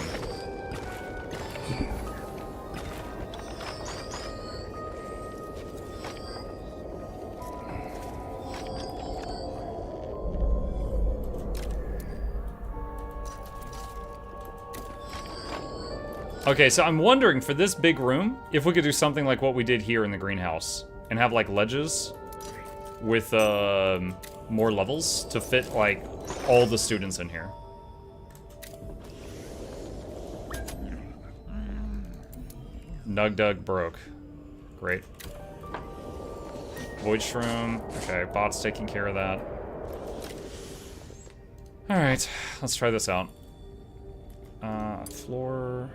Okay, so I'm wondering, for this big room, if we could do something like what we did here in the greenhouse, and have, like, ledges with, more levels to fit, like, all the students in here. Nug Dug broke. Great. Void Shroom. Okay, bot's taking care of that. Alright, let's try this out. Floor...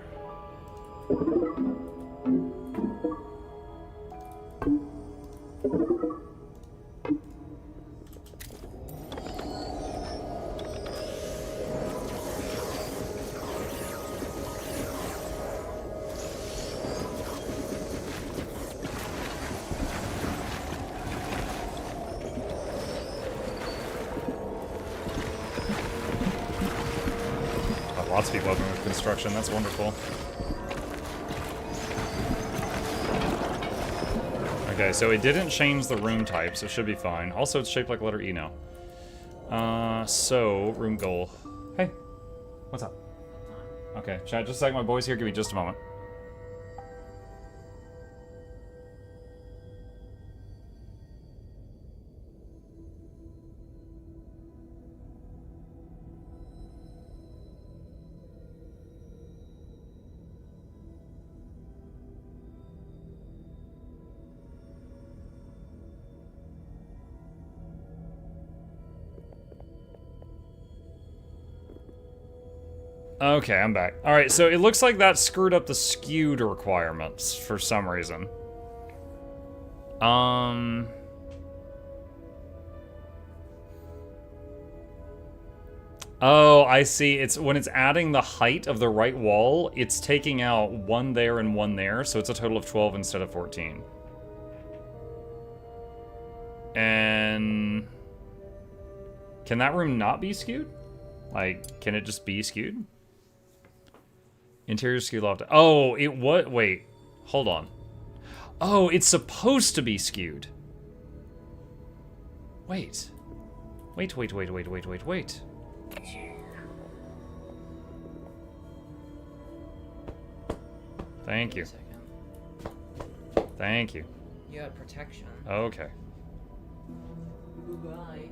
Lots of people helping with construction, that's wonderful. Okay, so it didn't change the room type, so it should be fine. Also, it's shaped like letter E now. So, room goal. Hey, what's up? Okay, chat, just a second, my boy's here, give me just a moment. Okay, I'm back. Alright, so it looks like that screwed up the skewed requirements for some reason. Oh, I see. It's when it's adding the height of the right wall, it's taking out one there and one there, so it's a total of 12 instead of 14. And... can that room not be skewed? Like, can it just be skewed? Interior skew loft. Oh, it what? Wait, hold on. Oh, it's supposed to be skewed. Wait. Wait. Thank you. Thank you. You have protection. Okay. Goodbye.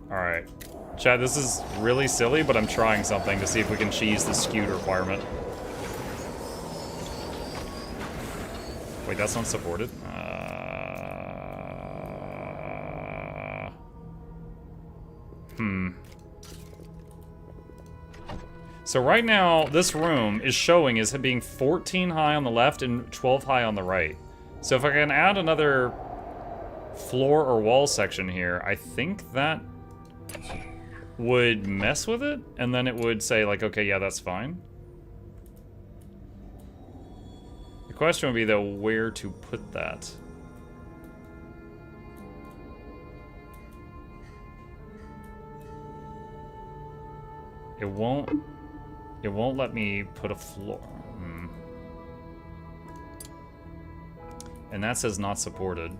Alright. Chad, this is really silly, but I'm trying something to see if we can cheese the skewed requirement. Wait, that's not supported? So right now, this room is showing as being 14 high on the left and 12 high on the right. So if I can add another floor or wall section here, I think that would mess with it, and then it would say, like, okay, yeah, that's fine. The question would be, though, where to put that. It won't let me put a floor. And that says not supported.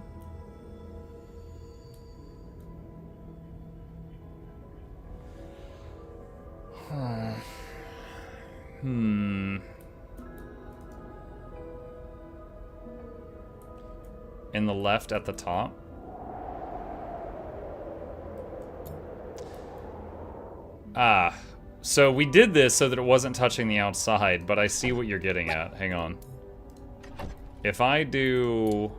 In the left at the top. So we did this so that it wasn't touching the outside, but I see what you're getting at. Hang on. If I do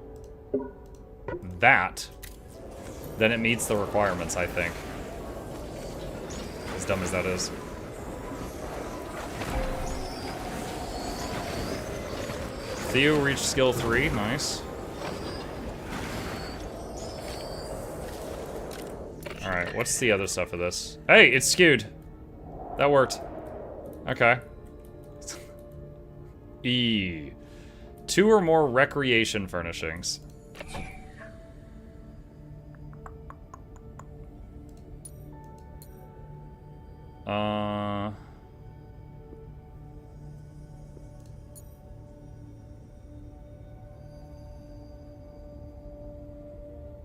that, then it meets the requirements, I think. As dumb as that is. Theo reached skill 3, nice. Alright, what's the other stuff for this? Hey, it's skewed! That worked. Okay. E. 2 or more recreation furnishings.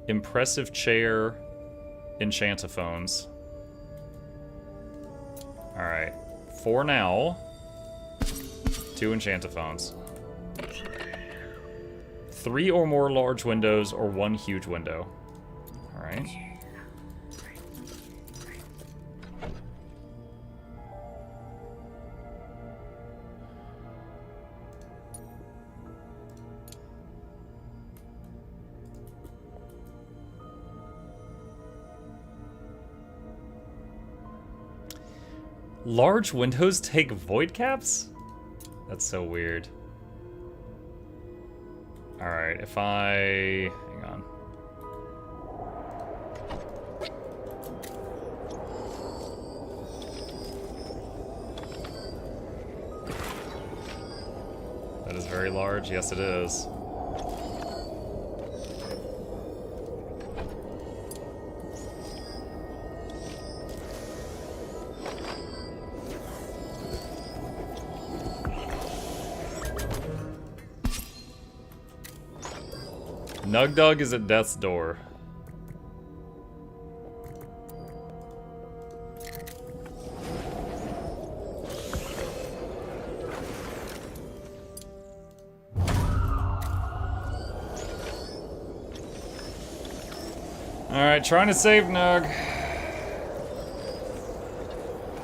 Impressive chair, enchantophones. Alright. For now, 2 enchantophones. 3 or more large windows or 1 huge window. Alright. Large windows take void caps? That's so weird. Alright, if I... hang on. That is very large. Yes, it is. Nug Dog is at death's door. Alright, trying to save Nug.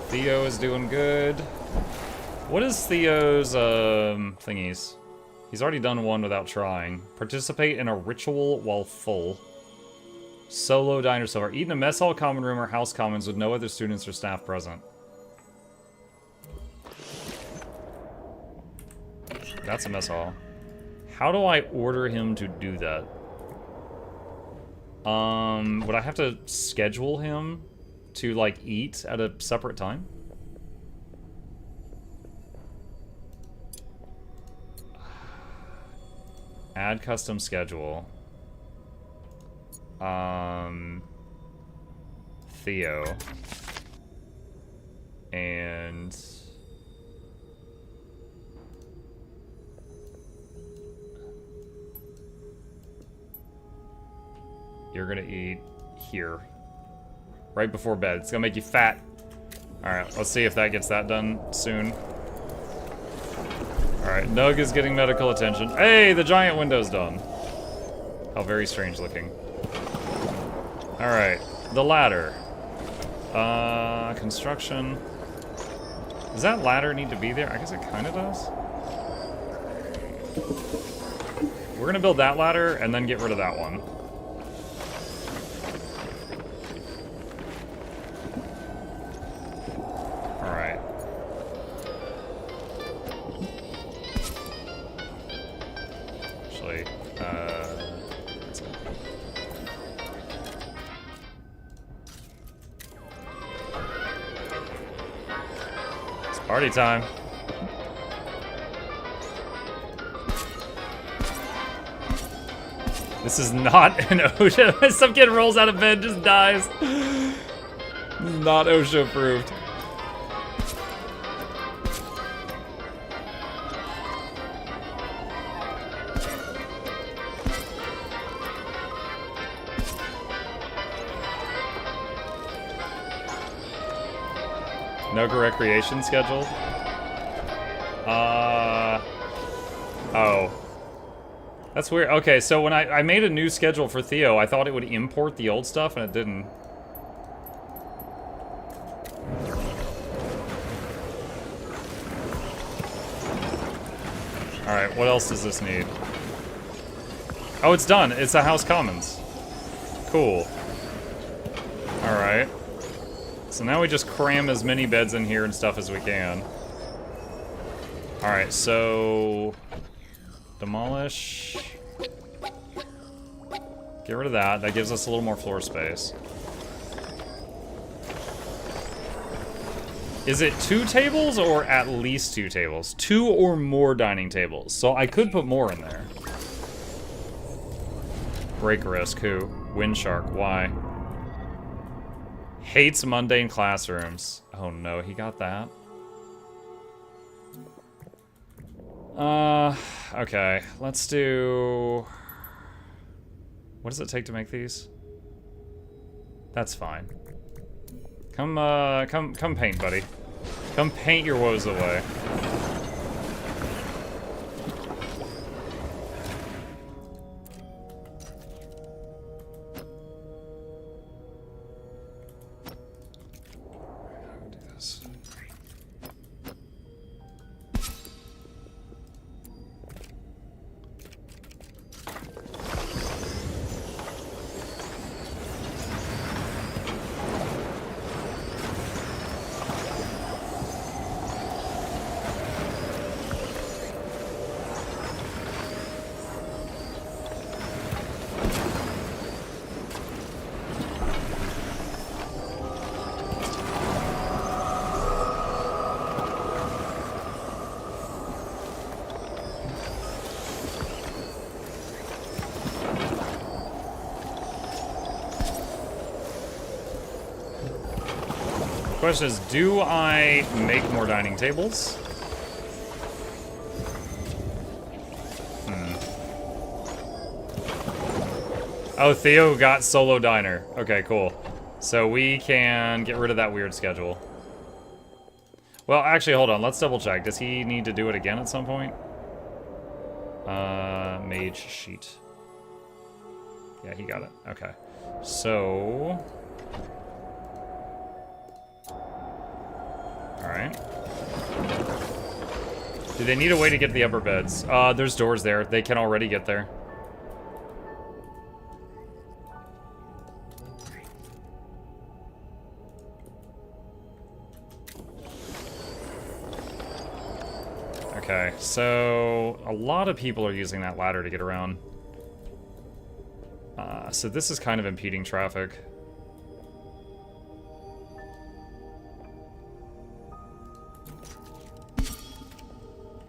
Theo is doing good. What is Theo's thingies? He's already done one without trying. Participate in a ritual while full. Solo diner silver. Eat in a mess hall, common room, or house commons with no other students or staff present. That's a mess hall. How do I order him to do that? Would I have to schedule him to, like, eat at a separate time? Add custom schedule. Theo. And... you're gonna eat here. Right before bed. It's gonna make you fat. Alright, let's see if that gets that done soon. Alright, Nug is getting medical attention. Hey, the giant window's done. How very strange looking. Alright, the ladder. Construction. Does that ladder need to be there? I guess it kinda does. We're gonna build that ladder and then get rid of that one. Alright. Actually, that's it. It's party time. This is not an OSHA. Some kid rolls out of bed, just dies. This is not OSHA approved. No recreation scheduled? Oh. That's weird. Okay, so when I made a new schedule for Theo, I thought it would import the old stuff, and it didn't. Alright, what else does this need? Oh, it's done. It's a House Commons. Cool. Alright. So now we just cram as many beds in here and stuff as we can. Alright, so... demolish. Get rid of that. That gives us a little more floor space. Is it 2 tables or at least 2 tables? 2 or more dining tables. So I could put more in there. Break risk, who? Windshark, why? Hates mundane classrooms. Oh no, he got that. Okay, let's do... what does it take to make these? That's fine. Come paint, buddy. Come paint your woes away. Question is, do I make more dining tables? Oh, Theo got solo diner. Okay, cool. So we can get rid of that weird schedule. Well, actually, hold on. Let's double check. Does he need to do it again at some point? Mage sheet. Yeah, he got it. Okay. So... Alright. Do they need a way to get to the upper beds? There's doors there. They can already get there. Okay, so a lot of people are using that ladder to get around. So this is kind of impeding traffic.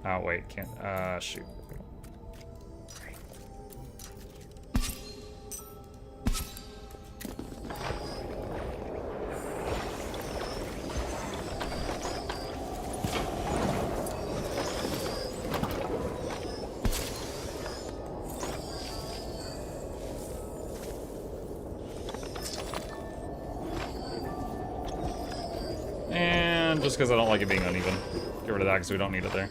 Oh, wait, can't, shoot. And just because I don't like it being uneven. Get rid of that because we don't need it there.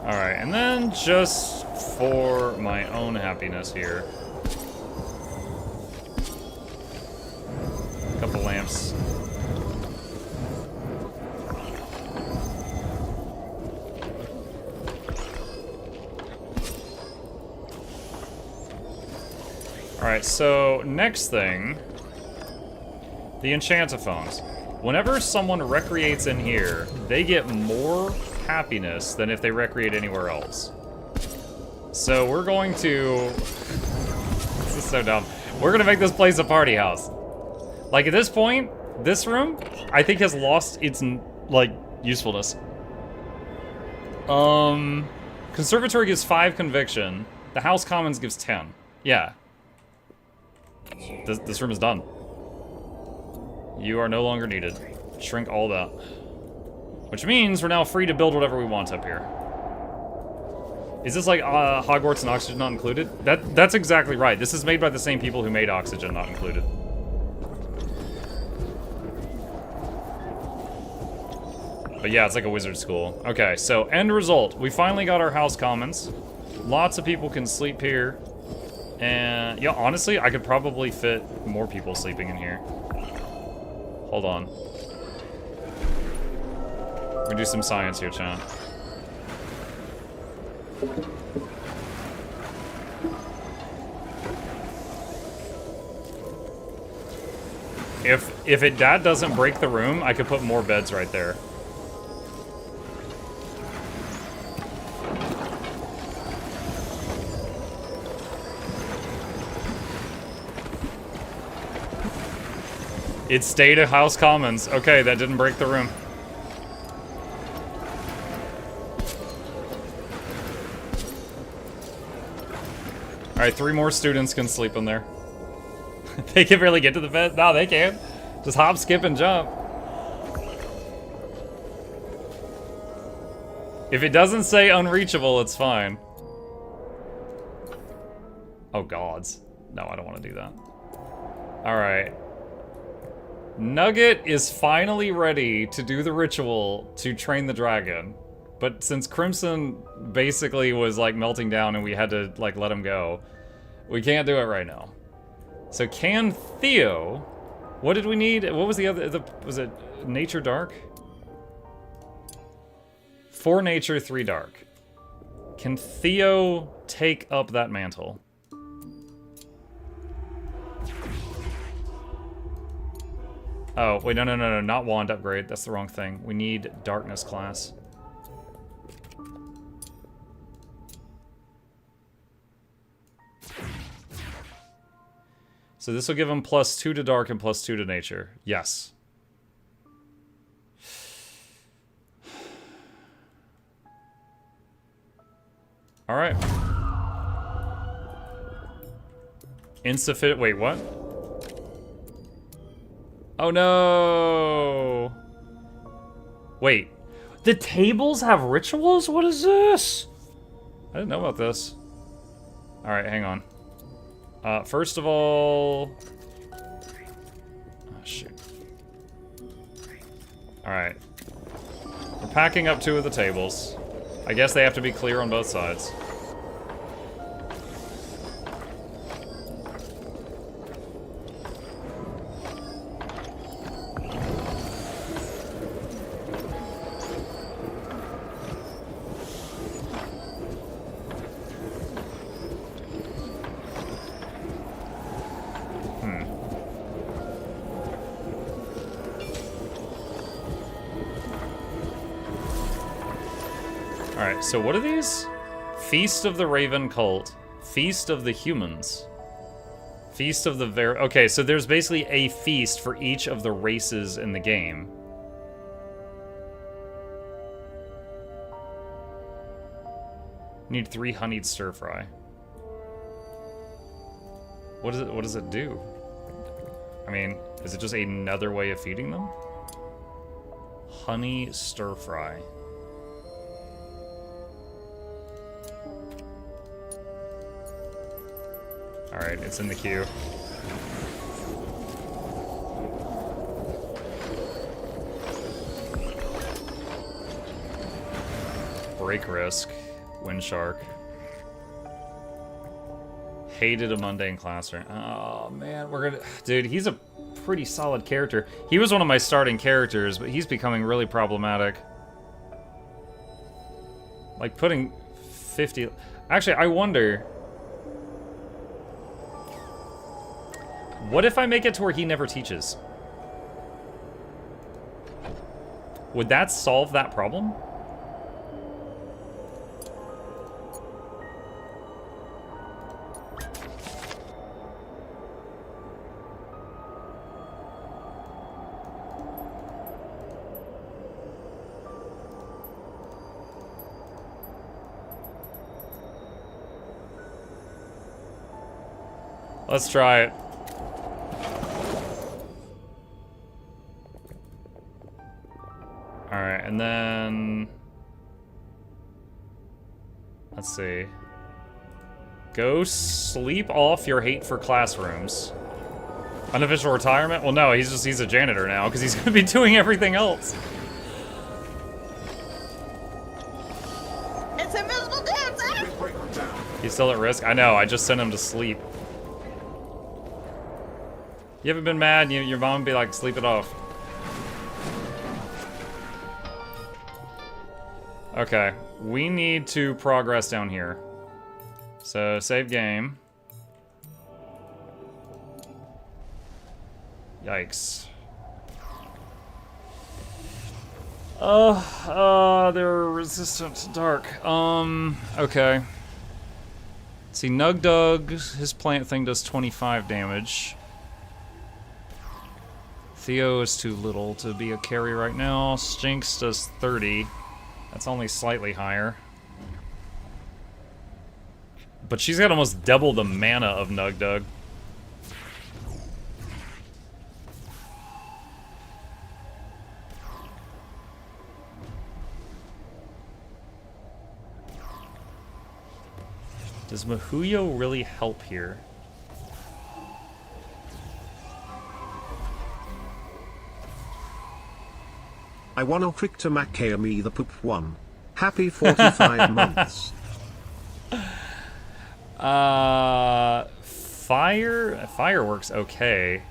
Alright, and then just for my own happiness here. A couple lamps. Alright, so next thing, the Enchantophones. Whenever someone recreates in here, they get more happiness than if they recreate anywhere else. So we're going to... This is so dumb. We're gonna make this place a party house. Like, at this point, this room, I think has lost its, like, usefulness. Conservatory gives 5 conviction. The House Commons gives 10. Yeah. This room is done. You are no longer needed. Shrink all that. Which means we're now free to build whatever we want up here. Is this like Hogwarts and Oxygen Not Included? That's exactly right. This is made by the same people who made Oxygen Not Included. But yeah, it's like a wizard school. Okay, so end result. We finally got our House Commons. Lots of people can sleep here. And, yeah, honestly, I could probably fit more people sleeping in here. Hold on. We're gonna do some science here, chat. If that doesn't break the room, I could put more beds right there. It stayed at House Commons. Okay, that didn't break the room. Alright, 3 more students can sleep in there. They can barely get to the bed? No, they can't. Just hop, skip, and jump. If it doesn't say unreachable, it's fine. Oh, gods. No, I don't want to do that. Alright. Nugget is finally ready to do the ritual to train the dragon. But since Crimson basically was like melting down and we had to like let him go, we can't do it right now. So can Theo, what did we need? What was the other, was it Nature Dark? 4 Nature, 3 Dark. Can Theo take up that mantle? Oh, wait, no, not wand upgrade. That's the wrong thing. We need darkness class. So this will give him +2 to dark and +2 to nature. Yes. All right. Insufficient. Wait, what? Oh no! Wait, the tables have rituals? What is this? I didn't know about this. All right, hang on. First of all, oh shoot. All right, we're packing up 2 of the tables. I guess they have to be clear on both sides. Alright, so what are these? Feast of the Raven Cult. Feast of the Humans. Feast of the okay, so there's basically a feast for each of the races in the game. Need 3 honeyed stir fry. What does it do? I mean, is it just another way of feeding them? Honey stir fry. Alright, it's in the queue. Break risk. Wind shark. Hated a mundane classroom. Oh man, we're gonna... Dude, he's a pretty solid character. He was one of my starting characters, but he's becoming really problematic. Like putting 50... Actually, I wonder... What if I make it to where he never teaches? Would that solve that problem? Let's try it. Alright, and then... Let's see. Go sleep off your hate for classrooms. Unofficial retirement? Well, no, he's a janitor now, because he's going to be doing everything else. It's invisible dance! He's still at risk? I know, I just sent him to sleep. You ever been mad? Your mom would be like, sleep it off. Okay, we need to progress down here. So, save game. Yikes. They're resistant to dark. Okay. See, Nug Dug, his plant thing does 25 damage. Theo is too little to be a carry right now. Stinks does 30. That's only slightly higher. But she's got almost double the mana of Nug Dug. Does Mahuyo really help here? I wanna trick to Makayami the poop one. Happy 45 months. Fireworks okay.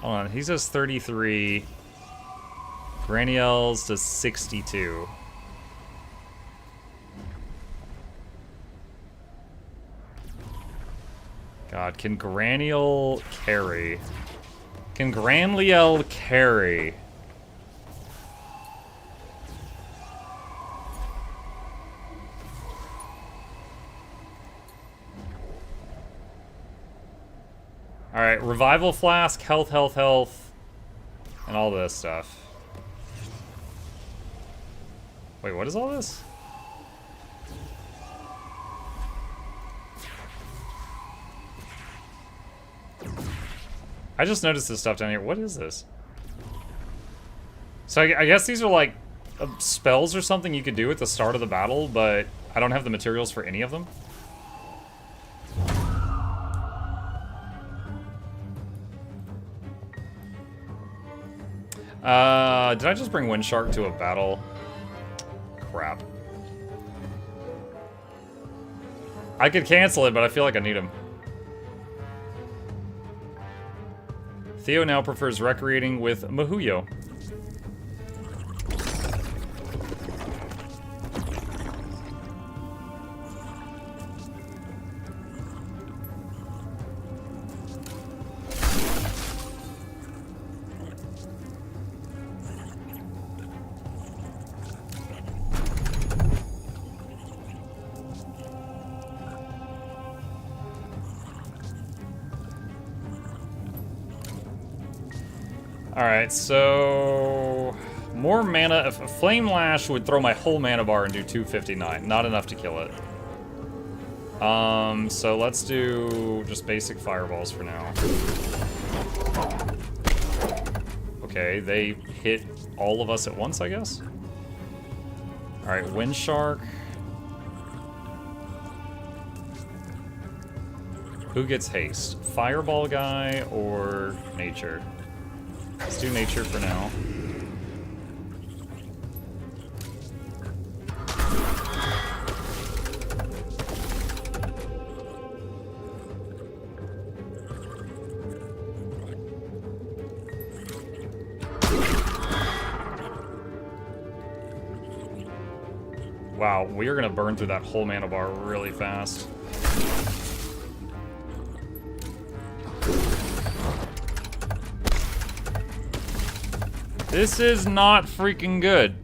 Hold on, he says 33. Graniel's does 62. God, can Graniel carry? Can Granliel carry? Alright, Revival Flask, health, health, health, and all this stuff. Wait, what is all this? I just noticed this stuff down here. What is this? So I guess these are like spells or something you could do at the start of the battle, but I don't have the materials for any of them. Did I just bring Windshark to a battle? Crap. I could cancel it, but I feel like I need him. Theo now prefers recreating with Mahuyo. Alright, so... more mana... A Flame Lash would throw my whole mana bar and do 259. Not enough to kill it. So let's do just basic fireballs for now. Okay, they hit all of us at once, I guess? Alright, Windshark. Who gets haste? Fireball guy or nature? Let's do nature for now. Wow, we are gonna burn through that whole mana bar really fast. This is not freaking good.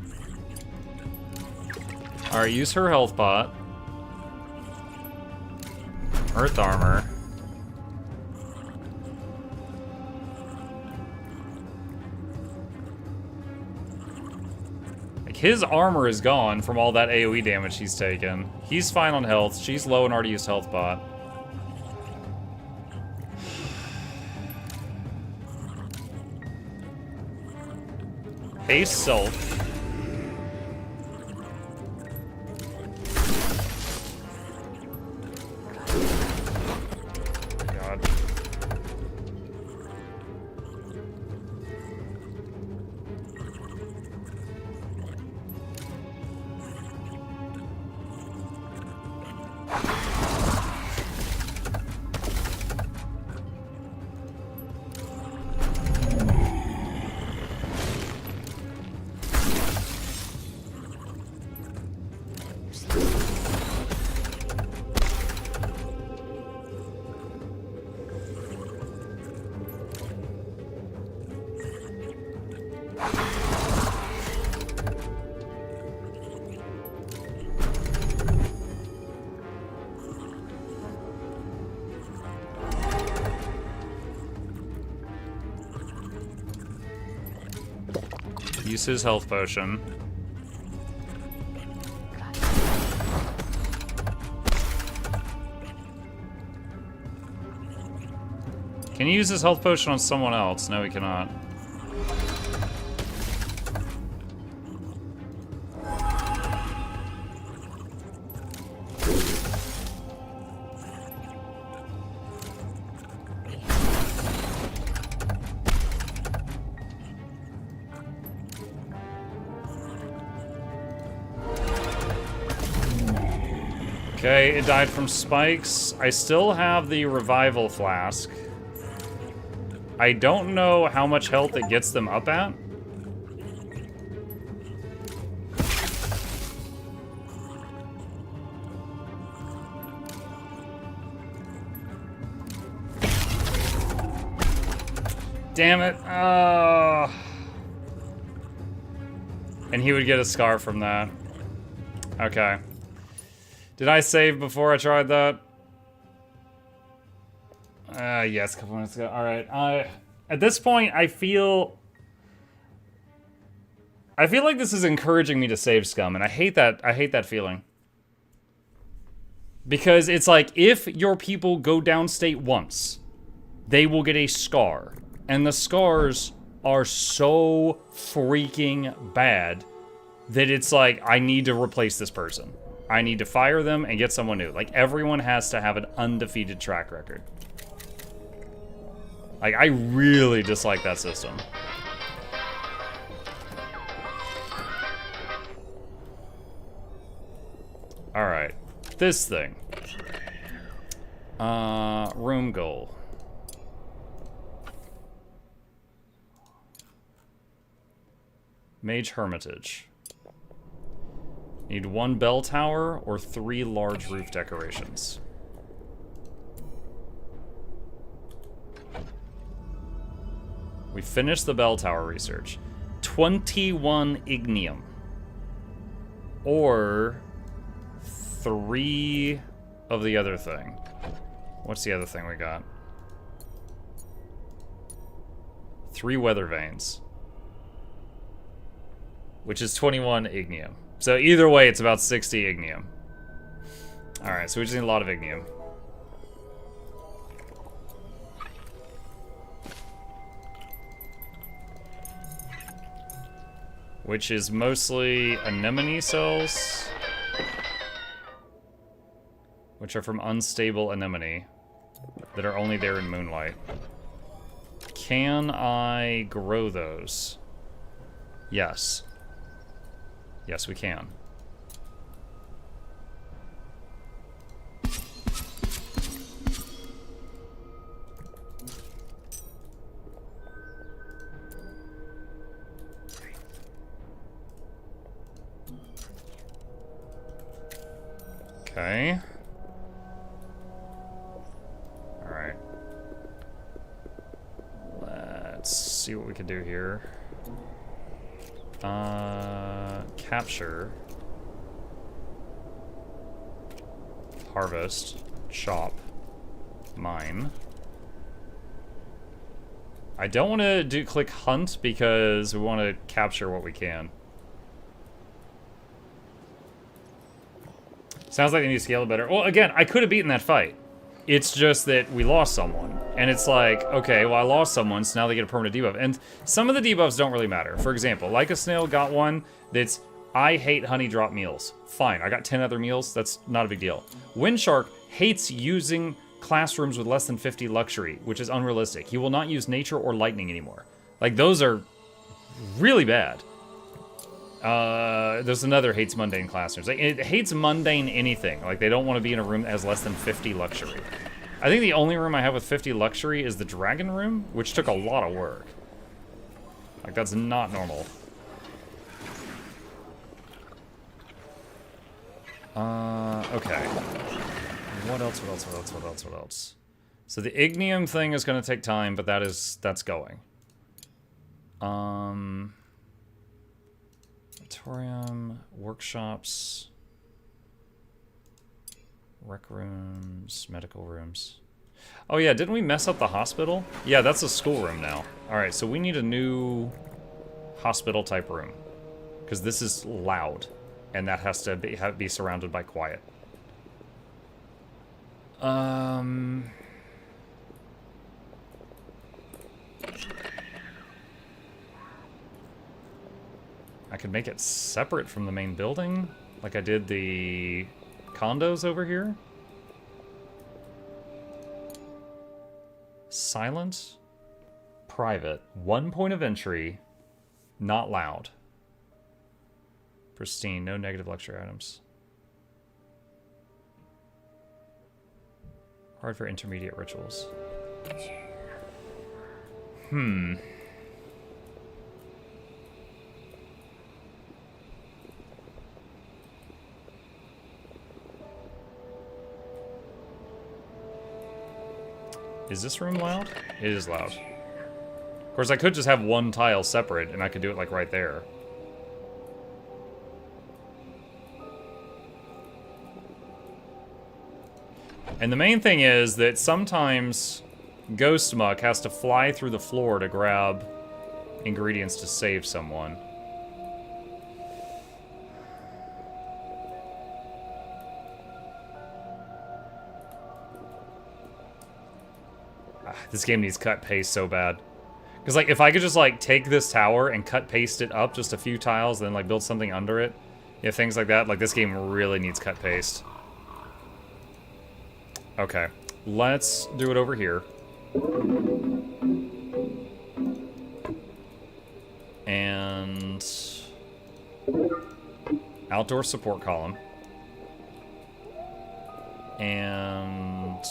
Alright, use her health pot. Earth armor. Like, his armor is gone from all that AoE damage he's taken. He's fine on health. She's low and already used health pot. Haste self. God. Use his health potion. Can he use his health potion on someone else? No, he cannot. Okay, it died from spikes. I still have the revival flask. I don't know how much health it gets them up at. Damn it. And he would get a scar from that. Okay. Did I save before I tried that? Yes, a couple minutes ago. Alright, at this point, I feel like this is encouraging me to save scum, and I hate that feeling. Because it's like, if your people go downstate once, they will get a scar. And the scars are so freaking bad that it's like, I need to replace this person. I need to fire them and get someone new. Like, everyone has to have an undefeated track record. Like, I really dislike that system. Alright. This thing. Room goal. Mage Hermitage. Need 1 bell tower or 3 large roof decorations. We finished the bell tower research. 21 ignium. Or 3 of the other thing. What's the other thing we got? 3 weather vanes. Which is 21 ignium. So either way, it's about 60 ignium. Alright, so we just need a lot of ignium. Which is mostly anemone cells. Which are from unstable anemone. That are only there in moonlight. Can I grow those? Yes. Yes, we can. Okay. All right. Let's see what we can do here. Capture. Harvest. Chop. Mine. I don't want to click hunt because we want to capture what we can. Sounds like they need to scale it better. Well, again, I could have beaten that fight. It's just that we lost someone. And it's like, okay, well, I lost someone, so now they get a permanent debuff. And some of the debuffs don't really matter. For example, Like a Snail got one that's, I hate honey drop meals. Fine, I got 10 other meals. That's not a big deal. Windshark hates using classrooms with less than 50 luxury, which is unrealistic. He will not use nature or lightning anymore. Like, those are really bad. There's another hates mundane classrooms. Like, it hates mundane anything. Like, they don't want to be in a room that has less than 50 luxury. I think the only room I have with 50 luxury is the dragon room, which took a lot of work. Like, that's not normal. Okay. What else? So the ignium thing is going to take time, but that's going. Auditorium, workshops, rec rooms, medical rooms. Oh yeah, didn't we mess up the hospital? Yeah, that's a schoolroom now. Alright, so we need a new hospital type room. Because this is loud. And that has to be surrounded by quiet. I could make it separate from the main building, like I did the condos over here. Silent, private, 1 point of entry, not loud. Pristine, no negative luxury items. Hard for intermediate rituals. Is this room loud? It is loud. Of course, I could just have one tile separate, and I could do it, like, right there. And the main thing is that sometimes Ghost Muck has to fly through the floor to grab ingredients to save someone. This game needs cut paste so bad. Because, like, if I could just, like, take this tower and cut paste it up just a few tiles, then, like, build something under it, yeah, things like that, like, this game really needs cut paste. Okay, let's do it over here. And outdoor support column. And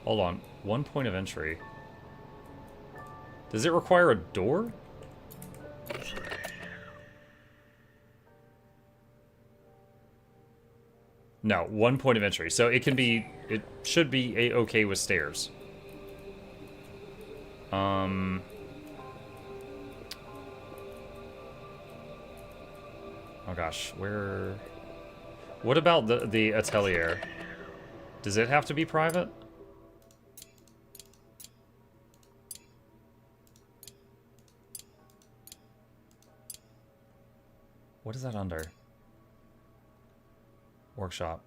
hold on, 1 point of entry. Does it require a door? No, 1 point of entry. So it can be, it should be a-okay with stairs. Oh gosh, where... What about the atelier? Does it have to be private? What is that under? Workshop.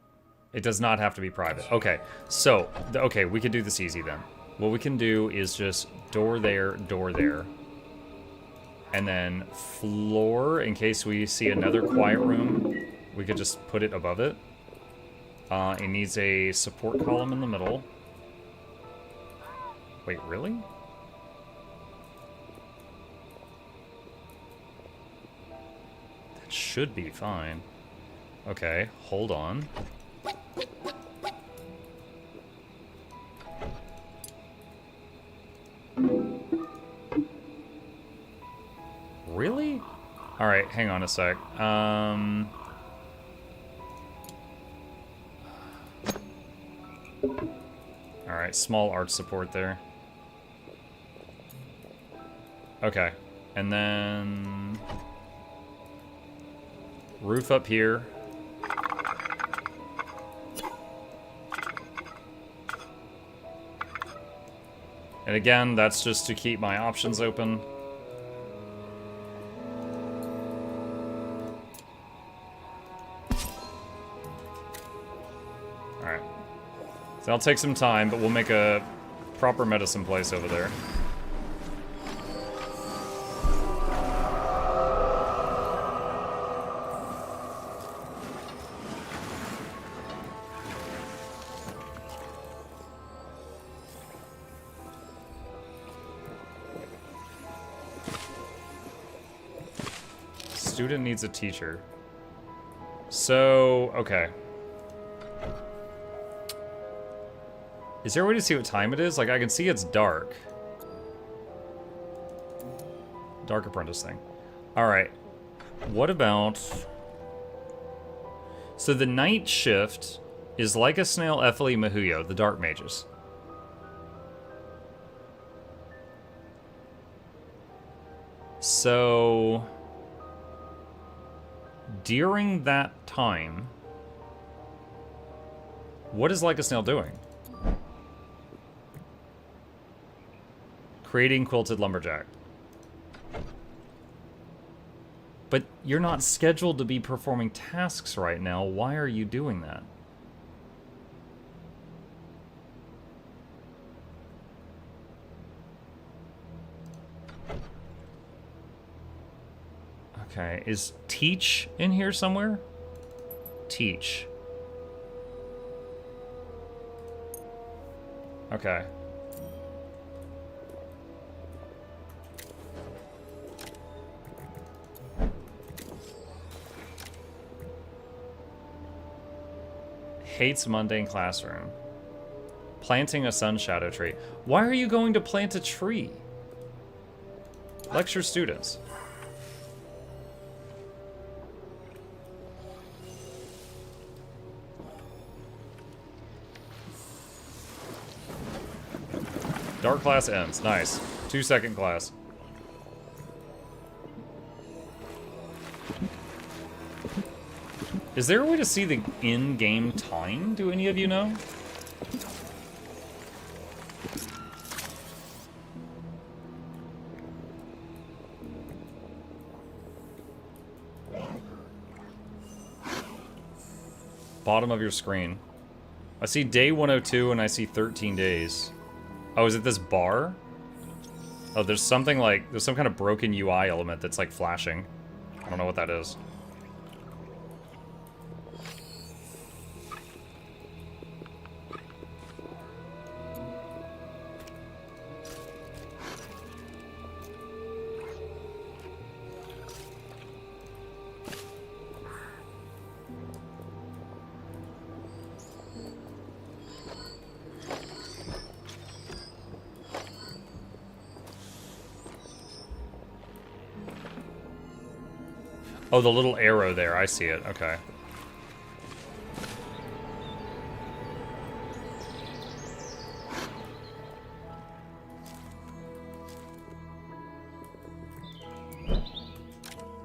It does not have to be private. Okay, so, okay, we can do this easy then. What we can do is just door there, and then floor, in case we see another quiet room, we could just put it above it. It needs a support column in the middle. Wait, really? That should be fine. Okay, hold on. Really? Alright, hang on a sec. Alright, small arch support there. Okay, and then... roof up here. And again, that's just to keep my options open. Alright. So that'll take some time, but we'll make a proper medicine place over there. Student needs a teacher. So, okay. Is there a way to see what time it is? Like, I can see it's dark. Dark apprentice thing. Alright. What about... So the night shift is like a snail, Ethely, Mahuyo, the dark mages. So... during that time, what is Like a Snail doing? Creating Quilted Lumberjack. But you're not scheduled to be performing tasks right now. Why are you doing that? Okay, is teach in here somewhere? Teach. Okay. Hates mundane classroom. Planting a sun shadow tree. Why are you going to plant a tree? Lecture students. Dark class ends. Nice. 2-second class. Is there a way to see the in-game time? Do any of you know? Bottom of your screen. I see day 102 and I see 13 days. Oh, is it this bar? Oh, there's something like, there's some kind of broken UI element that's like flashing. I don't know what that is. Oh, the little arrow there. I see it. Okay.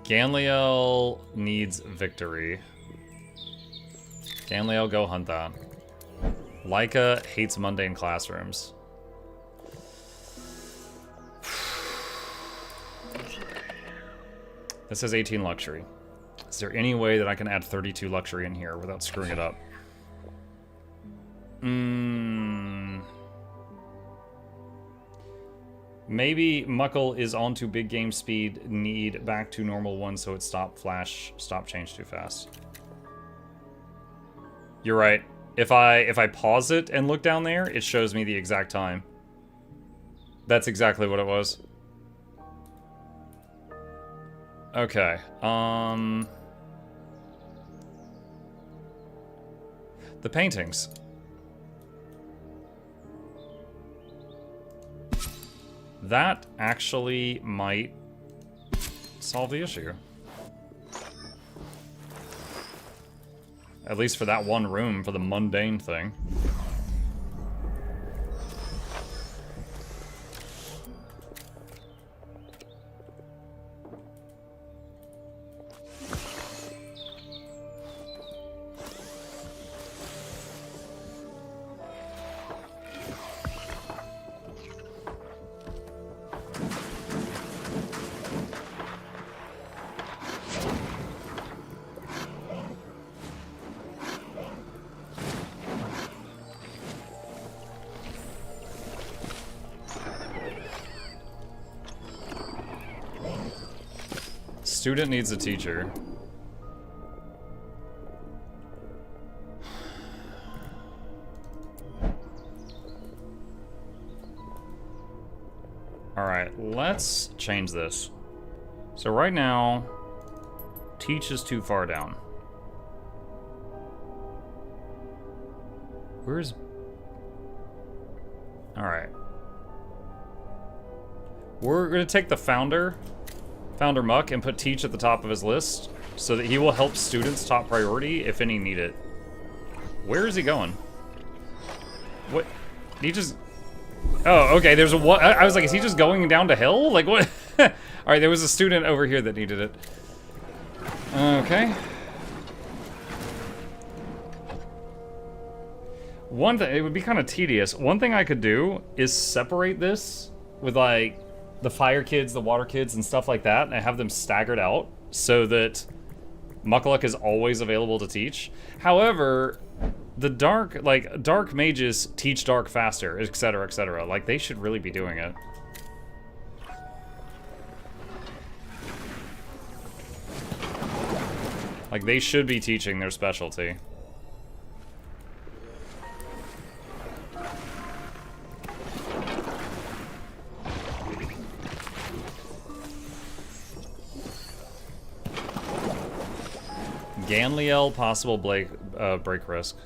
Ganliel needs victory. Ganliel, go hunt that. Leica hates mundane classrooms. This says 18 luxury. Is there any way that I can add 32 luxury in here without screwing it up? Maybe Muckle is onto big game speed, need back to normal one so it stop change too fast. You're right. If I pause it and look down there, it shows me the exact time. That's exactly what it was. Okay, the paintings. That actually might solve the issue. At least for that one room, for the mundane thing. Student needs a teacher. Alright, let's change this. So right now, teach is too far down. Where's... Alright. We're gonna take the Founder Muck, and put teach at the top of his list so that he will help students top priority if any need it. Where is he going? What? He just... Oh, okay, there's a... I was like, is he just going down to hell? Like, what? Alright, there was a student over here that needed it. Okay. One thing, it would be kind of tedious. One thing I could do is separate this with, like, the fire kids, the water kids, and stuff like that, and I have them staggered out so that Mukluk is always available to teach. However, the dark mages teach dark faster, etc., etc. Like, they should really be doing it. Like, they should be teaching their specialty. Ganliel, possible break risk.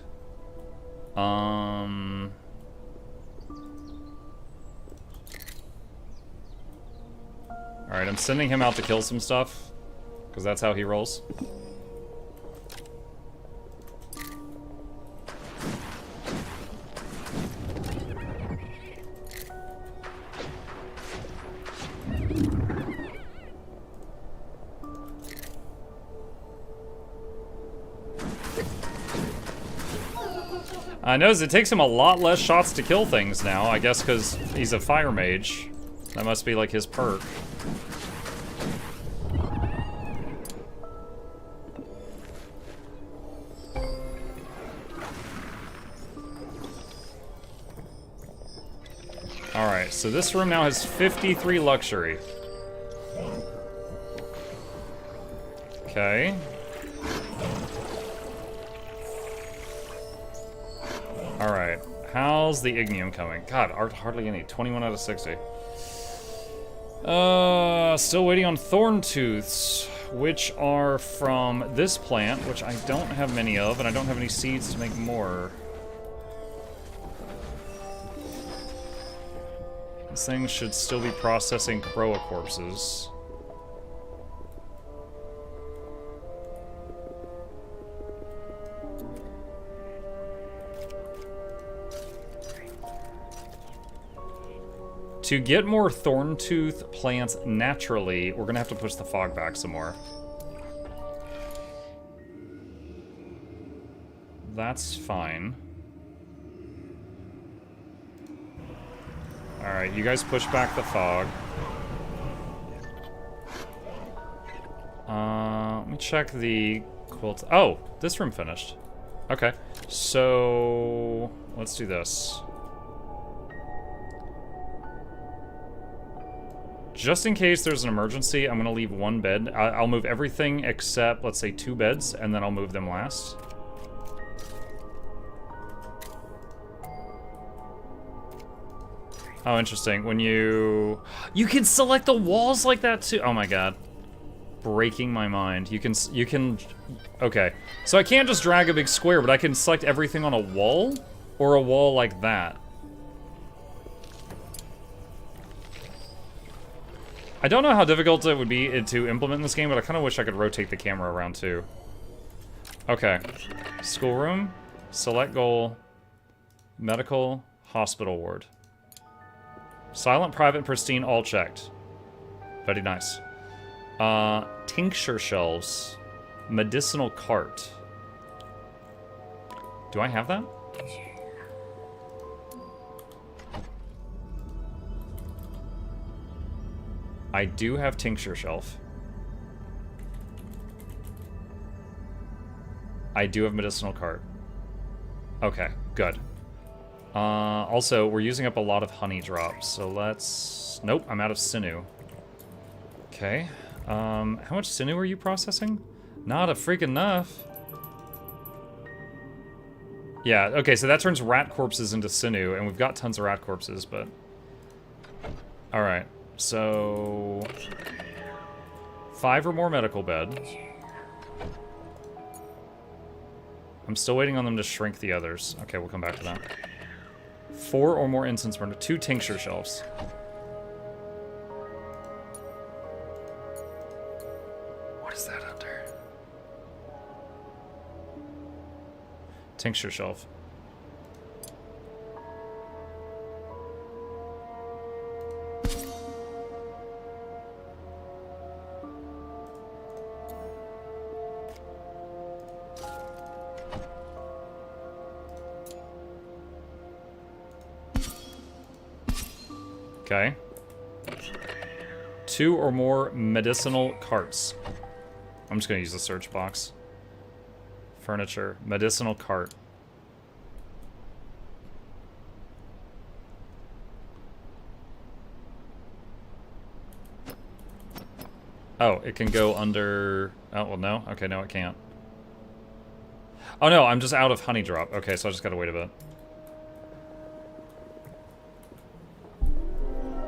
Alright, I'm sending him out to kill some stuff, because that's how he rolls. I notice it takes him a lot less shots to kill things now, I guess because he's a fire mage. That must be like his perk. Alright, so this room now has 53 luxury. Okay. Alright, how's the ignium coming? God, hardly any. 21 out of 60. Still waiting on thorn tooths, which are from this plant, which I don't have many of, and I don't have any seeds to make more. This thing should still be processing Croa corpses. To get more thorntooth plants naturally, we're gonna have to push the fog back some more. That's fine. Alright, you guys push back the fog. Let me check the quilt. Oh, this room finished. Okay, so let's do this. Just in case there's an emergency, I'm gonna leave one bed. I'll move everything except, let's say, 2 beds, and then I'll move them last. Oh, interesting. When you can select the walls like that too. Oh my god. Breaking my mind. You can, okay. So I can't just drag a big square, but I can select everything on a wall, or a wall like that. I don't know how difficult it would be to implement in this game, but I kind of wish I could rotate the camera around too. Okay. Schoolroom, select goal, medical, hospital ward. Silent, private, pristine, all checked. Very nice. Tincture shelves, medicinal cart. Do I have that? I do have tincture shelf. I do have medicinal cart. Okay, good. Also, we're using up a lot of honey drops, so let's... Nope, I'm out of sinew. Okay. How much sinew are you processing? Not a freaking enough. Yeah, okay, so that turns rat corpses into sinew, and we've got tons of rat corpses, but... Alright, so... 5 or more medical beds. I'm still waiting on them to shrink the others. Okay, we'll come back to that. 4 or more incense burner. 2 tincture shelves. What is that under? Tincture shelf. Okay. 2 or more medicinal carts. I'm just gonna use the search box. Furniture, medicinal cart. Oh, it can go under... Oh, well, no. Okay, no, it can't. Oh, no, I'm just out of honey drop. Okay, so I just gotta wait a bit.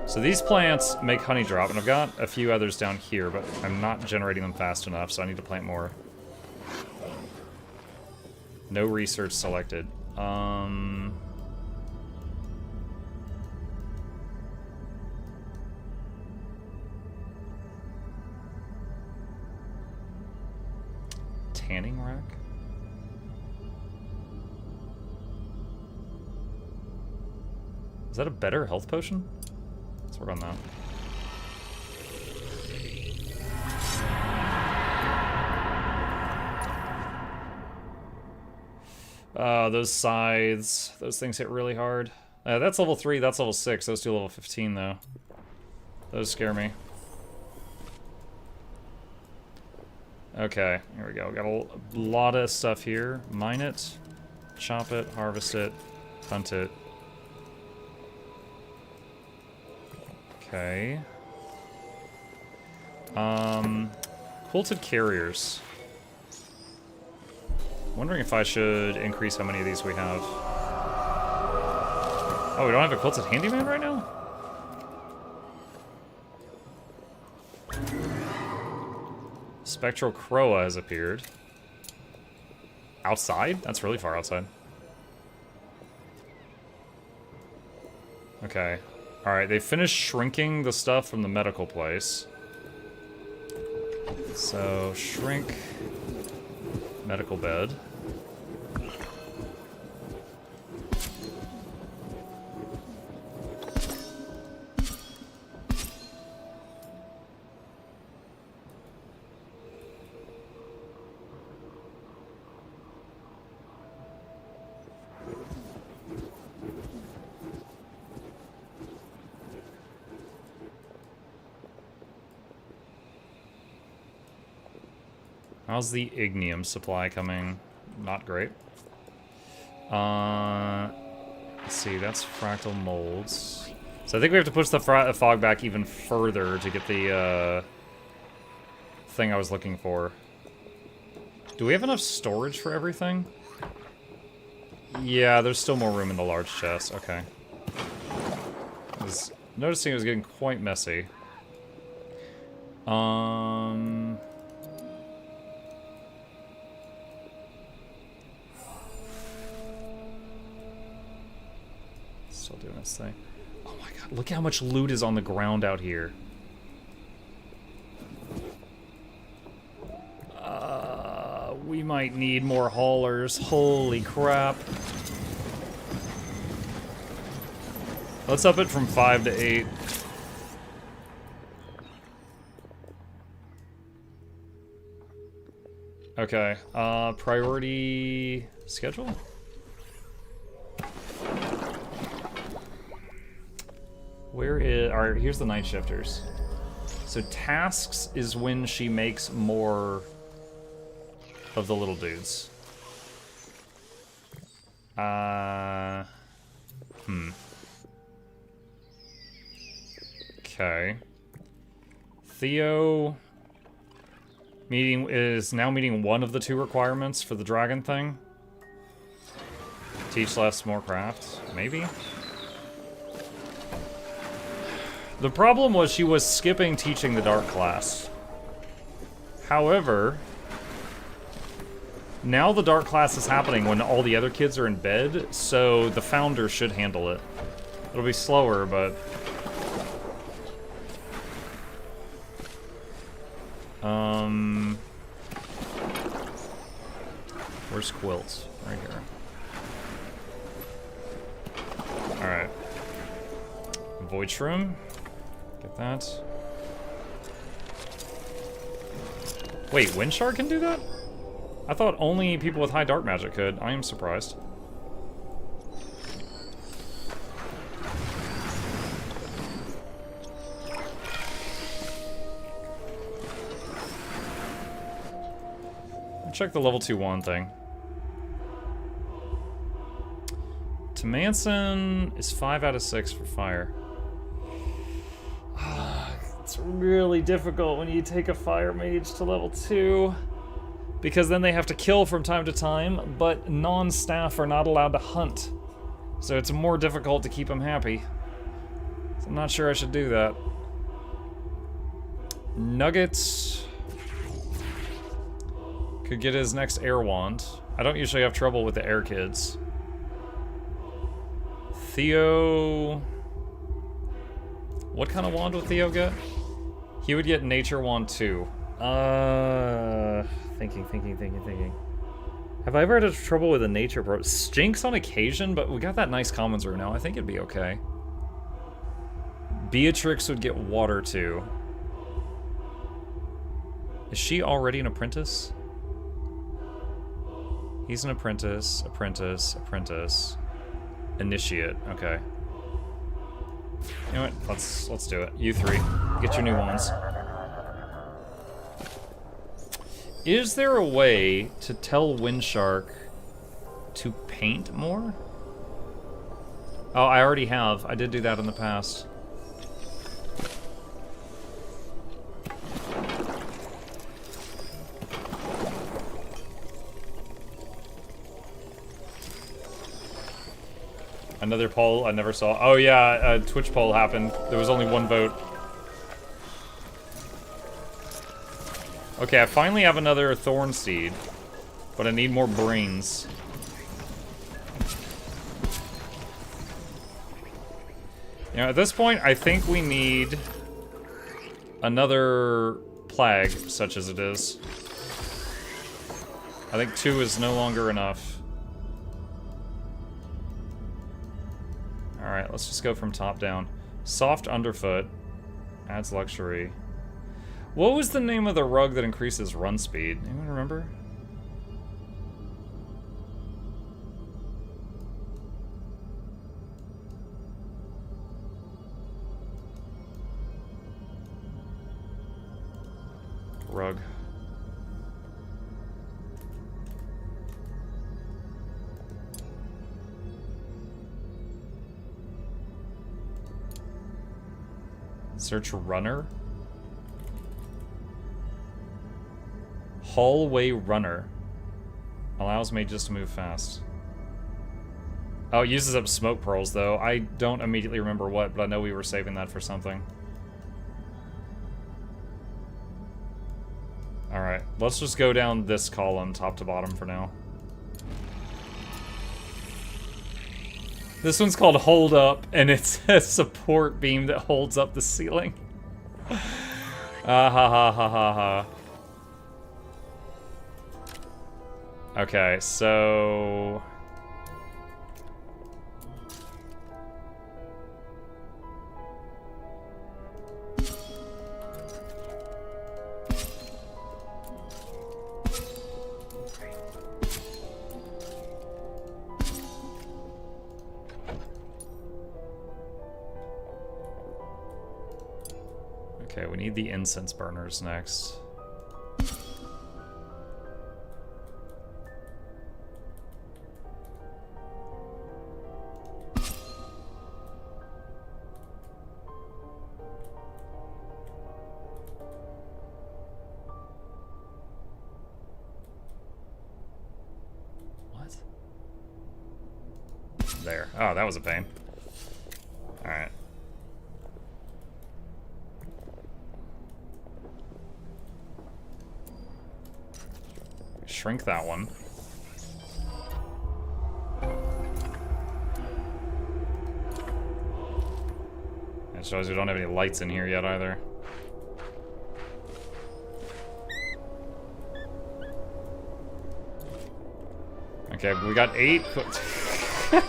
So these plants make honey drop, and I've got a few others down here, but I'm not generating them fast enough, so I need to plant more. No research selected. Tanning rack? Is that a better health potion? Let's work on that. Those scythes, those things hit really hard. That's level 3, that's level 6. Those two level 15 though. Those scare me. Okay, here we go. Got a lot of stuff here. Mine it, chop it, harvest it, hunt it. Okay. Quilted carriers. Wondering if I should increase how many of these we have. Oh, we don't have a quilted handyman right now? Spectral Croa has appeared. Outside? That's really far outside. Okay. Alright, they finished shrinking the stuff from the medical place. So, shrink medical bed. How's the ignium supply coming? Not great. Let's see, that's fractal molds. So I think we have to push the fog back even further to get the thing I was looking for. Do we have enough storage for everything? Yeah, there's still more room in the large chest. Okay. I was noticing it was getting quite messy. Still doing this thing. Oh my god, look how much loot is on the ground out here. We might need more haulers. Holy crap. Let's up it from 5 to 8. Okay, priority schedule? Where is, alright, here's the night shifters. So tasks is when she makes more of the little dudes. Okay. Theo is now meeting one of the 2 requirements for the dragon thing. Teach less, more crafts, maybe? The problem was she was skipping teaching the dark class. However, now the dark class is happening when all the other kids are in bed, so the founder should handle it. It'll be slower, but... Where's Quilt? Right here. Alright. Void Shroom. Get that. Wait, Windshard can do that? I thought only people with high dark magic could. I am surprised. Check the level 2 wand thing. Manson is 5 out of 6 for fire. It's really difficult when you take a fire mage to level 2. Because then they have to kill from time to time, but non-staff are not allowed to hunt. So it's more difficult to keep them happy. So I'm not sure I should do that. Nuggets could get his next air wand. I don't usually have trouble with the air kids. Theo... What kind of wand would Theo get? He would get Nature Wand 2. Thinking. Have I ever had trouble with a Nature Pro? Stinks on occasion, but we got that nice commons room now. I think it'd be okay. Beatrix would get Water 2. Is she already an apprentice? He's an apprentice, apprentice, apprentice. Initiate, okay. You know what, let's do it. You three, get your new ones. Is there a way to tell Windshark to paint more? Oh, I already have. I did do that in the past. Another poll I never saw. Oh yeah, a Twitch poll happened. There was only one vote. Okay, I finally have another thorn seed, but I need more brains. You know, at this point, I think we need another plague, such as it is. I think 2 is no longer enough. Alright, let's just go from top down. Soft underfoot adds luxury. What was the name of the rug that increases run speed? Anyone remember? Rug. Search runner. Hallway runner. Allows mages to move fast. Oh, it uses up smoke pearls though. I don't immediately remember what, but I know we were saving that for something. Alright, let's just go down this column, top to bottom for now. This one's called Hold Up, and it's a support beam that holds up the ceiling. Ah ha ha ha ha ha. Okay, so... Okay, we need the incense burners next. What? There. Oh, that was a pain. Alright. Shrink that one. It shows we don't have any lights in here yet either. Okay, we got 8.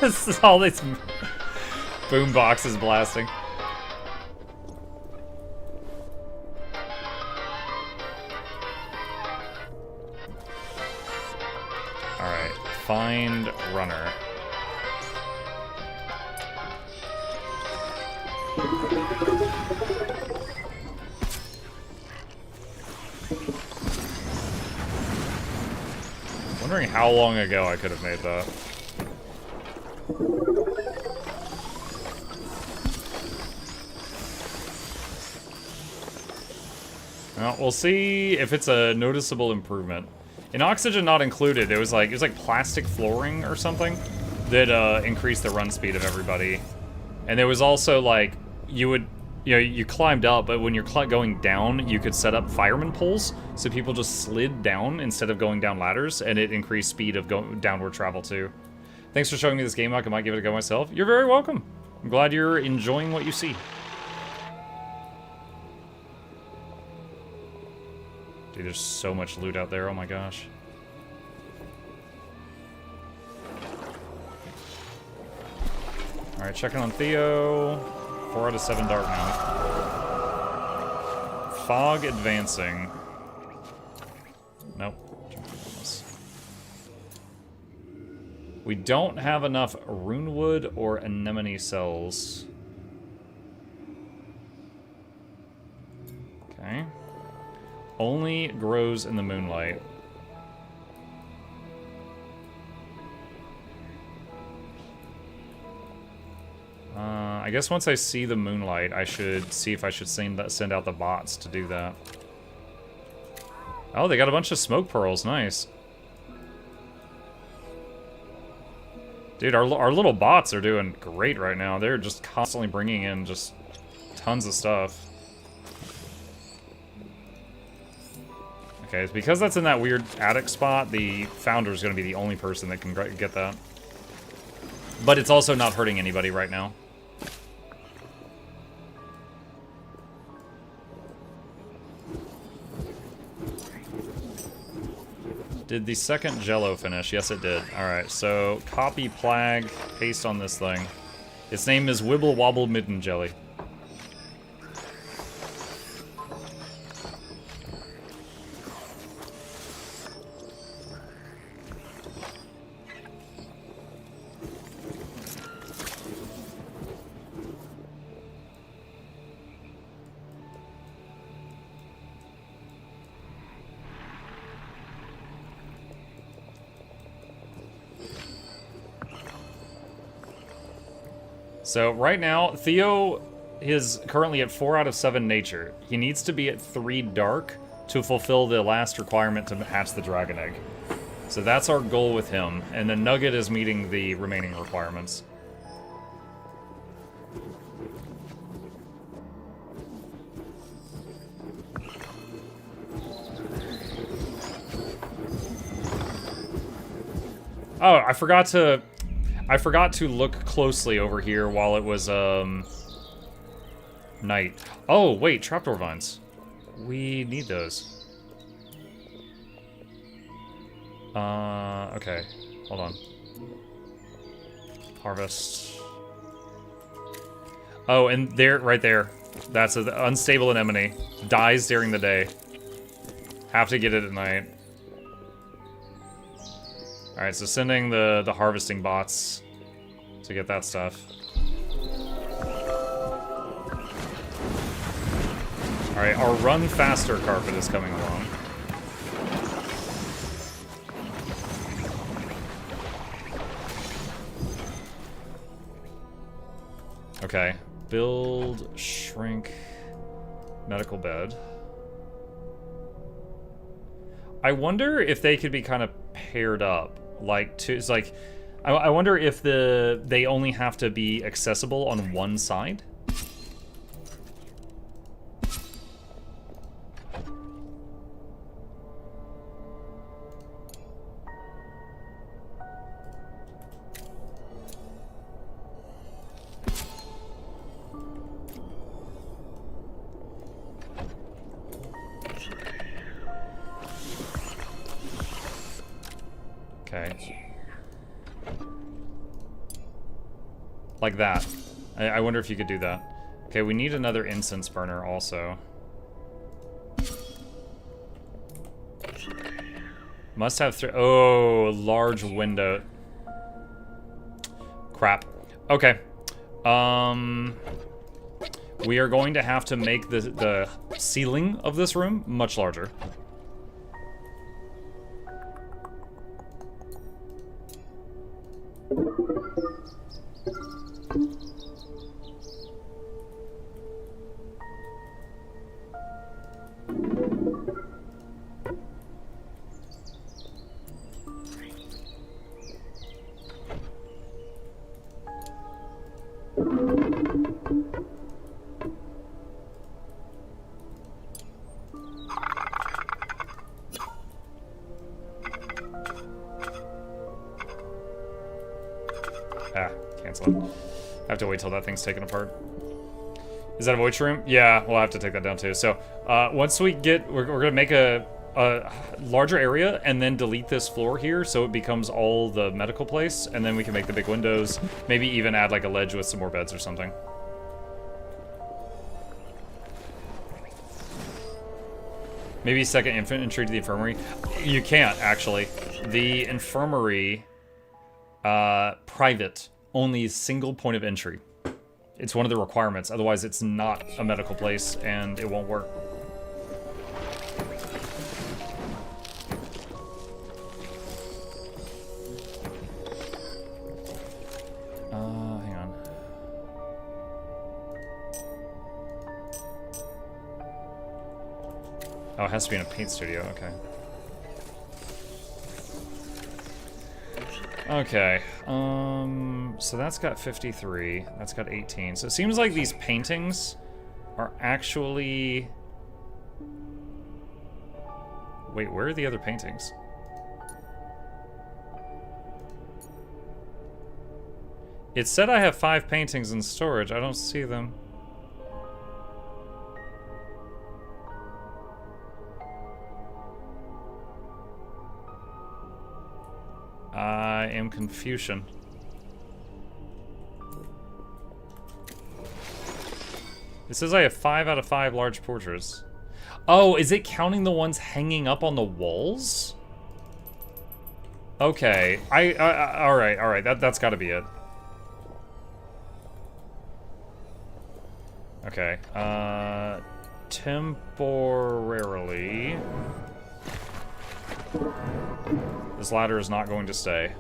This is all these boom boxes blasting. Alright, find runner. Wondering how long ago I could have made that. Well, we'll see if it's a noticeable improvement. In oxygen not included, it was like plastic flooring or something that increased the run speed of everybody. And there was also like you climbed up, but when you're going down, you could set up fireman poles, so people just slid down instead of going down ladders, and it increased speed of downward travel too. Thanks for showing me this game, Mike. I might give it a go myself. You're very welcome. I'm glad you're enjoying what you see. Dude, there's so much loot out there, oh my gosh. Alright, checking on Theo. 4 out of 7 dark now. Fog advancing. Nope. We don't have enough runewood or anemone cells. Okay. Only grows in the moonlight. I guess once I see the moonlight, I should see if I should send out the bots to do that. Oh, they got a bunch of smoke pearls. Nice. Dude, our little bots are doing great right now. They're just constantly bringing in just tons of stuff. Okay, it's because that's in that weird attic spot, the founder's going to be the only person that can get that. But it's also not hurting anybody right now. Did the second Jello finish? Yes, it did. Alright, so copy Plag, paste on this thing. Its name is Wibble Wobble Midden Jelly. So right now, Theo is currently at 4 out of 7 nature. He needs to be at 3 dark to fulfill the last requirement to hatch the dragon egg. So that's our goal with him, and then Nugget is meeting the remaining requirements. Oh, I forgot to look closely over here while it was, night. Oh, wait, trapdoor vines. We need those. Okay. Hold on. Harvest. Oh, and there, right there. That's an unstable anemone. Dies during the day. Have to get it at night. Alright, so sending the harvesting bots to get that stuff. Alright, our run faster carpet is coming along. Okay. Build, shrink, medical bed. I wonder if they could be kind of paired up. Like, it's like, I wonder if they only have to be accessible on one side. Okay. Like that. I wonder if you could do that. Okay, we need another incense burner also. Must have three. Oh, large window. Crap. Okay. We are going to have to make the ceiling of this room much larger. Cancel it. I have to wait till that thing's taken apart. Is that a void room? Yeah, we'll have to take that down too. So once we get, we're gonna make a larger area and then delete this floor here so it becomes all the medical place, and then we can make the big windows. Maybe even add like a ledge with some more beds or something. Maybe second infantry to the infirmary. You can't actually. The infirmary Private. Only single point of entry. It's one of the requirements. Otherwise, it's not a medical place and it won't work. Hang on. Oh, it has to be in a paint studio. Okay. Okay, so that's got 53, that's got 18. So it seems like these paintings are actually... Wait, where are the other paintings? It said I have 5 paintings in storage, I don't see them. I am Confucian. It says I have 5 out of 5 large portraits. Oh, is it counting the ones hanging up on the walls? Okay, all right, that's gotta be it. Okay, temporarily. This ladder is not going to stay.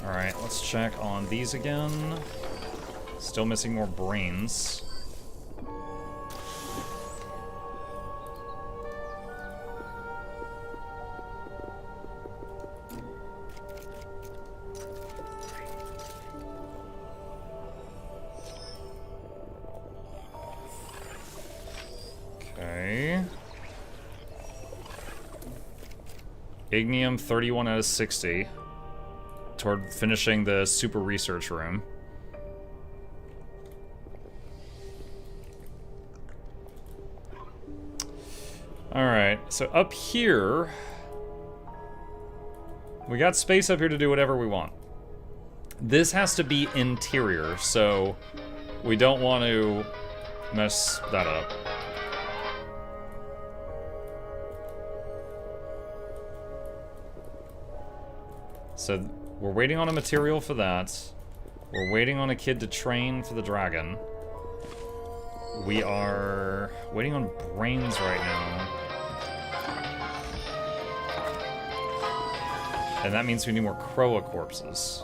Alright, let's check on these again. Still missing more brains. Okay. Ignium 31 out of 60. Toward finishing the super research room. Alright, so up here... We got space up here to do whatever we want. This has to be interior, so we don't want to mess that up. So we're waiting on a material for that. We're waiting on a kid to train for the dragon. We are waiting on brains right now. And that means we need more Croa corpses.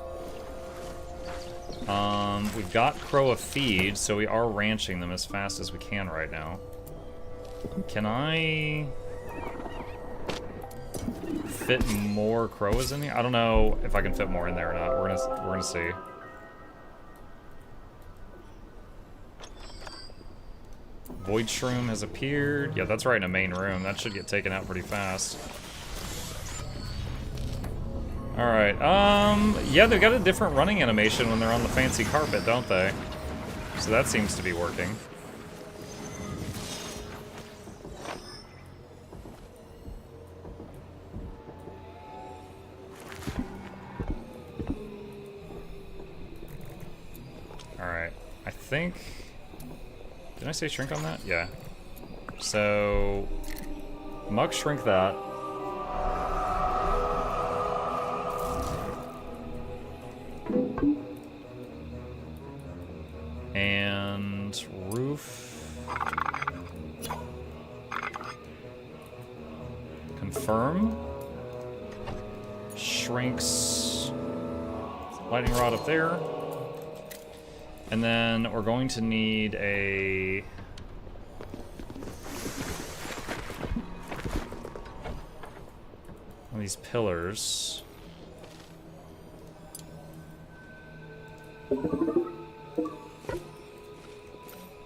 We've got Croa feed, so we are ranching them as fast as we can right now. Can I fit more Croas in here? I don't know if I can fit more in there or not. We're gonna see. Void Shroom has appeared. Yeah, that's right in a main room. That should get taken out pretty fast. Alright, yeah, they've got a different running animation when they're on the fancy carpet, don't they? So that seems to be working. Alright, I think... Did I say shrink on that? Yeah. So... Muck shrink that. And roof. Confirm. Shrinks. Lightning rod up there. And then we're going to need a... one of these pillars.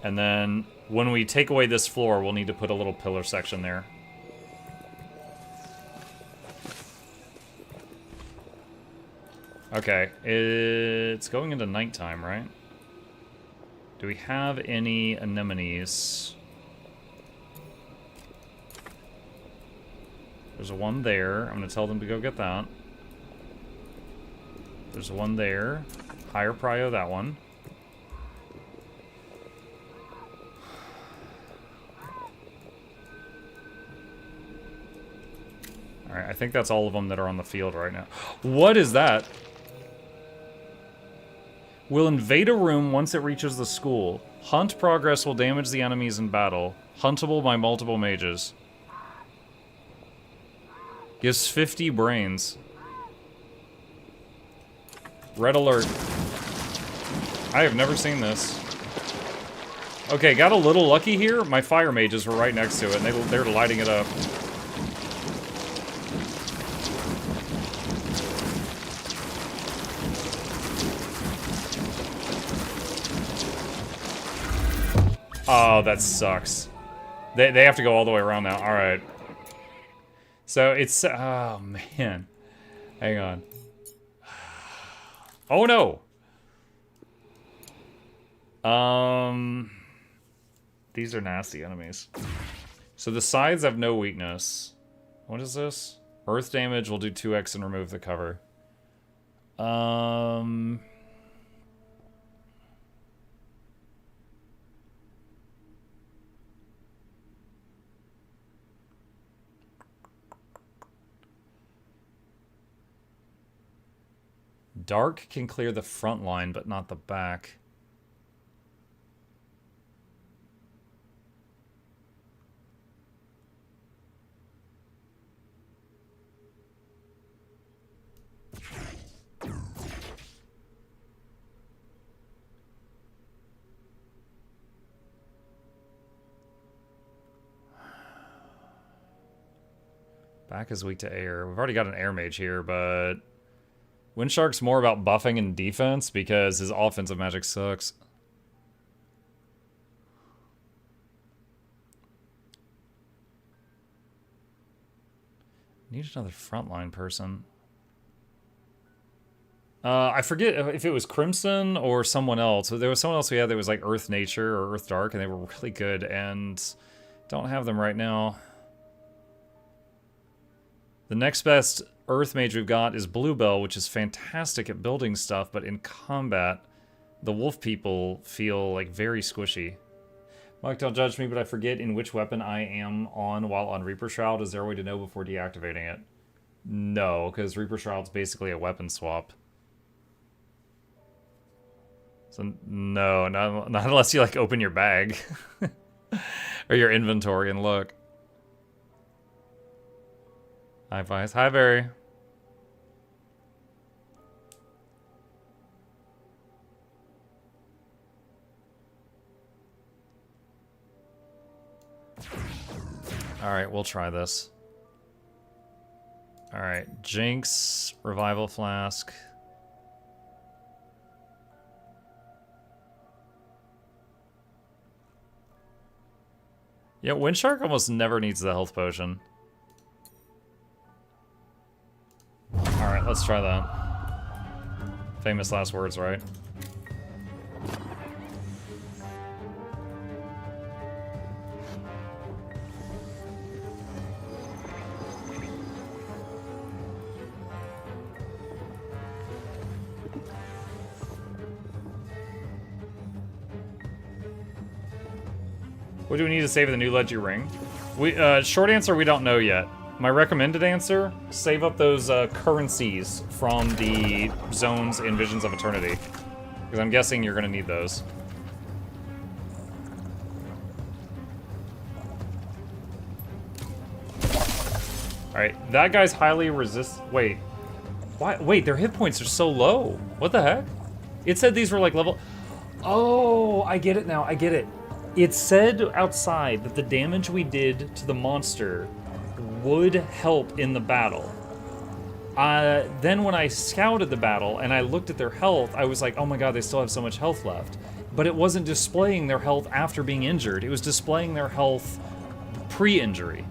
And then, when we take away this floor, we'll need to put a little pillar section there. Okay, it's going into nighttime, right? Do we have any anemones? There's a one there. I'm gonna tell them to go get that. There's one there. Higher prio that one. Alright, I think that's all of them that are on the field right now. What is that? Will invade a room once it reaches the school. Hunt progress will damage the enemies in battle. Huntable by multiple mages. Gives 50 brains. Red alert. I have never seen this. Okay, got a little lucky here. My fire mages were right next to it, and they're lighting it up. Oh, that sucks. They have to go all the way around now. All right. So it's... Oh, man. Hang on. Oh, no! These are nasty enemies. So the sides have no weakness. What is this? Earth damage will do 2x and remove the cover. Dark can clear the front line, but not the back. Back is weak to air. We've already got an air mage here, but... Windshark's more about buffing and defense because his offensive magic sucks. Need another frontline person. I forget if it was Crimson or someone else. There was someone else we had that was like Earth Nature or Earth Dark, and they were really good, and don't have them right now. The next best Earth Mage we've got is Bluebell, which is fantastic at building stuff, but in combat, the wolf people feel like very squishy. Mike, don't judge me, but I forget in which weapon I am on while on Reaper Shroud. Is there a way to know before deactivating it? No, because Reaper Shroud's basically a weapon swap. So no, not unless you like open your bag or your inventory and look. Hi, Vice. Hi, Barry. Alright, we'll try this. Alright, Jinx, Revival Flask. Yeah, Windshark almost never needs the health potion. Alright, let's try that. Famous last words, right? What do we need to save the new Leggy Ring? Short answer, we don't know yet. My recommended answer, save up those currencies from the zones in Visions of Eternity. Because I'm guessing you're going to need those. Alright, that guy's highly Wait. Why? Wait, their hit points are so low. What the heck? It said these were like level... Oh, I get it now, I get it. It said outside that the damage we did to the monster would help in the battle. Then when I scouted the battle and I looked at their health, I was like, oh my god, they still have so much health left. But it wasn't displaying their health after being injured. It was displaying their health pre-injury.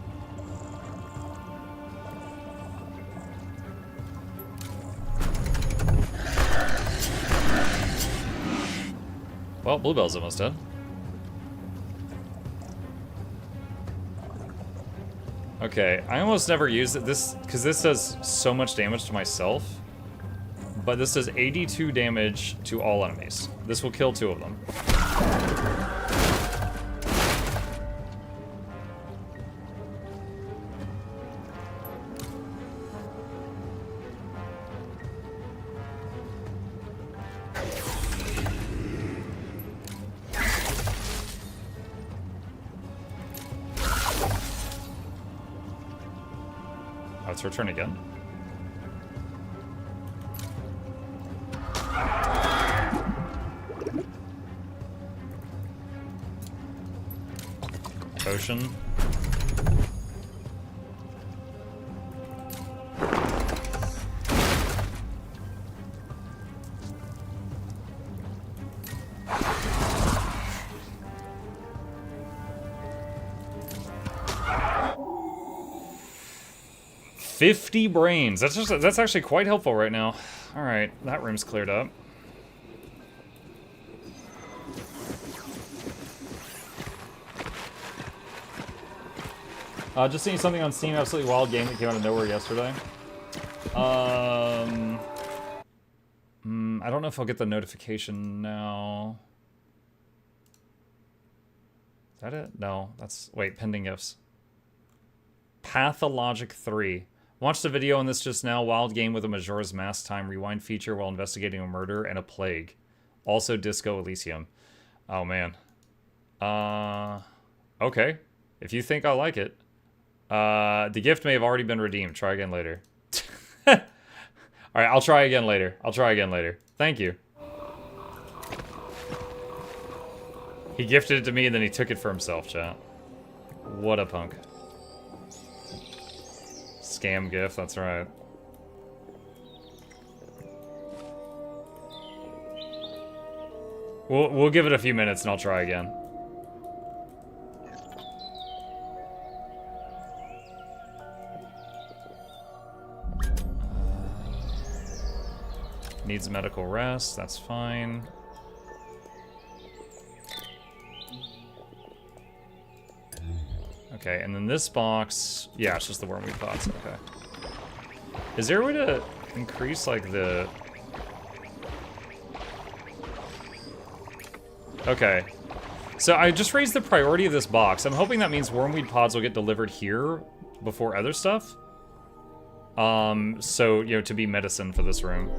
Well, Bluebell's almost dead. Okay, I almost never use it because this does so much damage to myself. But this does 82 damage to all enemies. This will kill 2 of them. Oh, it's her turn again. Potion. $50 brains. That's actually quite helpful right now. All right, that room's cleared up. Just seeing something on Steam, absolutely wild game that came out of nowhere yesterday. I don't know if I'll get the notification now. Is that it? No, that's... Wait, pending gifts. Pathologic 3. Watched the video on this just now. Wild game with a Majora's Mask time rewind feature while investigating a murder and a plague. Also Disco Elysium. Oh, man. Okay. If you think I like it. The gift may have already been redeemed. Try again later. Alright, I'll try again later. I'll try again later. Thank you. He gifted it to me and then he took it for himself, chat. What a punk. Scam gift, that's right. We'll give it a few minutes and I'll try again. Needs medical rest, that's fine. Okay, and then this box, yeah, it's just the wormweed pots, okay. Is there a way to increase, like, the... Okay. So I just raised the priority of this box. I'm hoping that means wormweed pods will get delivered here before other stuff. So, you know, to be medicine for this room.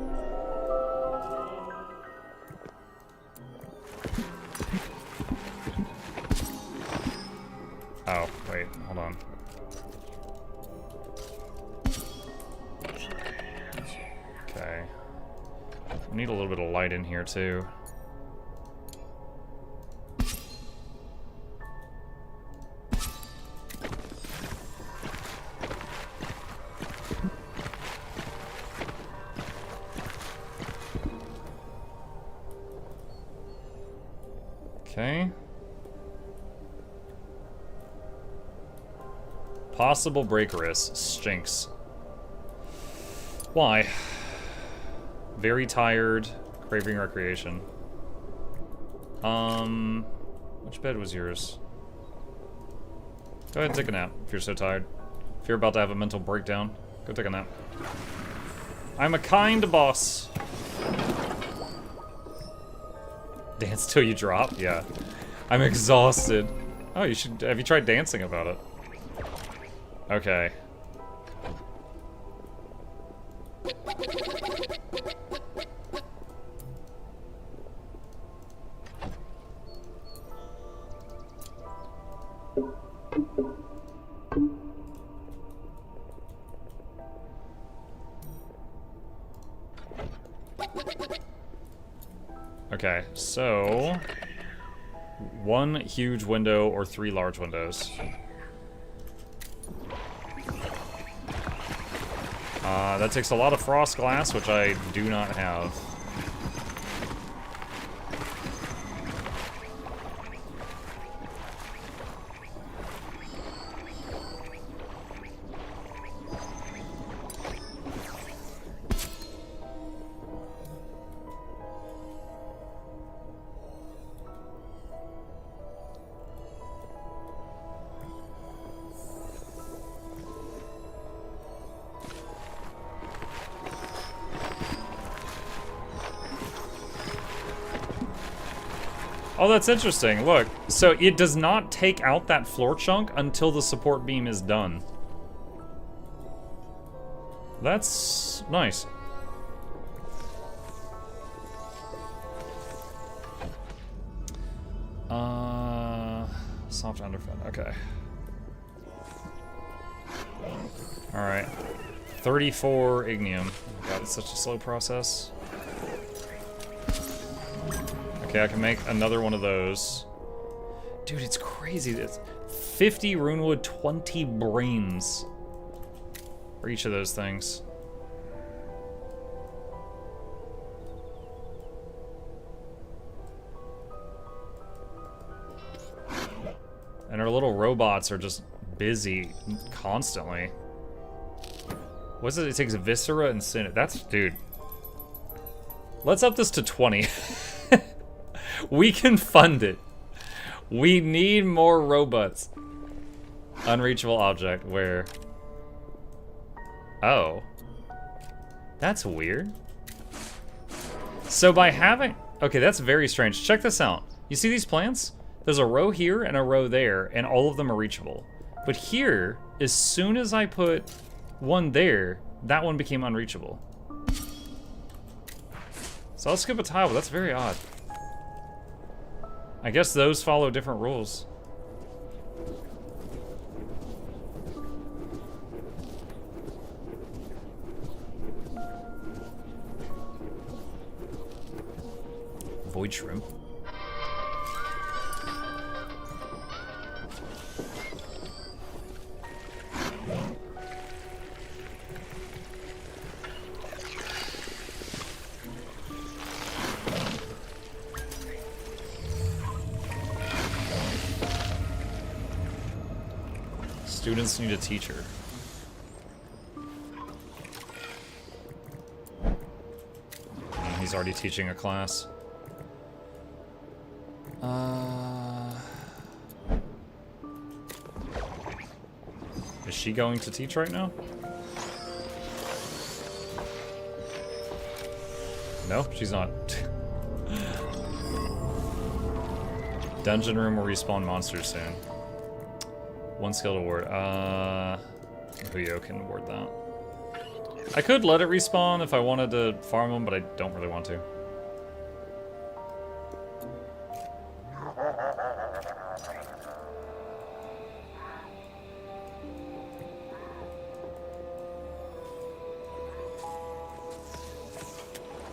Oh, wait, hold on. Okay. We need a little bit of light in here, too. Okay. Possible break risk. Stinks. Why? Very tired. Craving recreation. Which bed was yours? Go ahead and take a nap if you're so tired. If you're about to have a mental breakdown, go take a nap. I'm a kind boss. Dance till you drop? Yeah. I'm exhausted. Oh, you should... Have you tried dancing about it? Okay. Okay, so... 1 huge window or 3 large windows. That takes a lot of frost glass, which I do not have. Oh, that's interesting. Look, so it does not take out that floor chunk until the support beam is done. That's nice. Soft underfoot, okay. Alright. 34 ignium. God, it's such a slow process. Okay, I can make another one of those. Dude, it's crazy. It's 50 runewood, 20 brains for each of those things. And our little robots are just busy constantly. What's it? It takes Viscera and Sin. That's, dude. Let's up this to 20. We can fund it. We need more robots. Unreachable object, where? Oh. That's weird. So by having... Okay, that's very strange. Check this out. You see these plants? There's a row here and a row there, and all of them are reachable. But here, as soon as I put one there, that one became unreachable. So I'll skip a tile, but that's very odd. I guess those follow different rules. Void shrimp. Students need a teacher. He's already teaching a class. Is she going to teach right now? No, she's not. Dungeon room will respawn monsters soon. One skill to ward. Huyo can ward that. I could let it respawn if I wanted to farm them, but I don't really want to.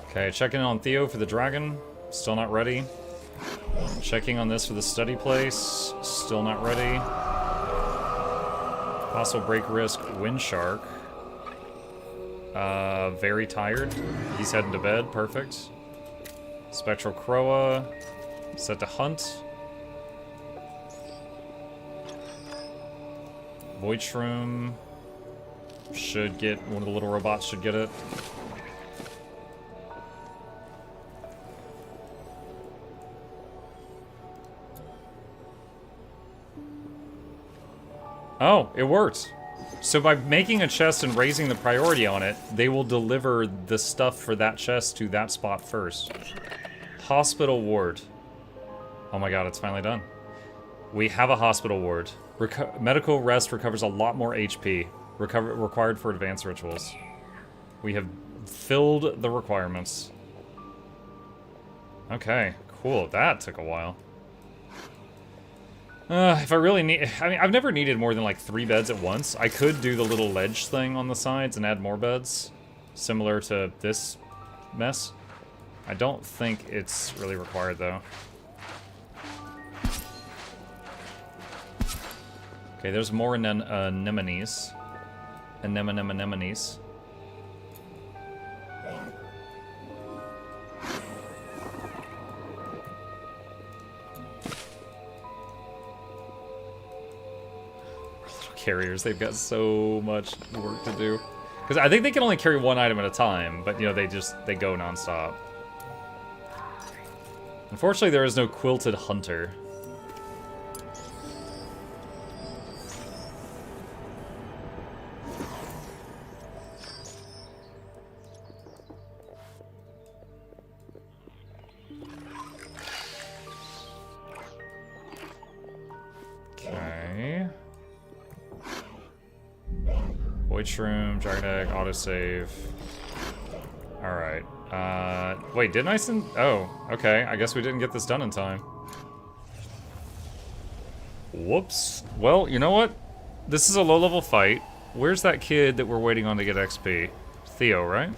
Okay, checking on Theo for the dragon. Still not ready. Checking on this for the study place. Still not ready. Fossil break risk, wind shark. Very tired. He's heading to bed, perfect. Spectral Croa, set to hunt. Void shroom should get, one of the little robots should get it. Oh, it worked. So by making a chest and raising the priority on it, they will deliver the stuff for that chest to that spot first. Hospital ward. Oh my god, it's finally done. We have a hospital ward. Medical rest recovers a lot more HP. Required for advanced rituals. We have filled the requirements. Okay, cool. That took a while. If I really need... I mean, I've never needed more than like 3 beds at once. I could do the little ledge thing on the sides and add more beds. Similar to this mess. I don't think it's really required, though. Okay, there's more anemones. Anemones. Carriers, they've got so much work to do. Because I think they can only carry 1 item at a time, but you know, they go non-stop. Unfortunately, there is no quilted hunter. Okay. Void shroom, dragon egg, autosave. Alright. Wait, didn't I send... Oh, okay. I guess we didn't get this done in time. Whoops. Well, you know what? This is a low-level fight. Where's that kid that we're waiting on to get XP? Theo, right?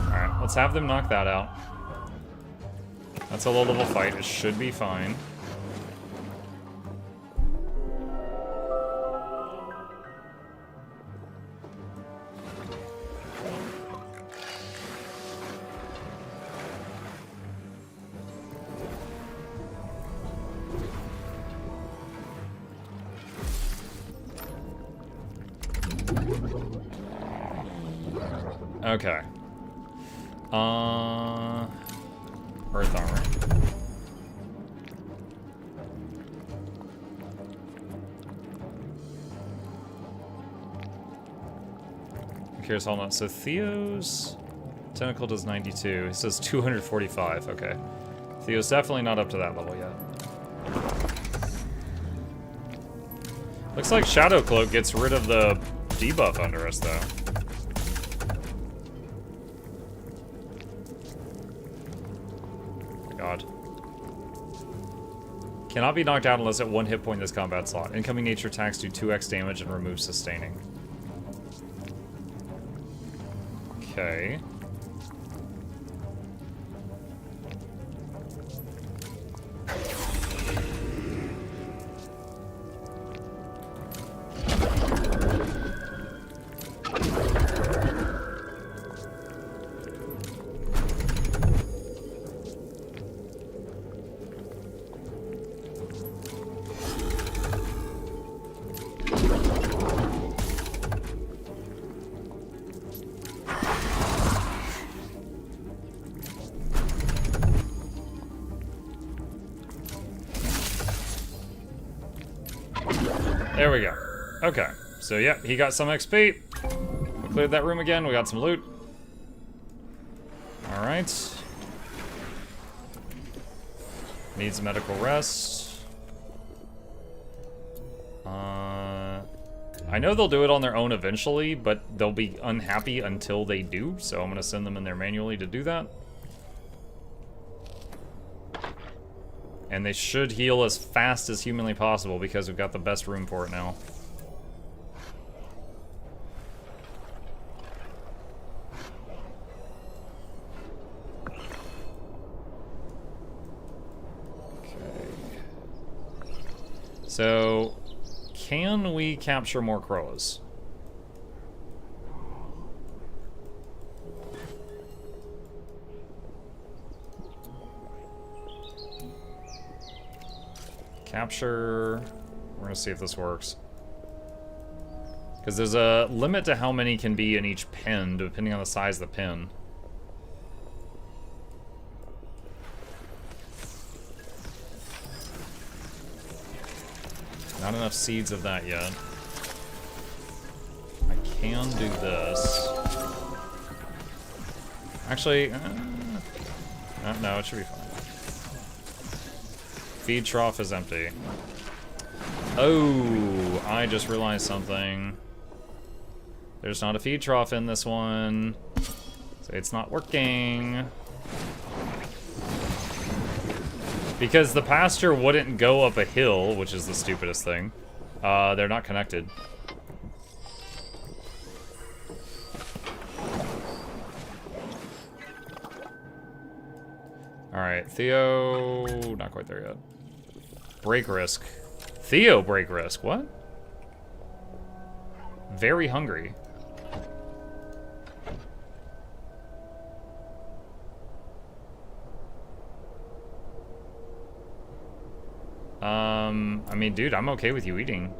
Alright, let's have them knock that out. That's a low-level fight. It should be fine. Okay. Earth armor. I'm curious, hold on. So Theo's tentacle does 92. He says 245. Okay. Theo's definitely not up to that level yet. Looks like Shadow Cloak gets rid of the debuff under us, though. God. Cannot be knocked out unless at 1 hit point in this combat slot. Incoming nature attacks do 2x damage and remove sustaining. Okay. There we go. Okay. So, yeah, he got some XP. We cleared that room again. We got some loot. Alright. Needs medical rest. I know they'll do it on their own eventually, but they'll be unhappy until they do, so I'm going to send them in there manually to do that. And they should heal as fast as humanly possible because we've got the best room for it now. Okay. So, can we capture more crows? Capture. We're gonna see if this works. Because there's a limit to how many can be in each pen, depending on the size of the pen. Not enough seeds of that yet. I can do this. Actually, no, it should be fine. Feed trough is empty. Oh, I just realized something. There's not a feed trough in this one. So it's not working. Because the pasture wouldn't go up a hill, which is the stupidest thing. They're not connected. Alright, Theo... not quite there yet. Break risk. Theo break risk, what? Very hungry. I mean, dude, I'm okay with you eating.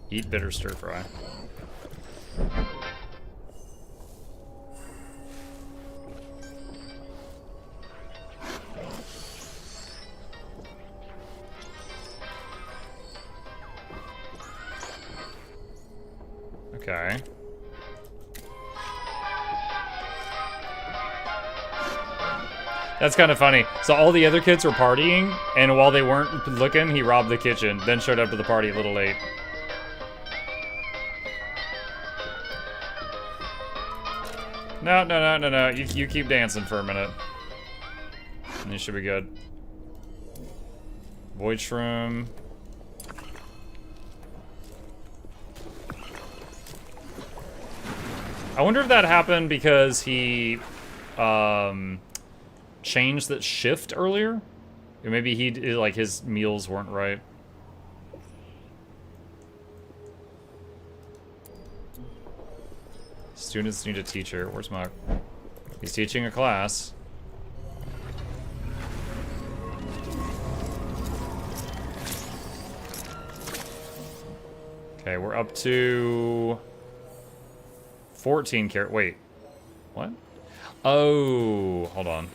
Eat bitter stir fry. Okay. That's kind of funny. So all the other kids were partying, and while they weren't looking, he robbed the kitchen, then showed up to the party a little late. No. You keep dancing for a minute. And you should be good. Void Shroom. I wonder if that happened because he changed that shift earlier? Or maybe he, like, his meals weren't right. Students need a teacher. Where's Muk? He's teaching a class. Okay, we're up to 14 characters. Wait, what? Oh, hold on.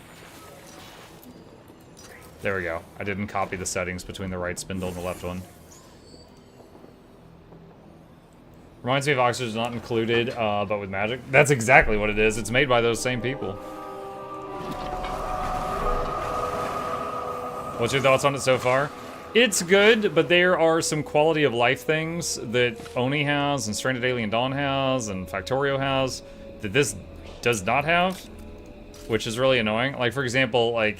There we go. I didn't copy the settings between the right spindle and the left one. Reminds me of Oxygen Not Included, but with magic. That's exactly what it is. It's made by those same people. What's your thoughts on it so far? It's good, but there are some quality of life things that Oni has, and Stranded Alien Dawn has, and Factorio has, that this does not have, which is really annoying. Like, for example, like,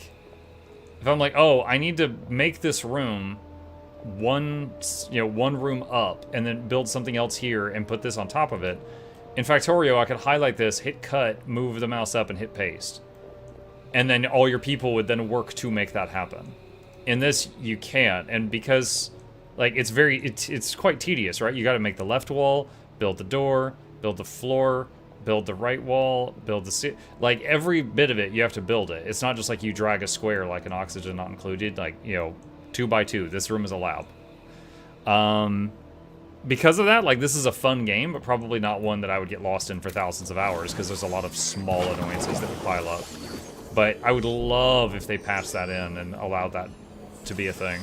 if I'm like, oh, I need to make this room one room up, and then build something else here, and put this on top of it. In Factorio, I could highlight this, hit cut, move the mouse up, and hit paste. And then all your people would then work to make that happen. In this, you can't, and because, like, it's quite tedious, right? You gotta make the left wall, build the door, build the floor, build the right wall, build the like, every bit of it, you have to build it. It's not just like you drag a square like an Oxygen Not Included, like, you know, 2 by 2. This room is a lab. Because of that, like, this is a fun game, but probably not one that I would get lost in for thousands of hours, because there's a lot of small annoyances that would pile up. But I would love if they patched that in and allowed that to be a thing.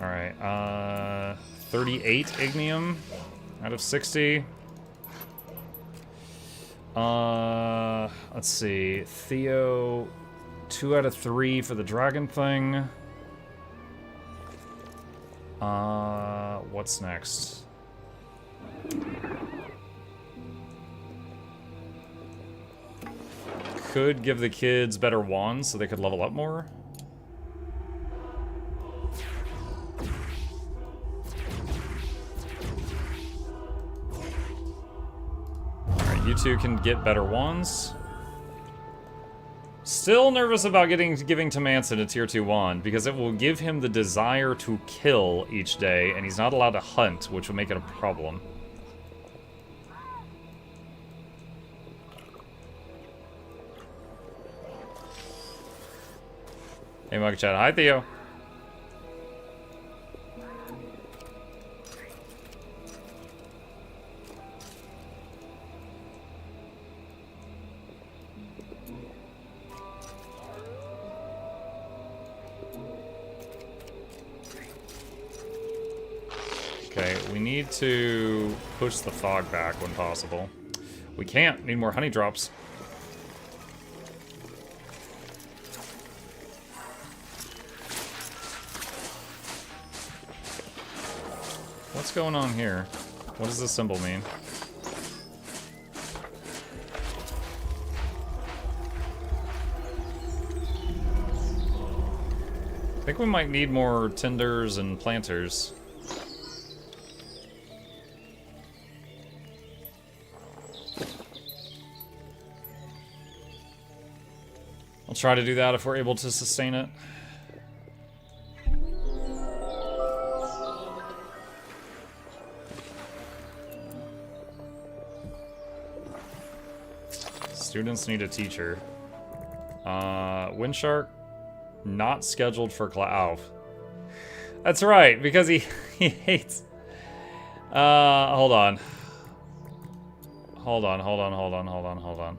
Alright, 38 ignium out of 60. Let's see. Theo, 2 out of 3 for the dragon thing. What's next? Could give the kids better wands so they could level up more. Alright, you two can get better wands. Still nervous about giving to Manson a tier 2 wand, because it will give him the desire to kill each day, and he's not allowed to hunt, which will make it a problem. Hey, Mug Chat. Hi, Theo. Okay, we need to push the fog back when possible. We can't. Need more honey drops. What's going on here? What does this symbol mean? I think we might need more tenders and planters. I'll try to do that if we're able to sustain it. Students need a teacher. Windshark, not scheduled for class. Oh. That's right, because he hates... hold on. Hold on.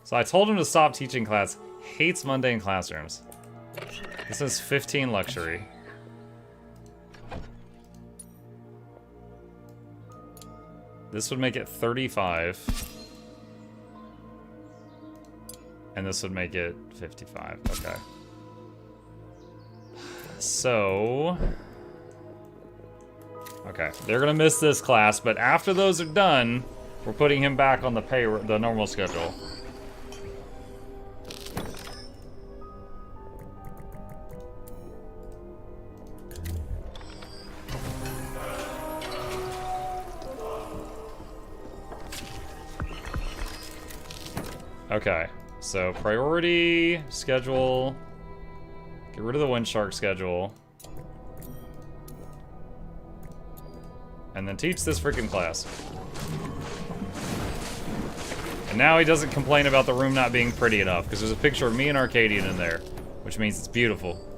So I told him to stop teaching class. Hates mundane classrooms. This is 15 luxury. This would make it 35. And this would make it 55. Okay. So... okay, they're gonna miss this class, but after those are done, we're putting him back on the normal schedule. Okay, so priority, schedule, get rid of the wind shark schedule, and then teach this freaking class. And now he doesn't complain about the room not being pretty enough, because there's a picture of me and Arcadian in there, which means it's beautiful.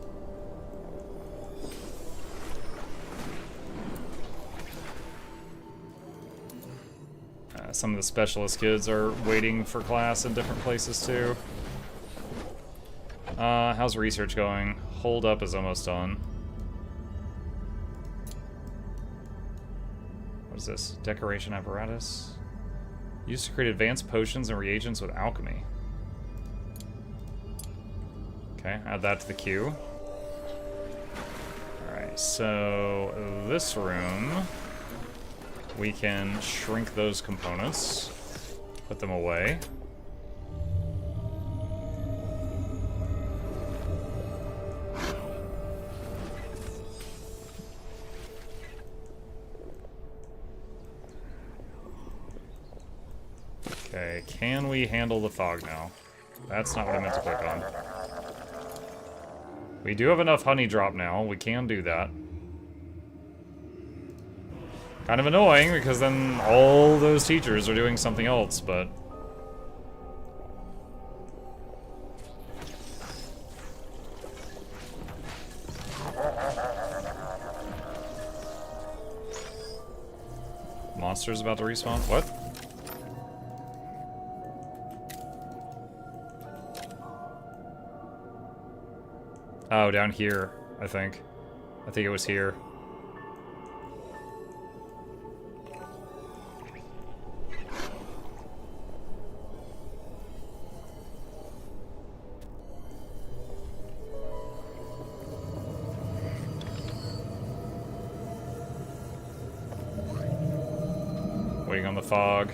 Some of the specialist kids are waiting for class in different places too. How's research going? Hold up is almost done. What is this? Decoration apparatus. Used to create advanced potions and reagents with alchemy. Okay, add that to the queue. Alright, so this room, we can shrink those components, put them away. Okay, can we handle the fog now? That's not what I meant to click on. We do have enough honey drop now, we can do that. Kind of annoying, because then all those teachers are doing something else, but... monster's about to respawn? What? Oh, down here, I think. I think it was here. Waiting on the fog.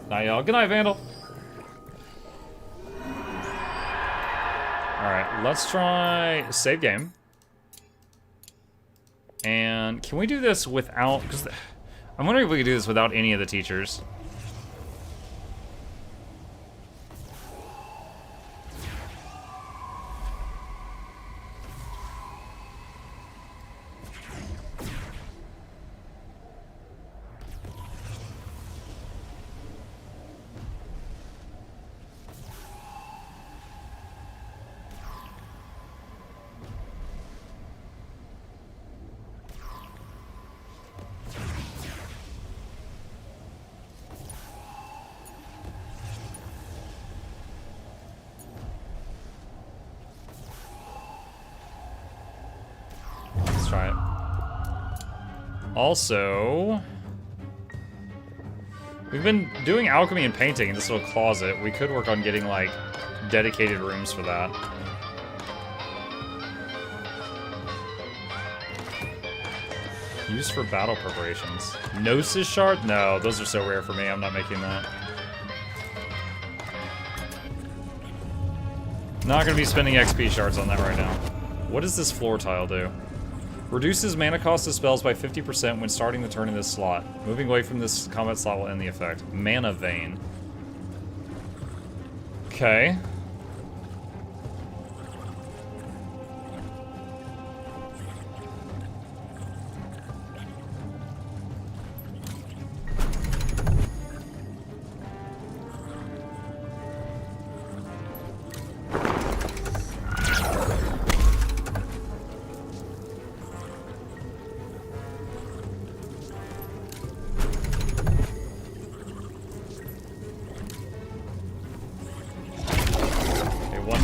Night, y'all. Good night, Vandal. Alright, let's try save game. And can we do this without... because I'm wondering if we could do this without any of the teachers. Try it. Also, we've been doing alchemy and painting in this little closet. We could work on getting, like, dedicated rooms for that. Used for battle preparations. Gnosis shard? No, those are so rare for me. I'm not making that. Not gonna be spending XP shards on that right now. What does this floor tile do? Reduces mana cost of spells by 50% when starting the turn in this slot. Moving away from this combat slot will end the effect. Mana Vein. Okay.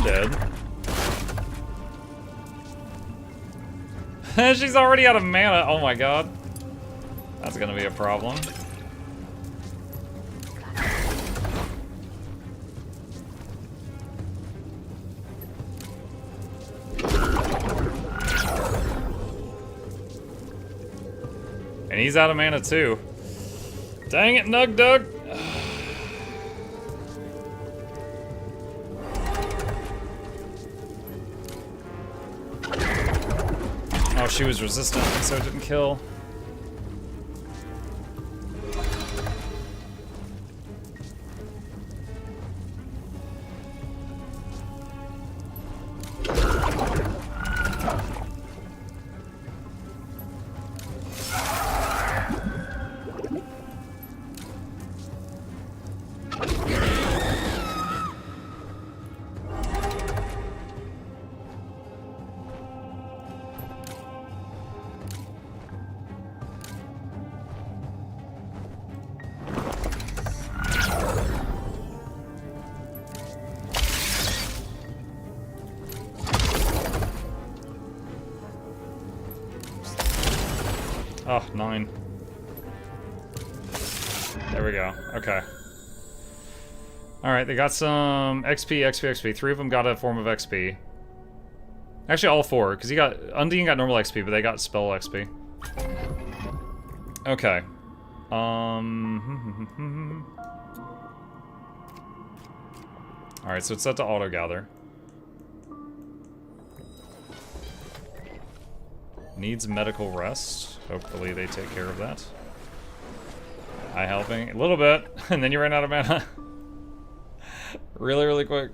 dead. She's already out of mana. Oh my god. That's gonna be a problem. And he's out of mana too. Dang it, Nug Dug. Oh, she was resistant, so it didn't kill. Oh, 9. There we go. Okay. Alright, they got some XP, XP, XP. 3 of them got a form of XP. Actually, all 4, because Undine got normal XP, but they got spell XP. Okay. Alright, so it's set to auto-gather. Needs medical rest. Hopefully they take care of that. Eye helping. A little bit, and then you ran out of mana. Really, really quick.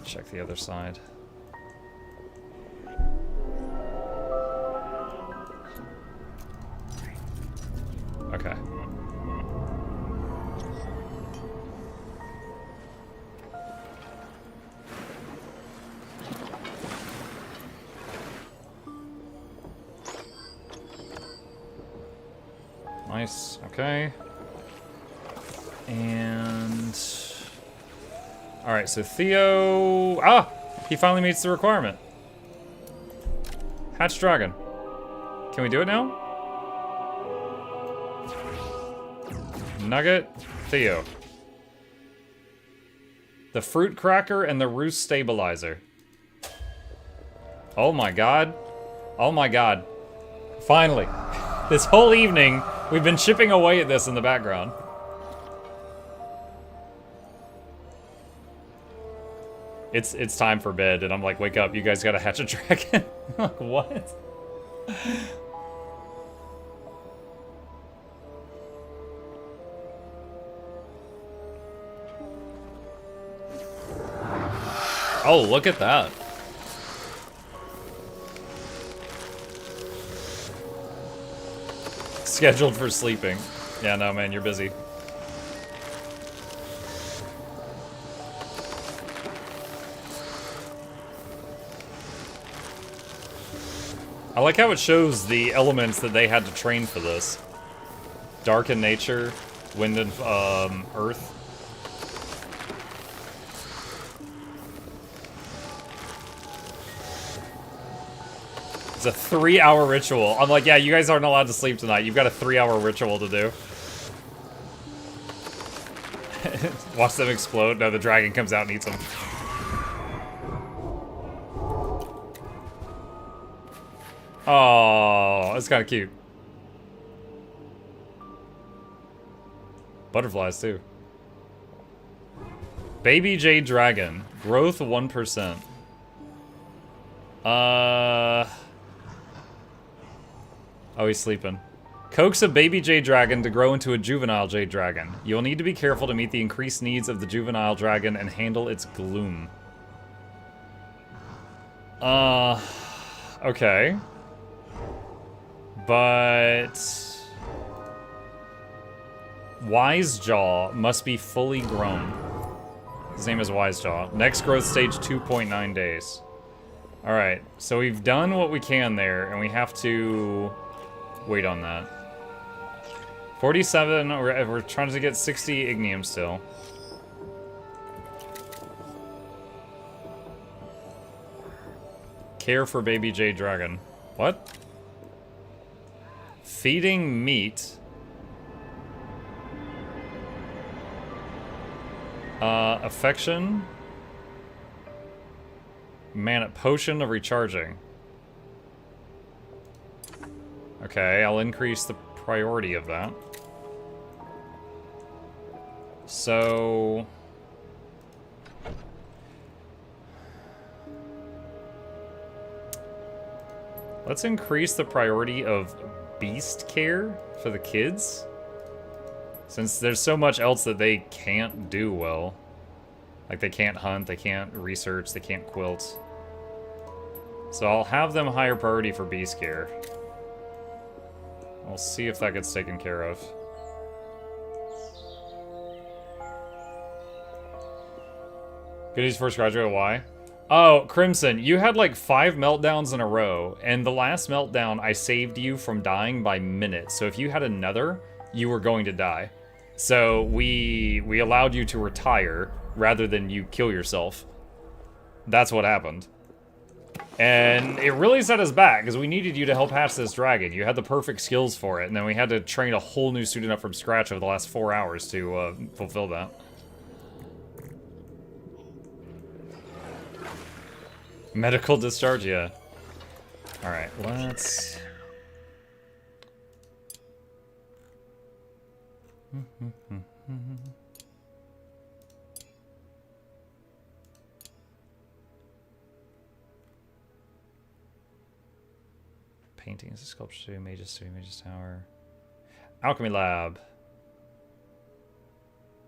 Check the other side. Okay. Nice, okay. And... Alright, so Theo... Ah! He finally meets the requirement. Hatch Dragon. Can we do it now? Nugget, Theo. The Fruit Cracker and the Roost Stabilizer. Oh my god. Oh my god. Finally. This whole evening, we've been chipping away at this in the background. It's time for bed, and I'm like, wake up, you guys gotta hatch a dragon. Like, what? Oh, look at that. Scheduled for sleeping. Yeah, no, man, you're busy. I like how it shows the elements that they had to train for this. Dark in nature, wind and earth. It's a 3-hour ritual. I'm like, yeah, you guys aren't allowed to sleep tonight. You've got a 3-hour ritual to do. Watch them explode. No, the dragon comes out and eats them. Oh, that's kind of cute. Butterflies, too. Baby Jade Dragon. Growth 1%. Oh, he's sleeping. Coax a baby jade dragon to grow into a juvenile jade dragon. You'll need to be careful to meet the increased needs of the juvenile dragon and handle its gloom. Okay. But... Wisejaw must be fully grown. His name is Wisejaw. Next growth stage, 2.9 days. Alright, so we've done what we can there, and we have to wait on that. 47, we're trying to get 60 ignium still. Care for baby jade dragon. What? Feeding meat. Affection. Mana potion of recharging. Okay, I'll increase the priority of that. So... let's increase the priority of beast care for the kids. Since there's so much else that they can't do well. Like they can't hunt, they can't research, they can't quilt. So I'll have them higher priority for beast care. We'll see if that gets taken care of. Goodies first graduate, why? Oh, Crimson, you had like 5 meltdowns in a row, and the last meltdown I saved you from dying by minutes. So if you had another, you were going to die. So we allowed you to retire rather than you kill yourself. That's what happened. And it really set us back, because we needed you to help hatch this dragon. You had the perfect skills for it, and then we had to train a whole new student up from scratch over the last 4 hours to fulfill that. Medical discharge, yeah. Alright, let's... Paintings, sculpture studio, mages tower. Alchemy lab.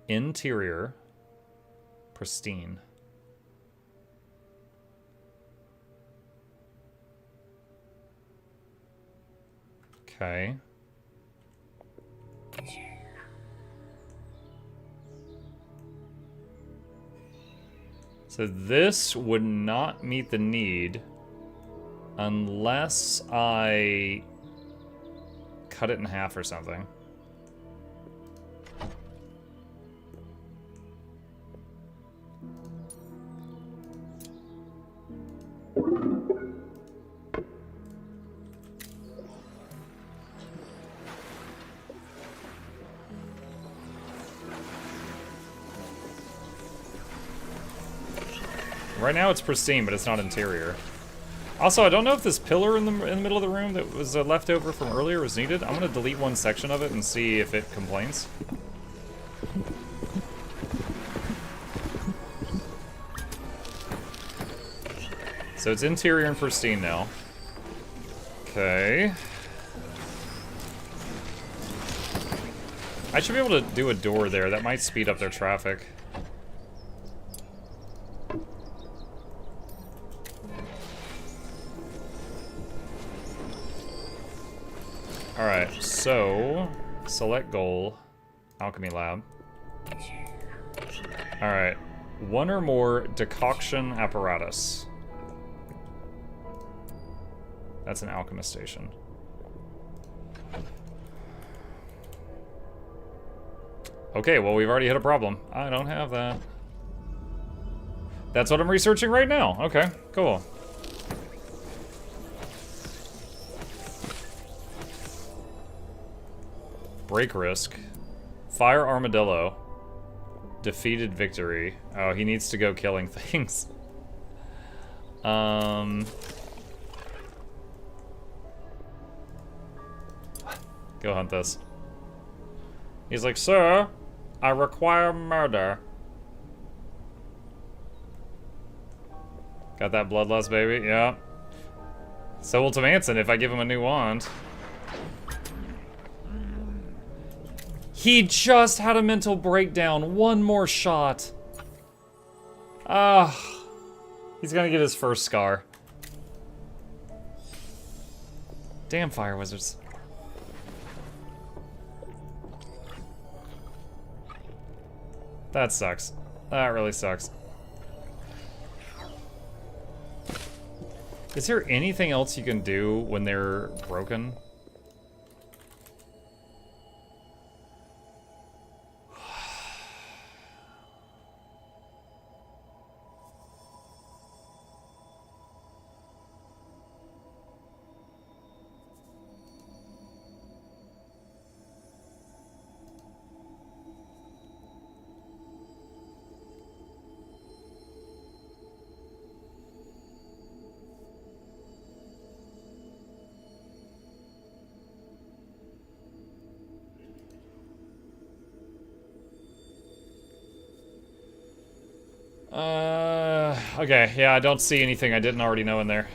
Interior. Pristine. Okay. So this would not meet the need unless I cut it in half or something. Right now it's pristine, but it's not interior. Also, I don't know if this pillar in the middle of the room that was left over from earlier was needed. I'm gonna delete one section of it and see if it complains. So it's interior and pristine now. Okay. I should be able to do a door there. That might speed up their traffic. Alright, so... select goal. Alchemy lab. Alright. One or more decoction apparatus. That's an alchemist station. Okay, well we've already hit a problem. I don't have that. That's what I'm researching right now. Okay, cool. Break risk. Fire armadillo. Defeated victory. Oh, he needs to go killing things. Go hunt this. He's like, sir, I require murder. Got that bloodlust, baby? Yeah. So will Tamanson if I give him a new wand. He just had a mental breakdown. One more shot. Ah. He's gonna get his first scar. Damn fire wizards. That sucks. That really sucks. Is there anything else you can do when they're broken? Okay, yeah, I don't see anything I didn't already know in there.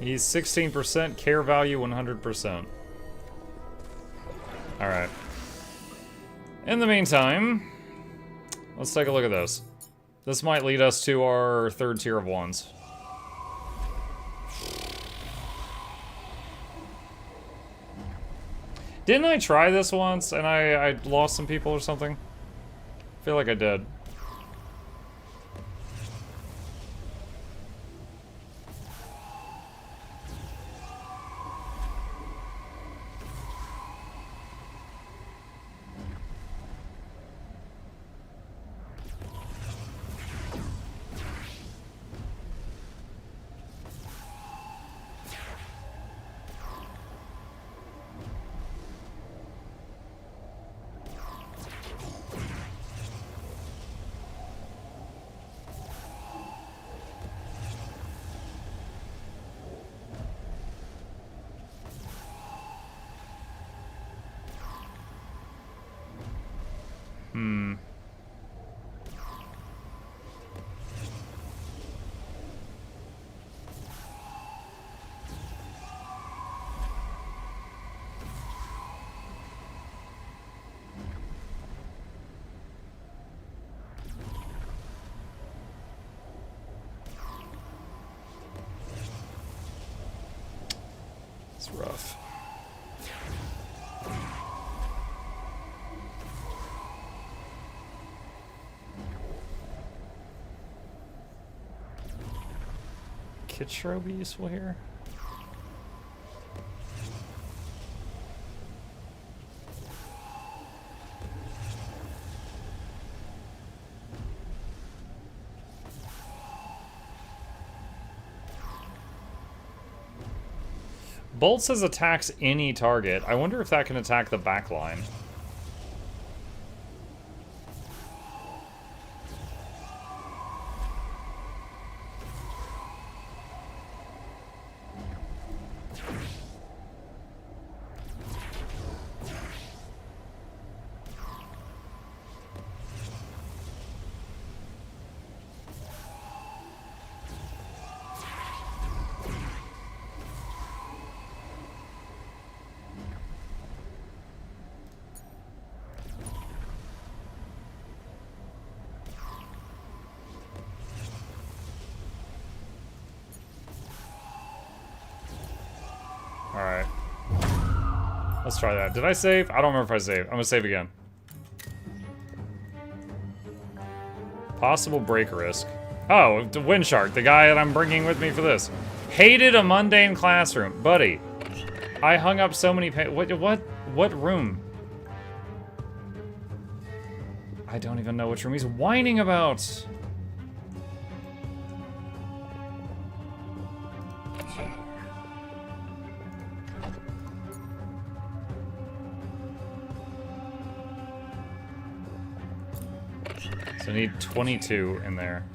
He's 16%, care value 100%. Alright. In the meantime, let's take a look at this. This might lead us to our third tier of wands. Didn't I try this once and I lost some people or something? I feel like I did. It's rough. Kitro be useful here? Bolt says attacks any target. I wonder if that can attack the back line. Alright. Let's try that. Did I save? I don't remember if I saved. I'm gonna save again. Possible break risk. Oh, the Wind Shark, the guy that I'm bringing with me for this. Hated a mundane classroom. Buddy, I hung up so many what room? I don't even know which room he's whining about. So I need 22 in there.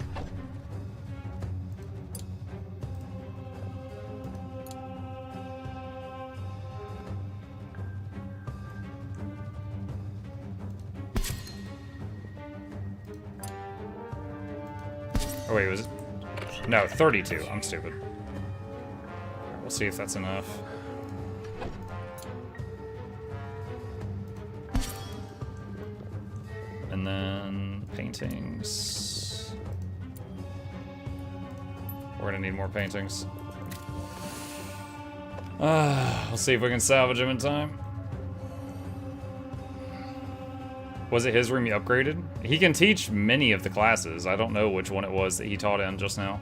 Oh wait, was it? No, 32. I'm stupid. We'll see if that's enough. And then paintings. We're gonna need more paintings. We'll see if we can salvage him in time. Was it his room you upgraded? He can teach many of the classes. I don't know which one it was that he taught in just now.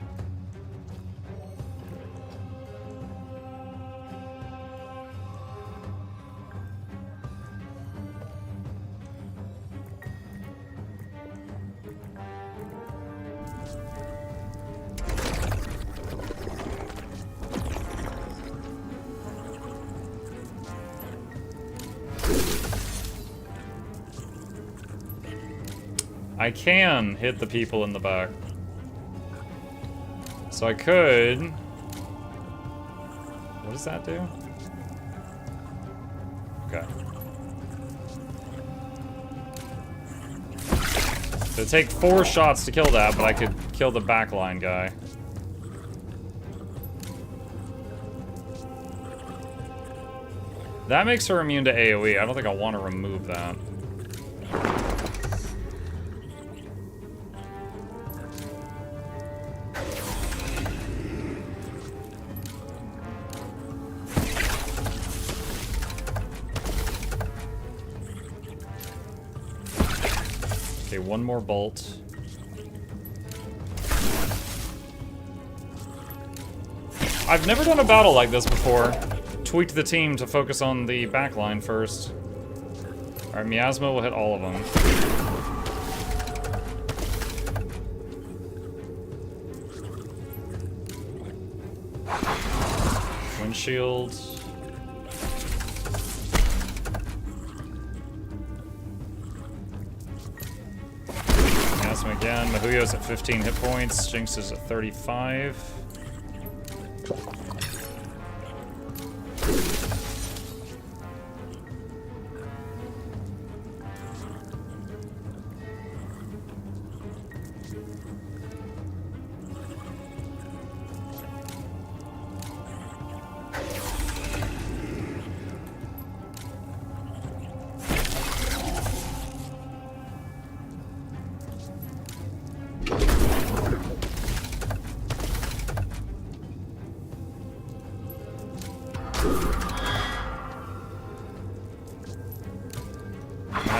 I can hit the people in the back. So I could... What does that do? Okay. It'd take 4 shots to kill that, but I could kill the backline guy. That makes her immune to AoE. I don't think I want to remove that. Okay, one more bolt. I've never done a battle like this before. Tweaked the team to focus on the backline first. Alright, Miasma will hit all of them. Windshield. Miasma again. Mahuyo's at 15 hit points. Jinx is at 35.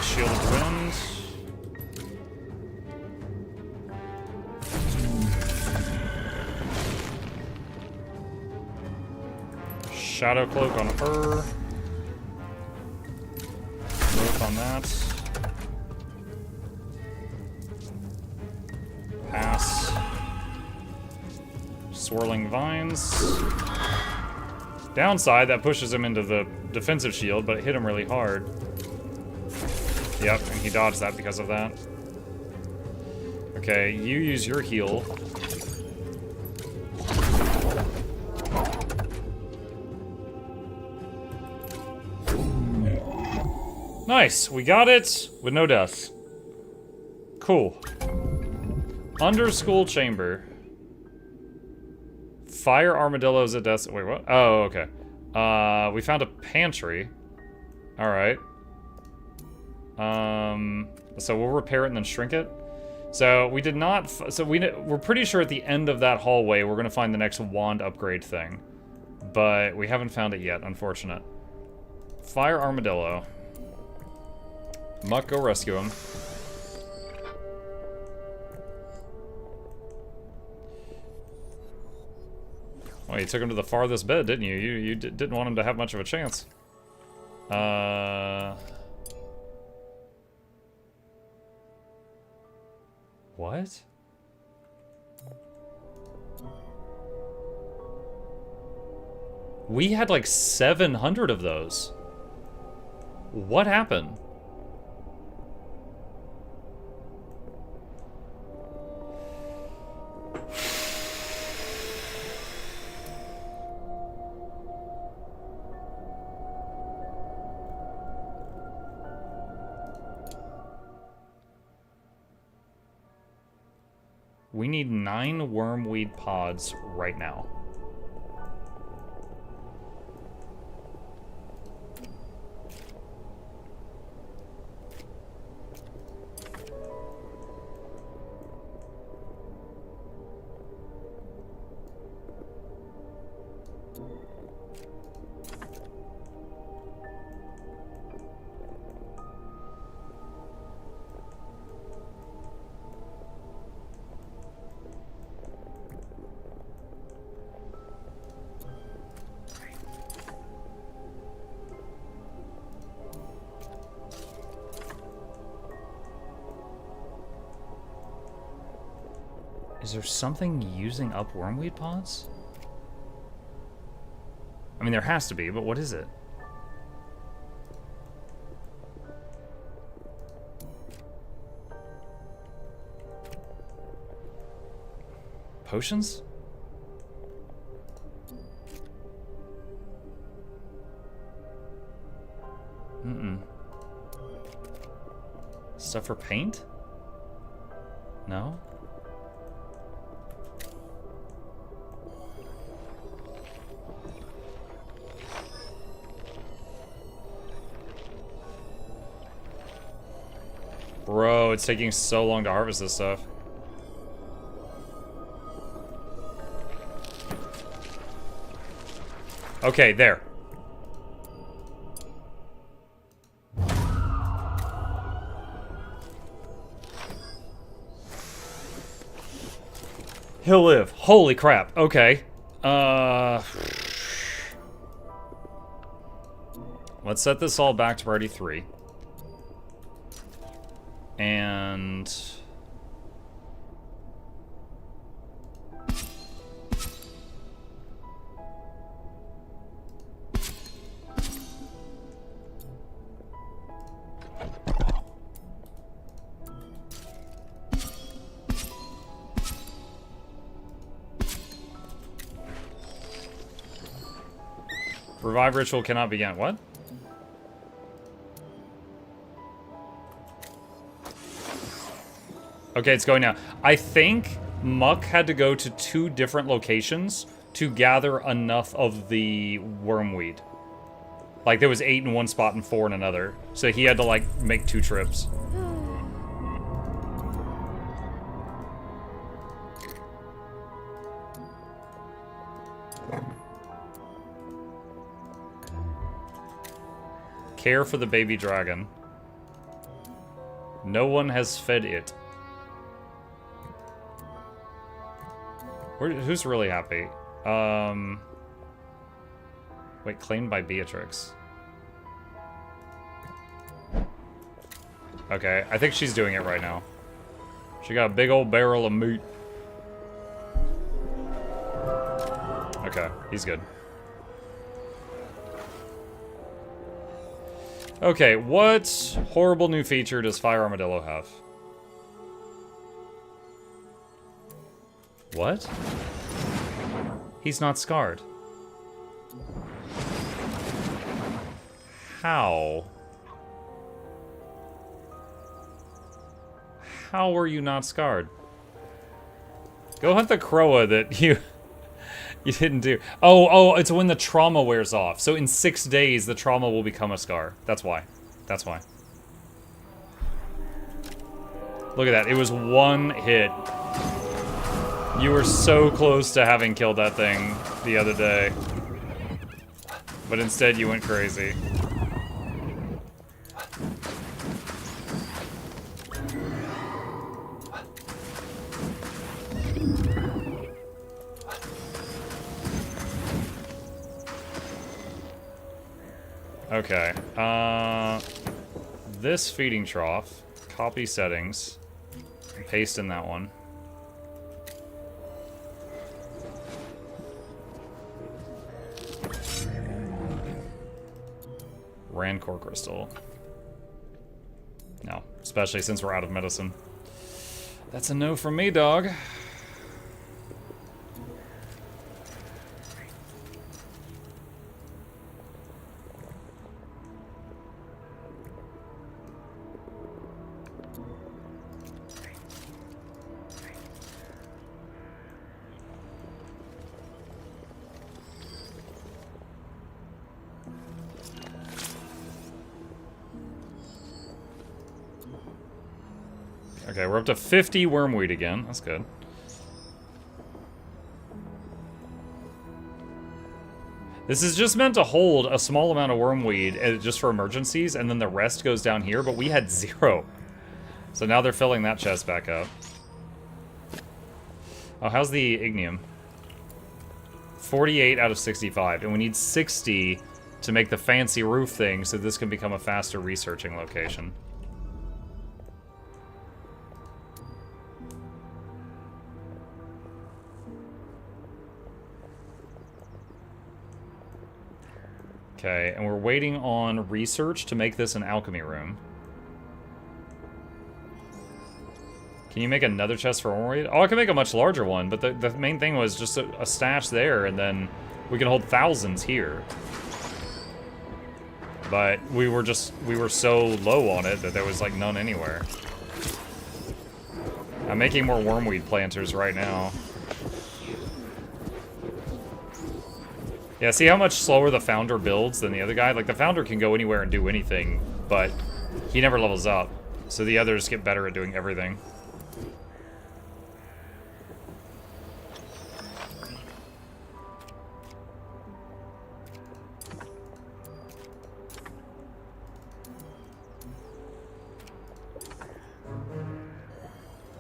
Shield of Wind. Shadow Cloak on her. Growth on that. Pass. Swirling Vines. Downside, that pushes him into the defensive shield, but it hit him really hard. Yep, and he dodged that because of that. Okay, you use your heal. Nice, we got it with no deaths. Cool. Under school chamber. Fire armadillos at death. Wait, what? Oh, okay. We found a pantry. All right. So we'll repair it and then shrink it. So we did not. So we're pretty sure at the end of that hallway we're gonna find the next wand upgrade thing, but we haven't found it yet. Unfortunate. Fire armadillo. Muck, go rescue him. Well, you took him to the farthest bed, didn't you? You didn't want him to have much of a chance. What? We had like 700 of those. What happened? We need 9 wormweed pods right now. Is there something using up wormweed pods? I mean, there has to be, but what is it? Potions? Mm-mm. Stuff for paint? No? Bro, it's taking so long to harvest this stuff. Okay, there. He'll live. Holy crap. Okay. Let's set this all back to priority 3. And... Revive ritual cannot begin. What? Okay, it's going now. I think Muck had to go to 2 different locations to gather enough of the wormweed. Like, there was 8 in one spot and 4 in another. So he had to, like, make 2 trips. Care for the baby dragon. No one has fed it. Who's really happy? Wait, claimed by Beatrix. Okay, I think she's doing it right now. She got a big old barrel of meat. Okay, he's good. Okay, what horrible new feature does Fire Armadillo have? What? He's not scarred. How? How were you not scarred? Go hunt the Croa that you didn't do. Oh, it's when the trauma wears off. So in 6 days, the trauma will become a scar. That's why. That's why. Look at that. It was 1 hit. You were so close to having killed that thing the other day. But instead you went crazy. Okay, this feeding trough, copy settings, paste in that one. Rancor crystal. No, especially since we're out of medicine. That's a no from me, dog. Okay, we're up to 50 wormweed again. That's good. This is just meant to hold a small amount of wormweed just for emergencies, and then the rest goes down here, but we had 0. So now they're filling that chest back up. Oh, how's the ignium? 48 out of 65, and we need 60 to make the fancy roof thing, so this can become a faster researching location. Okay, and we're waiting on research to make this an alchemy room. Can you make another chest for Ormoid? Oh, I can make a much larger one, but the main thing was just a stash there, and then we can hold thousands here. But we were so low on it that there was like none anywhere. I'm making more wormweed planters right now. Yeah, see how much slower the Founder builds than the other guy? Like, the Founder can go anywhere and do anything, but he never levels up. So the others get better at doing everything.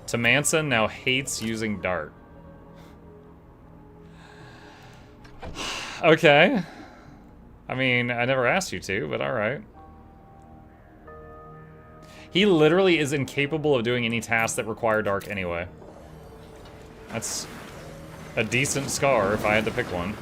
Tamansa now hates using Dart. Okay. I mean, I never asked you to, but alright. He literally is incapable of doing any tasks that require Dark anyway. That's a decent scar if I had to pick one.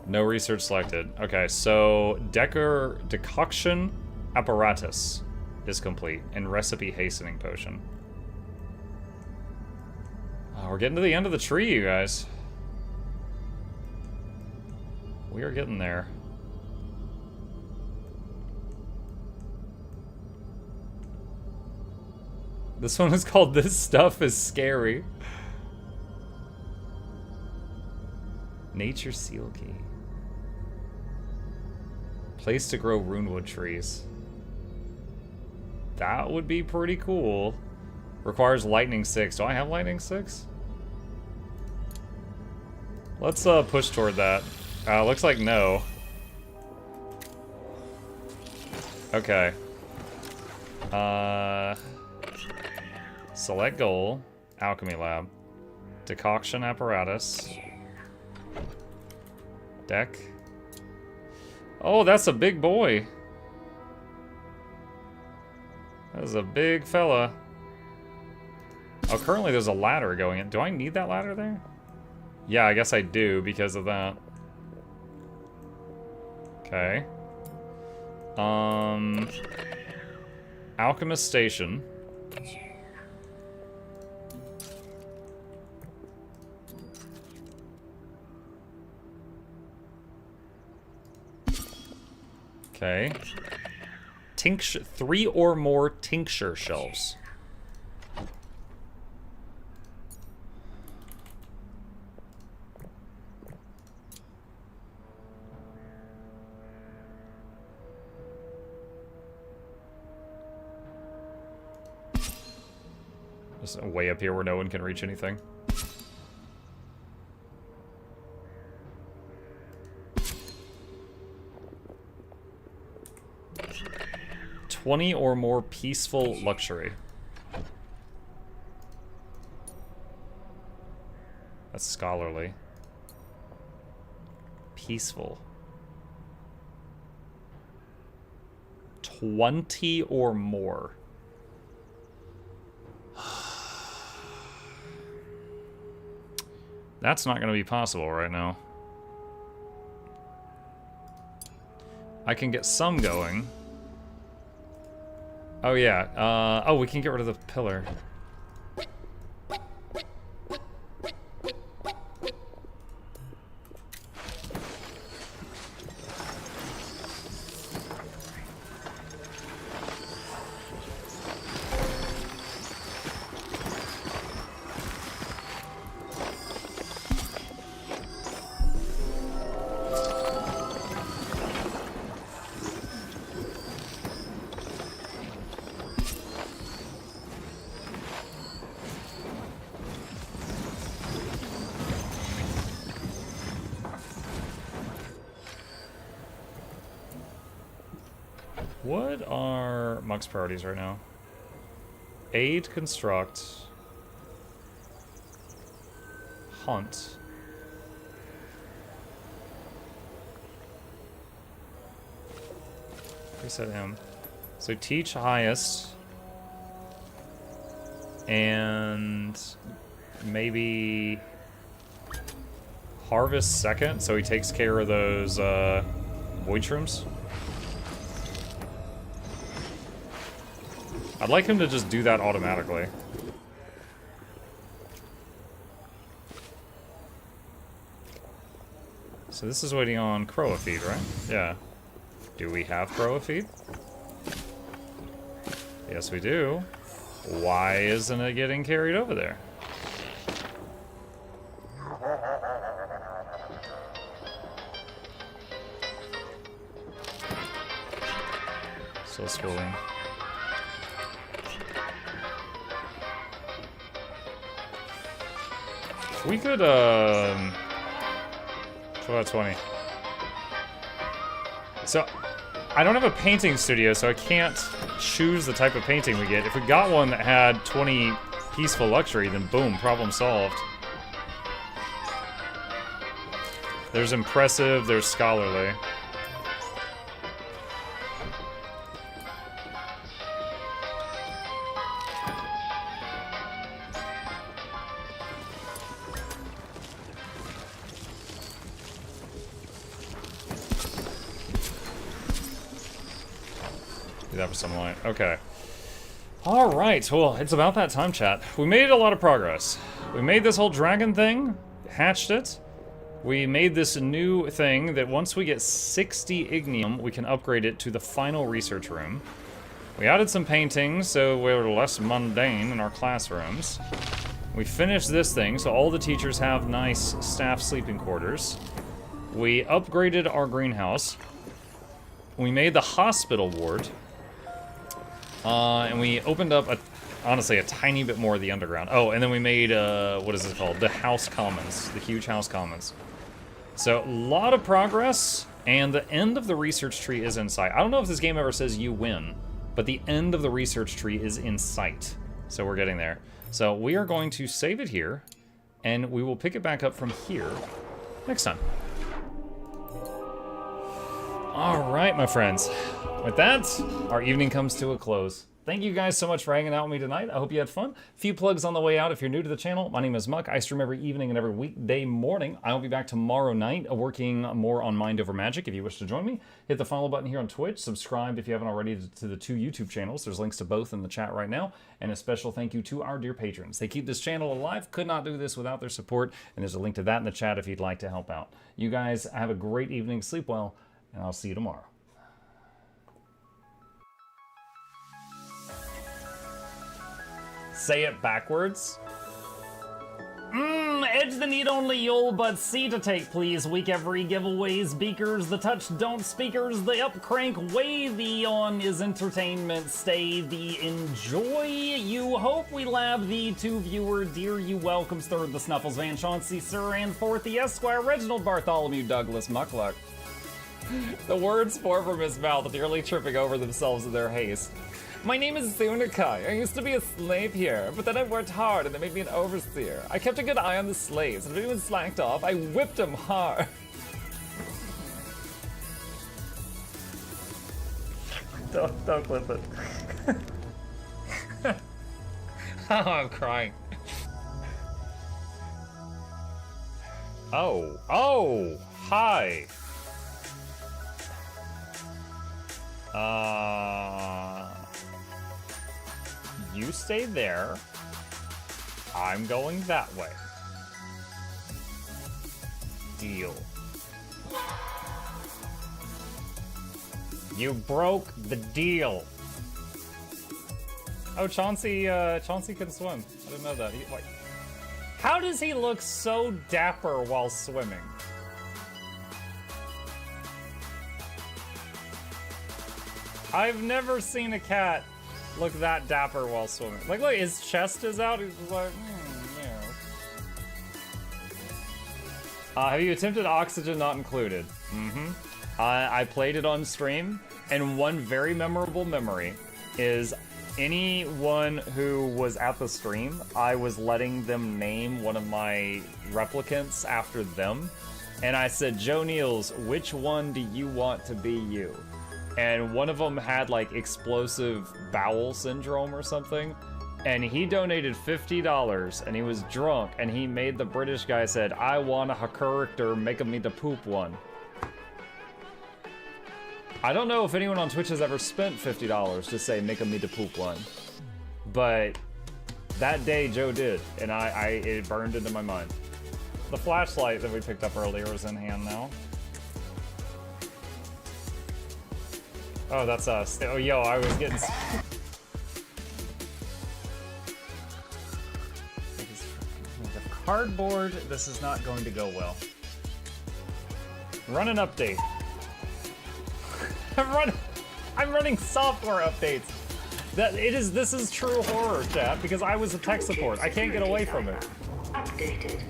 No research selected. Okay, so decoction apparatus is complete, and recipe hastening potion. Oh, we're getting to the end of the tree, you guys. We are getting there. This one is called "This Stuff is Scary." Nature Seal Key. Place to grow runewood trees. That would be pretty cool. Requires lightning 6. Do I have lightning 6? Let's push toward that. Looks like no. Okay. Select goal. Alchemy lab. Decoction apparatus. Deck. Oh, that's a big boy. That is a big fella. Oh, currently there's a ladder going in. Do I need that ladder there? Yeah, I guess I do because of that. Okay. Alchemist Station. Okay. Tincture, 3 or more tincture shelves. Just way up here where no one can reach anything. $20 or more peaceful luxury. That's scholarly. Peaceful. 20 or more. That's not going to be possible right now. I can get some going. Oh yeah, oh, we can get rid of the pillar. What are Muck's priorities right now? Aid, construct, hunt. Reset him. So teach highest. And maybe harvest second, so he takes care of those void shrooms. I'd like him to just do that automatically. So this is waiting on Crowa feed, right? Yeah. Do we have Crowa feed? Yes, we do. Why isn't it getting carried over there? Still schooling. We could, 20. So, I don't have a painting studio, so I can't choose the type of painting we get. If we got one that had 20 peaceful luxury, then boom, problem solved. There's impressive, there's scholarly. Do that for some light. Okay. Alright, well, it's about that time, chat. We made a lot of progress. We made this whole dragon thing, hatched it. We made this new thing that once we get 60 ignium, we can upgrade it to the final research room. We added some paintings, so we're less mundane in our classrooms. We finished this thing, so all the teachers have nice staff sleeping quarters. We upgraded our greenhouse. We made the hospital ward. And we opened up, honestly, a tiny bit more of the underground. Oh, and then we made, what is it called? The house commons, the huge house commons. So, a lot of progress, and the end of the research tree is in sight. I don't know if this game ever says you win, but the end of the research tree is in sight. So we're getting there. So we are going to save it here, and we will pick it back up from here next time. All right, my friends. With that, our evening comes to a close. Thank you guys so much for hanging out with me tonight. I hope you had fun. A few plugs on the way out if you're new to the channel. My name is Muck. I stream every evening and every weekday morning. I will be back tomorrow night working more on Mind Over Magic. If you wish to join me, hit the follow button here on Twitch. Subscribe if you haven't already to the 2 YouTube channels. There's links to both in the chat right now. And a special thank you to our dear patrons. They keep this channel alive. Could not do this without their support. And there's a link to that in the chat if you'd like to help out. You guys have a great evening. Sleep well, and I'll see you tomorrow. Say it backwards. Edge the need only you'll but C to take please. Week every giveaways, beakers, the touch don't speakers, the up crank way the on is entertainment, stay the enjoy. You hope we lab the 2 viewer, dear you welcomes third the Snuffles Van Chauncey, Sir and fourth the Esquire, Reginald Bartholomew Douglas Mukluk. The words pour from his mouth, nearly tripping over themselves in their haste. My name is Zunikai. I used to be a slave here, but then I worked hard and they made me an overseer. I kept a good eye on the slaves, and if anyone slacked off, I whipped them hard. Don't clip it. Oh, I'm crying. Oh, hi. You stay there. I'm going that way. Deal. You broke the deal. Oh, Chauncey can swim. I didn't know that. Wait. How does he look so dapper while swimming? I've never seen a cat look that dapper while swimming. Like, look, his chest is out. He's just like, yeah. Have you attempted Oxygen Not Included? I played it on stream, and one very memorable memory is anyone who was at the stream, I was letting them name one of my replicants after them. And I said, Joe Niels, which one do you want to be you? And one of them had like explosive bowel syndrome or something. And he donated $50 and he was drunk and he made the British guy said, I want a character, make me the poop one. I don't know if anyone on Twitch has ever spent $50 to say, make me the poop one. But that day Joe did, and it burned into my mind. The flashlight that we picked up earlier is in hand now. Oh, that's us. Oh, yo, I was getting... The cardboard, this is not going to go well. Run an update. I'm running software updates. This is true horror, chat, because I was a tech support. I can't get away from it. Updated.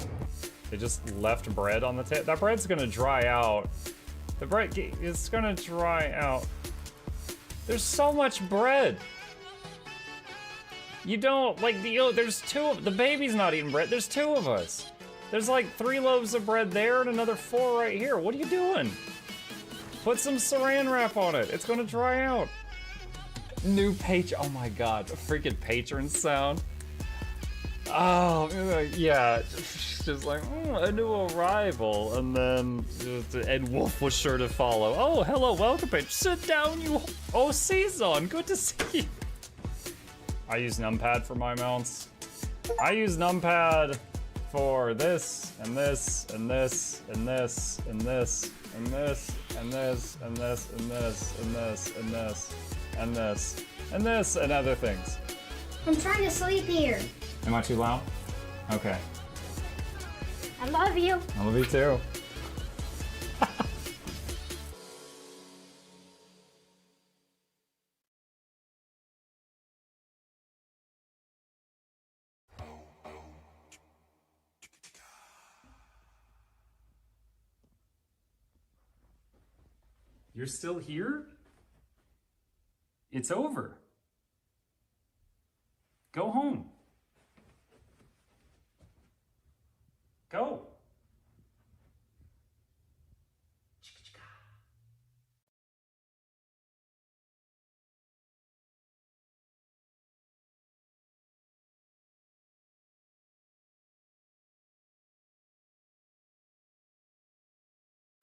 They just left bread on the table. That bread's gonna dry out. The bread is gonna dry out. There's so much bread. You don't, like, there's the baby's not eating bread. There's 2 of us. There's like 3 loaves of bread there and another 4 right here. What are you doing? Put some saran wrap on it. It's gonna dry out. New oh my god, a freaking patron sound. Oh, yeah, just like, a new arrival, and then Ed Wolf was sure to follow. Oh, hello, welcome, page. Sit down, you. Oh, Season, good to see you. I use numpad for my mounts. I use numpad for this, and this, and this, and this, and this, and this, and this, and this, and this, and this, and this, and this, and this, and other things. I'm trying to sleep here. Am I too loud? Okay. I love you. I love you too. You're still here? It's over. Go home. Go.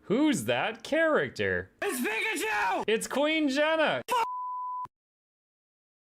Who's that character? It's Pikachu! It's Queen Jenna.